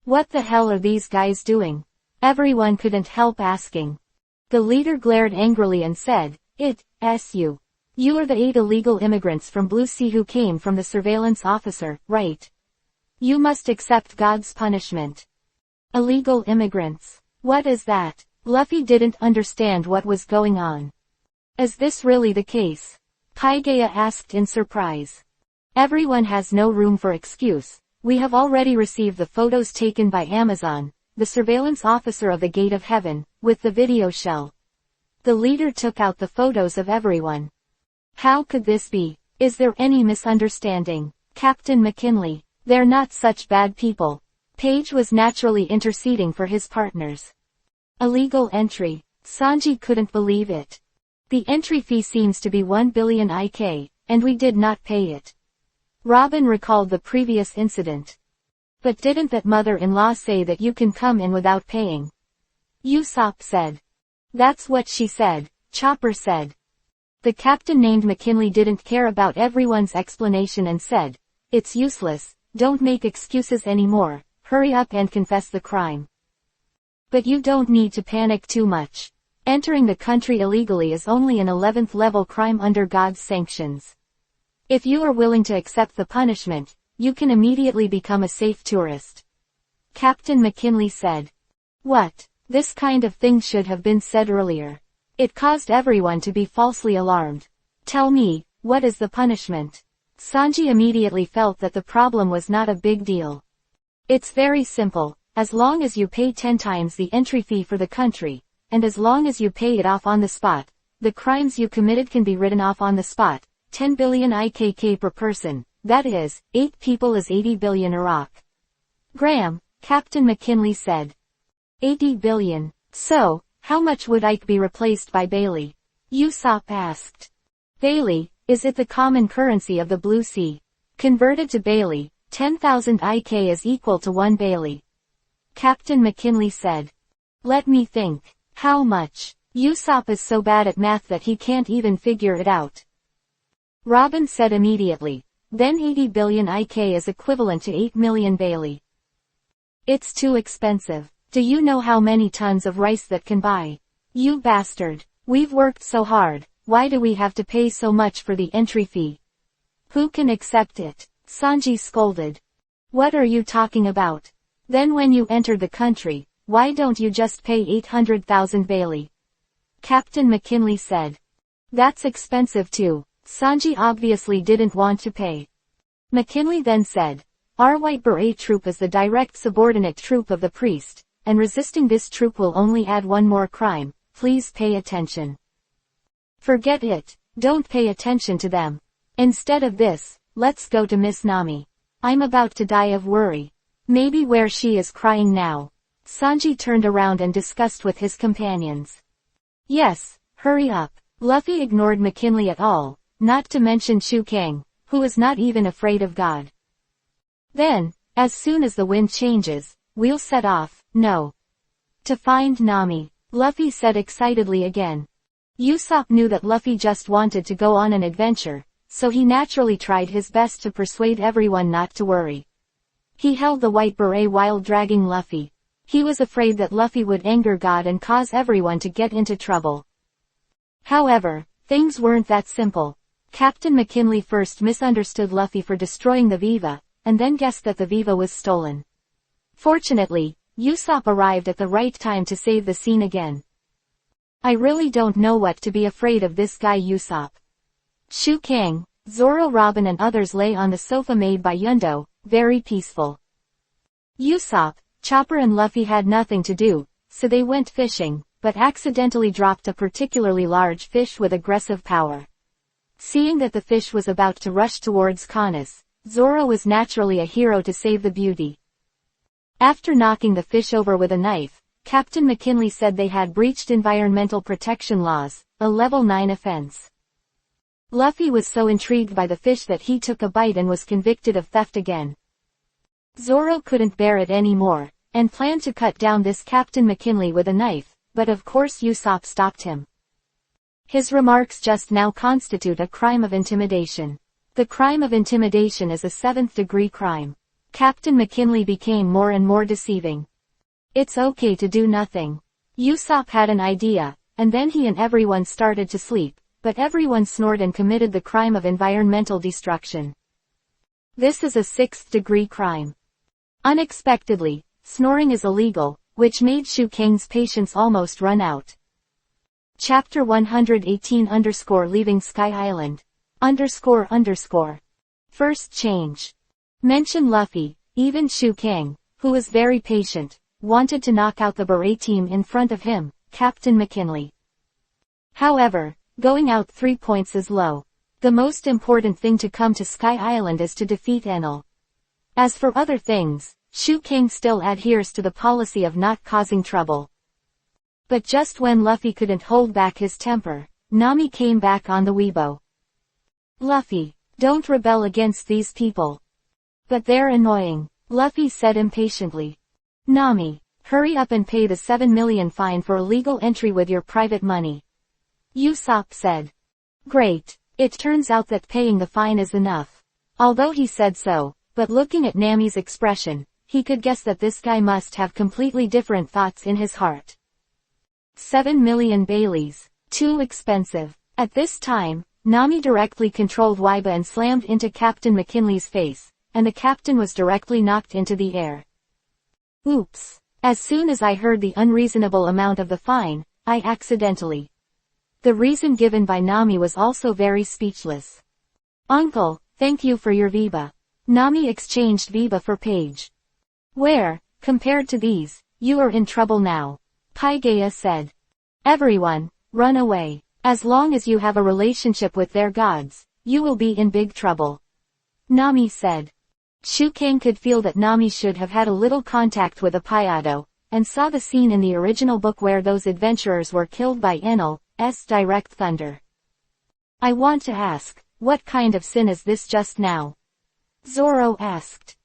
What the hell are these guys doing? Everyone couldn't help asking. The leader glared angrily and said, You are the 8 illegal immigrants from Blue Sea who came from the surveillance officer, right? You must accept God's punishment. Illegal immigrants. What is that? Luffy didn't understand what was going on. Is this really the case? Pygea asked in surprise. Everyone has no room for excuse. We have already received the photos taken by Amazon, the surveillance officer of the Gate of Heaven, with the video shell. The leader took out the photos of everyone. How could this be? Is there any misunderstanding? Captain McKinley, they're not such bad people. Page was naturally interceding for his partners. Illegal entry. Sanji couldn't believe it. The entry fee seems to be 1 billion IK, and we did not pay it. Robin recalled the previous incident. But didn't that mother-in-law say that you can come in without paying? Usopp said. That's what she said, Chopper said. The captain named McKinley didn't care about everyone's explanation and said, it's useless, don't make excuses anymore, hurry up and confess the crime. But you don't need to panic too much. Entering the country illegally is only an 11th level crime under God's sanctions. If you are willing to accept the punishment, you can immediately become a safe tourist. Captain McKinley said. What? This kind of thing should have been said earlier. It caused everyone to be falsely alarmed. Tell me, what is the punishment? Sanji immediately felt that the problem was not a big deal. It's very simple, as long as you pay 10 times the entry fee for the country, and as long as you pay it off on the spot, the crimes you committed can be written off on the spot. 10 billion IKK per person, that is, 8 people is 80 billion Iraq. Graham, Captain McKinley said. 80 billion. So, how much would Ike be replaced by Bailey? Usopp asked. Bailey, is it the common currency of the Blue Sea? Converted to Bailey, 10,000 IK is equal to 1 Bailey. Captain McKinley said. Let me think. How much? Usopp is so bad at math that he can't even figure it out. Robin said immediately. Then 80 billion IK is equivalent to 8 million Bailey. It's too expensive. Do you know how many tons of rice that can buy? You bastard. We've worked so hard, why do we have to pay so much for the entry fee? Who can accept it? Sanji scolded. What are you talking about? Then when you enter the country, why don't you just pay 800,000 Bailey? Captain McKinley said. That's expensive too. Sanji obviously didn't want to pay. McKinley then said, our White Beret troop is the direct subordinate troop of the priest, and resisting this troop will only add one more crime, please pay attention. Forget it, don't pay attention to them. Instead of this, let's go to Miss Nami. I'm about to die of worry. Maybe where she is crying now. Sanji turned around and discussed with his companions. Yes, hurry up. Luffy ignored McKinley at all. Not to mention Shu Kang, who is not even afraid of God. Then, as soon as the wind changes, we'll set off, no. To find Nami, Luffy said excitedly again. Usopp knew that Luffy just wanted to go on an adventure, so he naturally tried his best to persuade everyone not to worry. He held the white beret while dragging Luffy. He was afraid that Luffy would anger God and cause everyone to get into trouble. However, things weren't that simple. Captain McKinley first misunderstood Luffy for destroying the Viva, and then guessed that the Viva was stolen. Fortunately, Usopp arrived at the right time to save the scene again. I really don't know what to be afraid of this guy Usopp. Shu Kang, Zoro, Robin and others lay on the sofa made by Yundo, very peaceful. Usopp, Chopper and Luffy had nothing to do, so they went fishing, but accidentally dropped a particularly large fish with aggressive power. Seeing that the fish was about to rush towards Canis, Zoro was naturally a hero to save the beauty. After knocking the fish over with a knife, Captain McKinley said they had breached environmental protection laws, a level 9 offense. Luffy was so intrigued by the fish that he took a bite and was convicted of theft again. Zoro couldn't bear it anymore, and planned to cut down this Captain McKinley with a knife, but of course Usopp stopped him. His remarks just now constitute a crime of intimidation. The crime of intimidation is a 7th-degree crime. Captain McKinley became more and more deceiving. It's okay to do nothing. Usopp had an idea, and then he and everyone started to sleep, but everyone snored and committed the crime of environmental destruction. This is a 6th-degree crime. Unexpectedly, snoring is illegal, which made Shu Kang's patience almost run out. Chapter 118 Leaving Sky Island. First change. Mention Luffy, even Shu Kang, who was very patient, wanted to knock out the Beret team in front of him, Captain McKinley. However, going out 3 points is low. The most important thing to come to Sky Island is to defeat Enel. As for other things, Shu Kang still adheres to the policy of not causing trouble. But just when Luffy couldn't hold back his temper, Nami came back on the Weibo. Luffy, don't rebel against these people. But they're annoying, Luffy said impatiently. Nami, hurry up and pay the 7 million fine for illegal entry with your private money. Usopp said. Great, it turns out that paying the fine is enough. Although he said so, but looking at Nami's expression, he could guess that this guy must have completely different thoughts in his heart. 7 million Baileys, too expensive. At this time, Nami directly controlled Weba and slammed into Captain McKinley's face, and the captain was directly knocked into the air. Oops. As soon as I heard the unreasonable amount of the fine, I accidentally. The reason given by Nami was also very speechless. Uncle, thank you for your Veba. Nami exchanged Veba for Page. Where, compared to these, you are in trouble now. Paigeia said. Everyone, run away. As long as you have a relationship with their gods, you will be in big trouble. Nami said. Shu Kang could feel that Nami should have had a little contact with Apayado, and saw the scene in the original book where those adventurers were killed by Enel's direct thunder. I want to ask, what kind of sin is this just now? Zoro asked.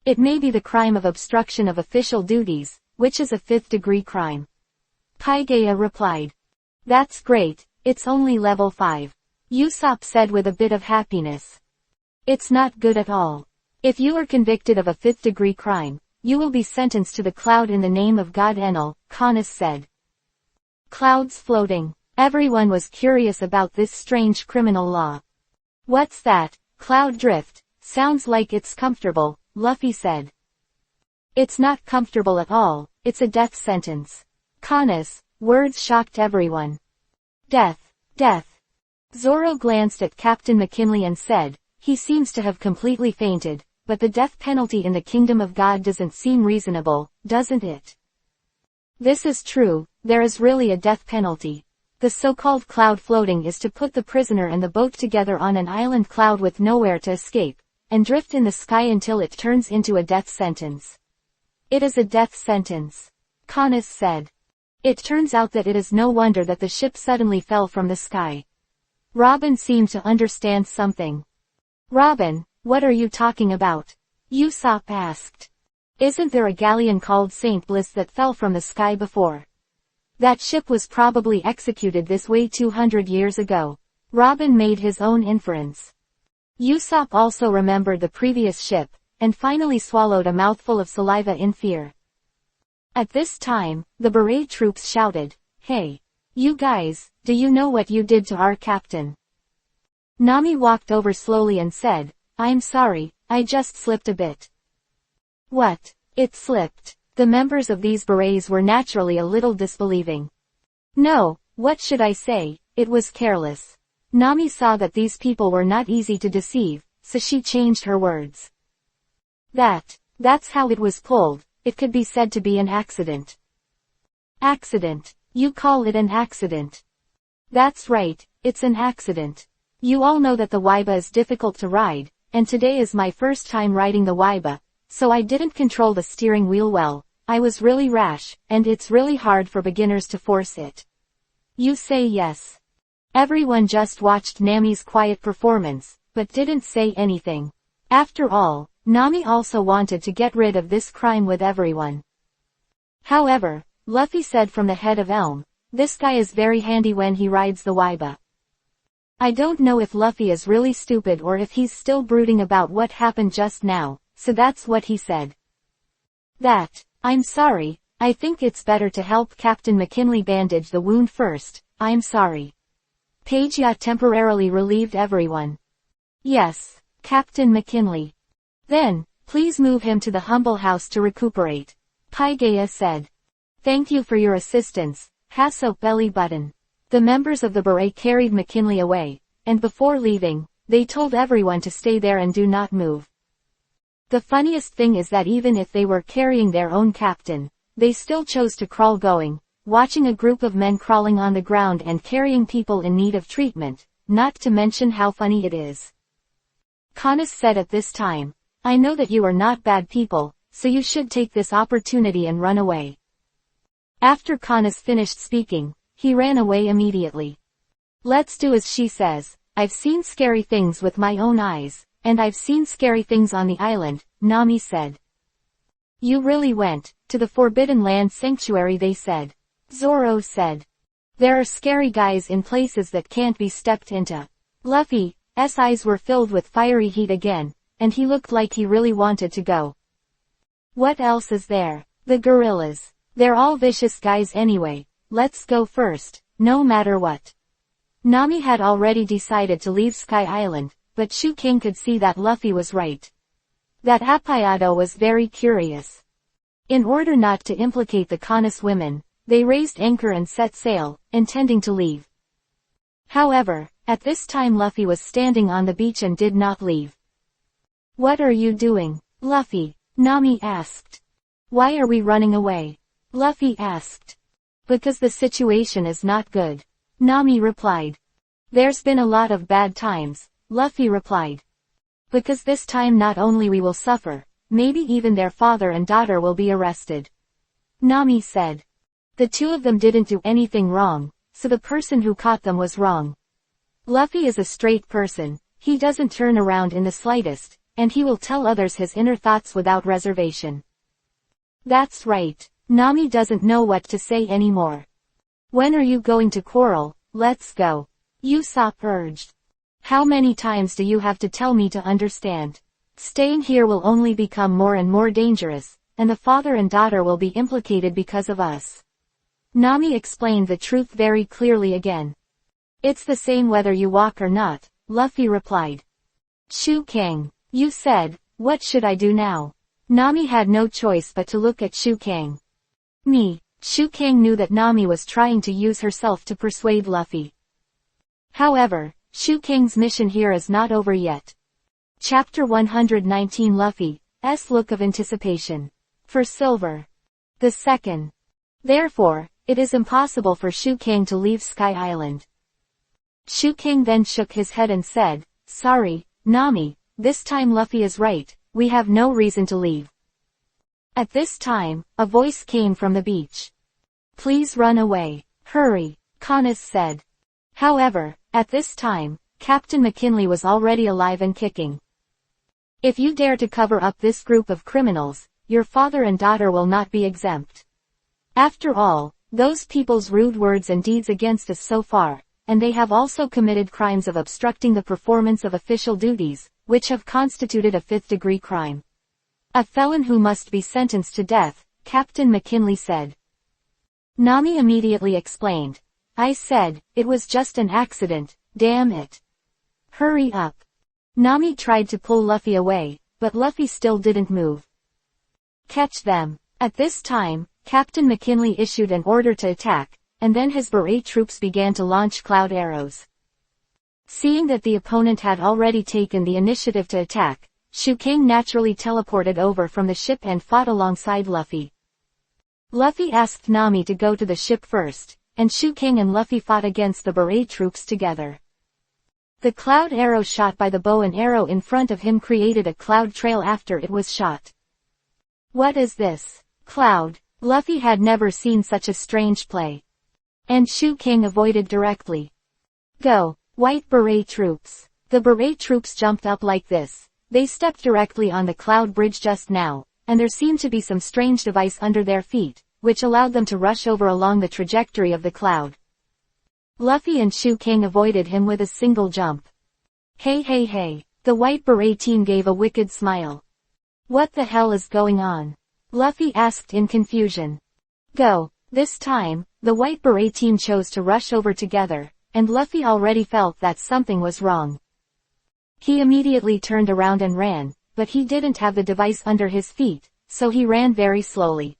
It may be the crime of obstruction of official duties, which is a 5th-degree crime. Paigeia replied. That's great, it's only level 5. Usopp said with a bit of happiness. It's not good at all. If you are convicted of a 5th-degree crime, you will be sentenced to the cloud in the name of God Enel, Canis said. Clouds floating. Everyone was curious about this strange criminal law. What's that? Cloud drift. Sounds like it's comfortable, Luffy said. It's not comfortable at all, it's a death sentence. Canis, words shocked everyone. Death. Zoro glanced at Captain McKinley and said, he seems to have completely fainted, but the death penalty in the Kingdom of God doesn't seem reasonable, doesn't it? This is true, there is really a death penalty. The so-called cloud floating is to put the prisoner and the boat together on an island cloud with nowhere to escape, and drift in the sky until it turns into a death sentence. It is a death sentence. Canis said. It turns out that it is no wonder that the ship suddenly fell from the sky. Robin seemed to understand something. Robin, what are you talking about? Usopp asked. Isn't there a galleon called Saint Bliss that fell from the sky before? That ship was probably executed this way 200 years ago. Robin made his own inference. Usopp also remembered the previous ship, and finally swallowed a mouthful of saliva in fear. At this time, the Beret troops shouted, "Hey! You guys, do you know what you did to our captain?" Nami walked over slowly and said, "I'm sorry, I just slipped a bit." "What? It slipped?" The members of these berets were naturally a little disbelieving. "No, what should I say, it was careless." Nami saw that these people were not easy to deceive, so she changed her words. That's how it was pulled, it could be said to be an accident." "Accident? You call it an accident?" "That's right, it's an accident. You all know that the Weba is difficult to ride, and today is my first time riding the Weba, so I didn't control the steering wheel well. I was really rash, and it's really hard for beginners to force it." "You say yes." Everyone just watched Nami's quiet performance, but didn't say anything. After all, Nami also wanted to get rid of this crime with everyone. However, Luffy said from the head of Elm, "This guy is very handy when he rides the Weba." I don't know if Luffy is really stupid or if he's still brooding about what happened just now, so that's what he said. I'm sorry, I think it's better to help Captain McKinley bandage the wound first, I'm sorry." Pagea temporarily relieved everyone. "Yes, Captain McKinley. Then, please move him to the humble house to recuperate," Pagea said. "Thank you for your assistance, Hasso Belly Button." The members of the Beret carried McKinley away, and before leaving, they told everyone to stay there and do not move. The funniest thing is that even if they were carrying their own captain, they still chose to crawl going, watching a group of men crawling on the ground and carrying people in need of treatment, not to mention how funny it is. Canis said at this time, "I know that you are not bad people, so you should take this opportunity and run away." After Canis finished speaking, he ran away immediately. "Let's do as she says, I've seen scary things with my own eyes, and I've seen scary things on the island," Nami said. "You really went to the Forbidden Land Sanctuary," they said. Zoro said. "There are scary guys in places that can't be stepped into." Luffy's eyes were filled with fiery heat again, and he looked like he really wanted to go. "What else is there? The gorillas. They're all vicious guys anyway, let's go first, no matter what." Nami had already decided to leave Sky Island, but Shuking could see that Luffy was right. That Appayado was very curious. In order not to implicate the Canis women, they raised anchor and set sail, intending to leave. However, at this time Luffy was standing on the beach and did not leave. "What are you doing, Luffy?" Nami asked. "Why are we running away?" Luffy asked. "Because the situation is not good," Nami replied. "There's been a lot of bad times," Luffy replied. "Because this time not only we will suffer, maybe even their father and daughter will be arrested," Nami said. "The two of them didn't do anything wrong, so the person who caught them was wrong. Luffy is a straight person, he doesn't turn around in the slightest, and he will tell others his inner thoughts without reservation." "That's right." Nami doesn't know what to say anymore. "When are you going to quarrel? Let's go," Usopp urged. "How many times do you have to tell me to understand? Staying here will only become more and more dangerous, and the father and daughter will be implicated because of us." Nami explained the truth very clearly again. "It's the same whether you walk or not," Luffy replied. "Shuking, you said, what should I do now?" Nami had no choice but to look at Shuking. Shuking knew that Nami was trying to use herself to persuade Luffy. However, Shuking's mission here is not over yet. Chapter 119 Luffy's look of anticipation. For Silver. The second. Therefore, it is impossible for Shuking to leave Sky Island. Shuking then shook his head and said, "Sorry, Nami, this time Luffy is right, we have no reason to leave." At this time, a voice came from the beach. "Please run away. Hurry," Canis said. However, at this time, Captain McKinley was already alive and kicking. "If you dare to cover up this group of criminals, your father and daughter will not be exempt. After all, those people's rude words and deeds against us so far, and they have also committed crimes of obstructing the performance of official duties, which have constituted a fifth-degree crime. A felon who must be sentenced to death, Captain McKinley said. Nami immediately explained. I said, it was just an accident, damn it. Hurry up. Nami tried to pull Luffy away, but Luffy still didn't move. Catch them. At this time, Captain McKinley issued an order to attack, and then his Beret troops began to launch cloud arrows. Seeing that the opponent had already taken the initiative to attack, Shuking naturally teleported over from the ship and fought alongside Luffy. Luffy asked Nami to go to the ship first, and Shuking and Luffy fought against the Beret troops together. The cloud arrow shot by the bow and arrow in front of him created a cloud trail after it was shot. What is this? Cloud. Luffy had never seen such a strange play. And Shuking avoided directly. Go, white Beret troops. The Beret troops jumped up like this. They stepped directly on the cloud bridge just now, and there seemed to be some strange device under their feet, which allowed them to rush over along the trajectory of the cloud. Luffy and Shuking avoided him with a single jump. Hey hey hey, the white Beret team gave a wicked smile. What the hell is going on? Luffy asked in confusion. Go. This time, the white Beret team chose to rush over together, and Luffy already felt that something was wrong. He immediately turned around and ran, but he didn't have the device under his feet, so he ran very slowly.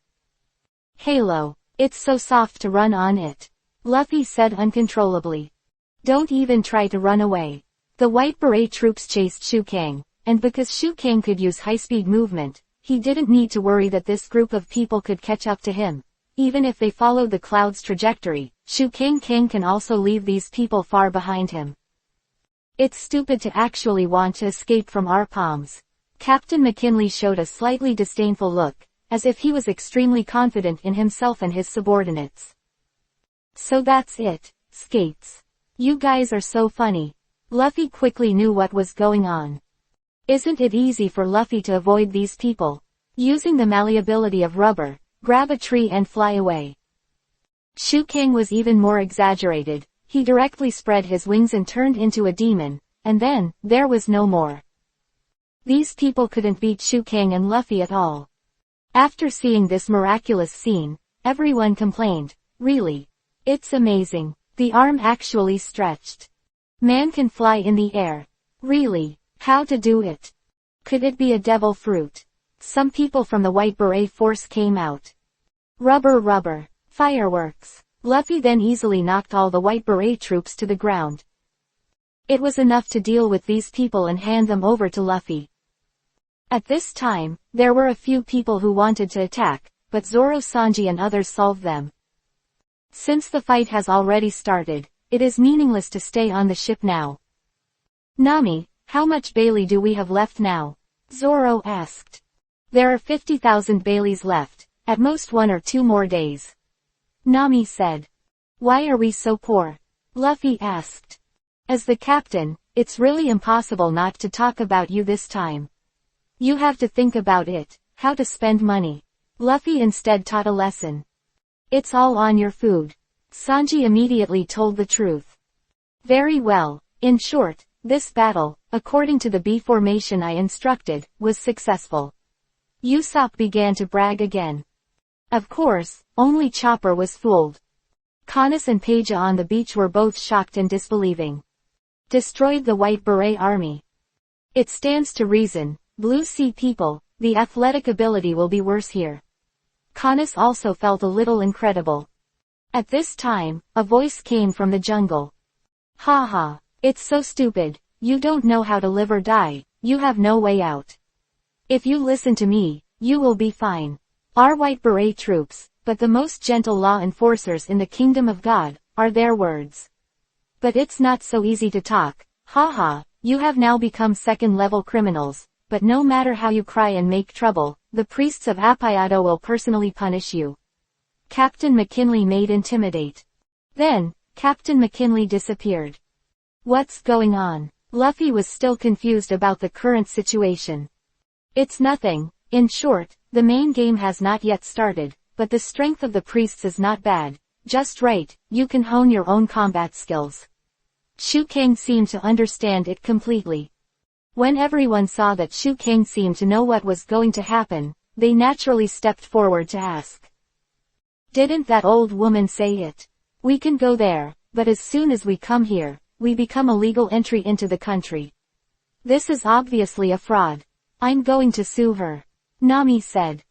Halo. It's so soft to run on it. Luffy said uncontrollably. Don't even try to run away. The white Beret troops chased Shuking, and because Shuking could use high-speed movement, he didn't need to worry that this group of people could catch up to him. Even if they followed the cloud's trajectory, Shuking can also leave these people far behind him. It's stupid to actually want to escape from our palms. Captain McKinley showed a slightly disdainful look, as if he was extremely confident in himself and his subordinates. So that's it, skates. You guys are so funny. Luffy quickly knew what was going on. Isn't it easy for Luffy to avoid these people? Using the malleability of rubber, grab a tree and fly away. Shuking was even more exaggerated. He directly spread his wings and turned into a demon, and then, there was no more. These people couldn't beat Shuking and Luffy at all. After seeing this miraculous scene, everyone complained, really? It's amazing. The arm actually stretched. Man can fly in the air. Really? How to do it? Could it be a devil fruit? Some people from the White Beret force came out. Rubber. Fireworks. Luffy then easily knocked all the White Beret troops to the ground. It was enough to deal with these people and hand them over to Luffy. At this time, there were a few people who wanted to attack, but Zoro, Sanji and others solved them. Since the fight has already started, it is meaningless to stay on the ship now. Nami, how much Bailey do we have left now? Zoro asked. There are 50,000 Baileys left, at most 1 or 2 more days. Nami said. Why are we so poor? Luffy asked. As the captain, it's really impossible not to talk about you this time. You have to think about it, how to spend money. Luffy instead taught a lesson. It's all on your food. Sanji immediately told the truth. Very well. In short, this battle, according to the B formation I instructed, was successful. Usopp began to brag again. Of course, only Chopper was fooled. Kanis and Peja on the beach were both shocked and disbelieving. Destroyed the White Beret army. It stands to reason, Blue Sea people, the athletic ability will be worse here. Kanis also felt a little incredible. At this time, a voice came from the jungle. Ha, it's so stupid, you don't know how to live or die, you have no way out. If you listen to me, you will be fine. Our White Beret troops, but the most gentle law enforcers in the kingdom of God, are their words. But it's not so easy to talk, you have now become second-level criminals, but no matter how you cry and make trouble, the priests of Appayado will personally punish you. Captain McKinley made intimidate. Then, Captain McKinley disappeared. What's going on? Luffy was still confused about the current situation. It's nothing. In short, the main game has not yet started, but the strength of the priests is not bad. Just right, you can hone your own combat skills. Shu Kang seemed to understand it completely. When everyone saw that Shu Kang seemed to know what was going to happen, they naturally stepped forward to ask. Didn't that old woman say it? We can go there, but as soon as we come here, we become a legal entry into the country. This is obviously a fraud. I'm going to sue her. Nami said.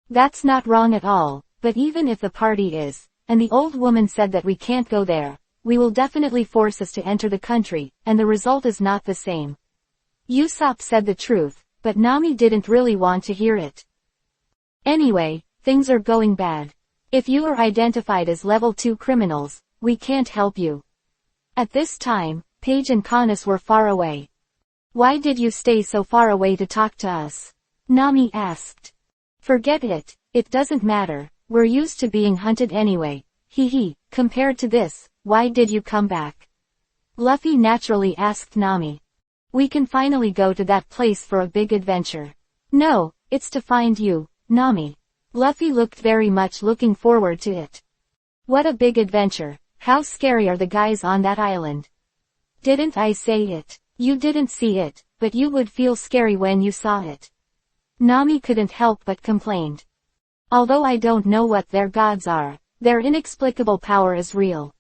That's not wrong at all, but even if the party is, and the old woman said that we can't go there, we will definitely force us to enter the country, and the result is not the same. Usopp said the truth, but Nami didn't really want to hear it. Anyway, things are going bad. If you are identified as level 2 criminals, we can't help you. At this time, Paige and Canis were far away. Why did you stay so far away to talk to us? Nami asked. Forget it, it doesn't matter, we're used to being hunted anyway. Hee, compared to this, why did you come back? Luffy naturally asked Nami. We can finally go to that place for a big adventure. No, it's to find you, Nami. Luffy looked very much looking forward to it. What a big adventure. How scary are the guys on that island? Didn't I say it? You didn't see it, but you would feel scary when you saw it. Nami couldn't help but complained. Although I don't know what their gods are, their inexplicable power is real.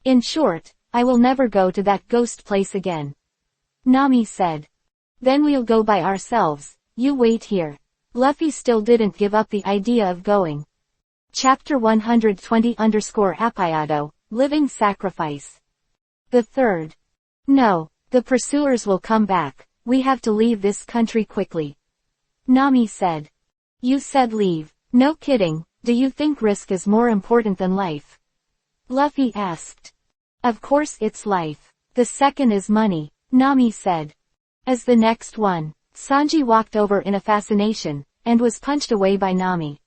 In short, I will never go to that ghost place again. Nami said. Then we'll go by ourselves, you wait here. Luffy still didn't give up the idea of going. Chapter 120-Apiado, Living Sacrifice. The third. No, the pursuers will come back, we have to leave this country quickly. Nami said. You said leave, no kidding, do you think risk is more important than life? Luffy asked. Of course it's life. The second is money, Nami said. As the next one, Sanji walked over in a fascination, and was punched away by Nami.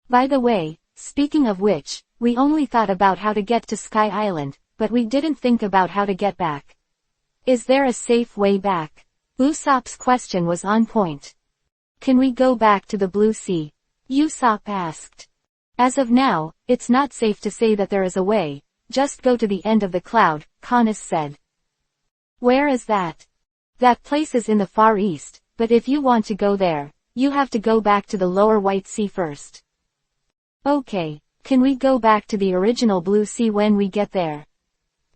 By the way, speaking of which, we only thought about how to get to Sky Island, but we didn't think about how to get back. Is there a safe way back? Usopp's question was on point. Can we go back to the Blue Sea? Usopp asked. As of now, it's not safe to say that there is a way, just go to the end of the cloud, Canis said. Where is that? That place is in the Far East, but if you want to go there, you have to go back to the lower White Sea first. Okay, can we go back to the original Blue Sea when we get there?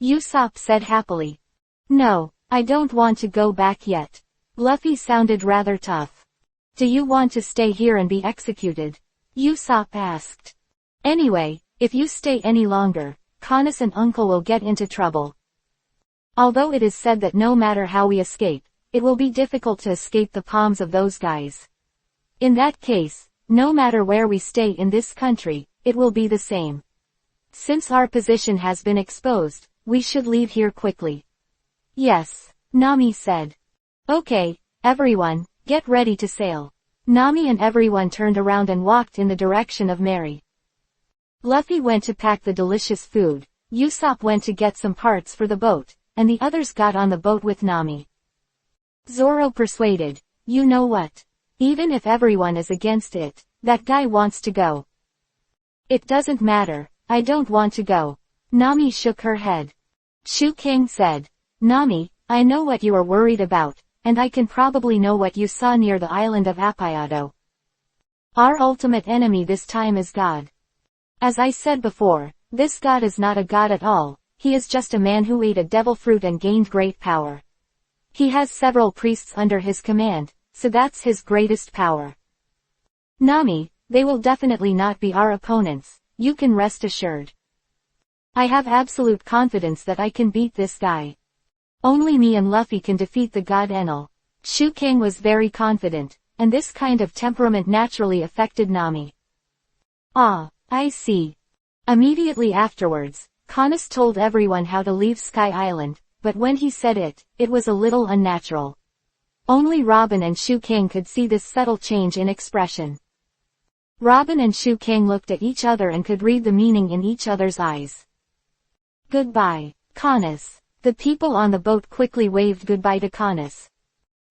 Usopp said happily. No, I don't want to go back yet. Luffy sounded rather tough. Do you want to stay here and be executed? Usopp asked. Anyway, if you stay any longer, Canis and Uncle will get into trouble. Although it is said that no matter how we escape, it will be difficult to escape the palms of those guys. In that case, no matter where we stay in this country, it will be the same. Since our position has been exposed, we should leave here quickly. Yes, Nami said. Okay, everyone, get ready to sail. Nami and everyone turned around and walked in the direction of Mary. Luffy went to pack the delicious food, Usopp went to get some parts for the boat, and the others got on the boat with Nami. Zoro persuaded, you know what? Even if everyone is against it, that guy wants to go. It doesn't matter, I don't want to go. Nami shook her head. Shu King said, Nami, I know what you are worried about, and I can probably know what you saw near the island of Apiado. Our ultimate enemy this time is God. As I said before, this God is not a god at all, he is just a man who ate a devil fruit and gained great power. He has several priests under his command, so that's his greatest power. Nami, they will definitely not be our opponents, you can rest assured. I have absolute confidence that I can beat this guy. Only me and Luffy can defeat the god Enel. Shu King was very confident, and this kind of temperament naturally affected Nami. Ah, I see. Immediately afterwards, Canis told everyone how to leave Sky Island, but when he said it, it was a little unnatural. Only Robin and Shu King could see this subtle change in expression. Robin and Shu King looked at each other and could read the meaning in each other's eyes. Goodbye, Canis. The people on the boat quickly waved goodbye to Canis.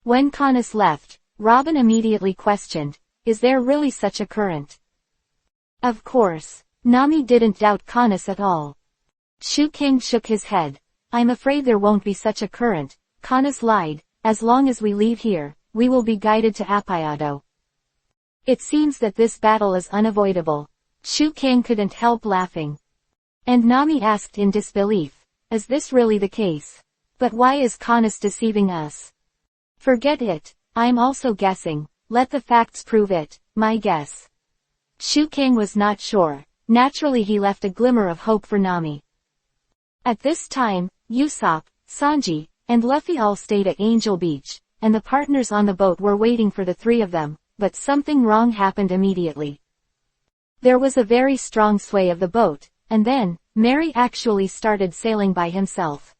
When Canis left, Robin immediately questioned, is there really such a current? Of course, Nami didn't doubt Canis at all. Shu King shook his head. I'm afraid there won't be such a current, Canis lied. As long as we leave here, we will be guided to Appayado. It seems that this battle is unavoidable. Shu Kang couldn't help laughing. And Nami asked in disbelief, is this really the case? But why is Canis deceiving us? Forget it, I'm also guessing, let the facts prove it, my guess. Shu Kang was not sure. Naturally he left a glimmer of hope for Nami. At this time, Usopp, Sanji, and Luffy all stayed at Angel Beach, and the partners on the boat were waiting for the three of them, but something wrong happened immediately. There was a very strong sway of the boat, and then, Mary actually started sailing by himself.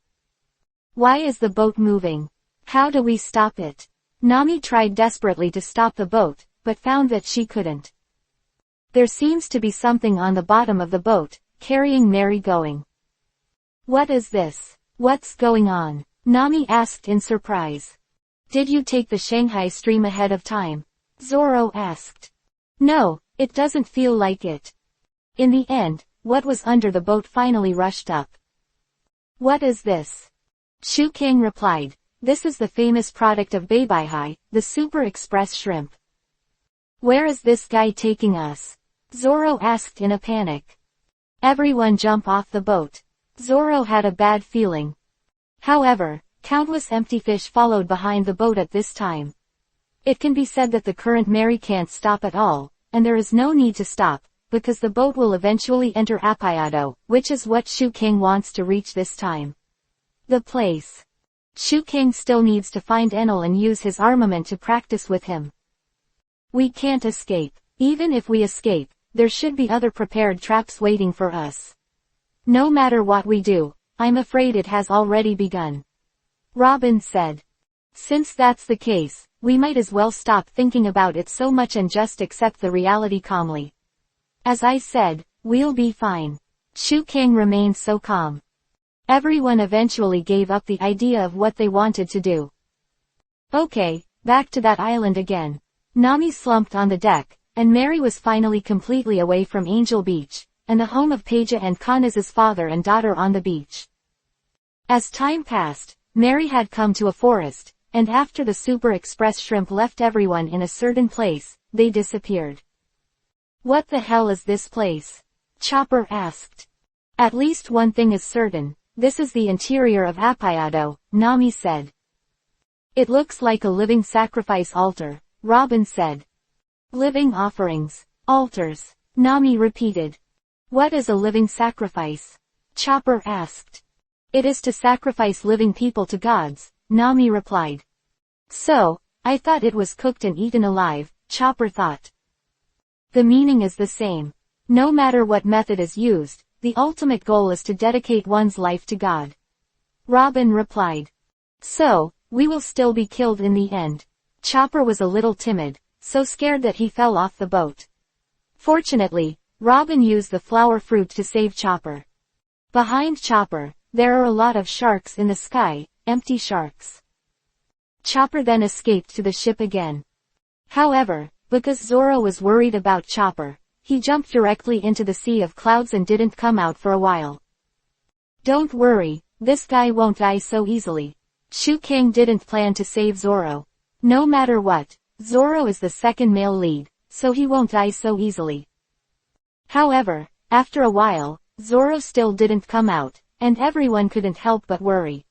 Why is the boat moving? How do we stop it? Nami tried desperately to stop the boat, but found that she couldn't. There seems to be something on the bottom of the boat, carrying Mary going. What is this? What's going on? Nami asked in surprise. Did you take the Shanghai stream ahead of time? Zoro asked. No, it doesn't feel like it. In the end, what was under the boat finally rushed up. What is this? Shu Kang replied, this is the famous product of Beibaihi, the Super Express shrimp. Where is this guy taking us? Zoro asked in a panic. Everyone jump off the boat. Zoro had a bad feeling. However, countless empty fish followed behind the boat at this time. It can be said that the current Mary can't stop at all, and there is no need to stop, because the boat will eventually enter Appayado, which is what Shu Kang wants to reach this time. The place. Shu Kang still needs to find Enel and use his armament to practice with him. We can't escape. Even if we escape, there should be other prepared traps waiting for us. No matter what we do, I'm afraid it has already begun. Robin said. Since that's the case, we might as well stop thinking about it so much and just accept the reality calmly. As I said, we'll be fine. Shu Kang remained so calm. Everyone eventually gave up the idea of what they wanted to do. Okay, back to that island again. Nami slumped on the deck, and Mary was finally completely away from Angel Beach, and the home of Peja and Canis's father and daughter on the beach. As time passed, Mary had come to a forest, and after the Super Express shrimp left everyone in a certain place, they disappeared. What the hell is this place? Chopper asked. At least one thing is certain, this is the interior of Appayado, Nami said. It looks like a living sacrifice altar, Robin said. Living offerings, altars, Nami repeated. What is a living sacrifice? Chopper asked. It is to sacrifice living people to gods, Nami replied. So, I thought it was cooked and eaten alive, Chopper thought. The meaning is the same. No matter what method is used, the ultimate goal is to dedicate one's life to God. Robin replied. So, we will still be killed in the end. Chopper was a little timid, so scared that he fell off the boat. Fortunately, Robin used the flower fruit to save Chopper. Behind Chopper, there are a lot of sharks in the sky, empty sharks. Chopper then escaped to the ship again. However, because Zoro was worried about Chopper, he jumped directly into the sea of clouds and didn't come out for a while. Don't worry, this guy won't die so easily. Shu Kang didn't plan to save Zoro. No matter what, Zoro is the second male lead, so he won't die so easily. However, after a while, Zoro still didn't come out, and everyone couldn't help but worry.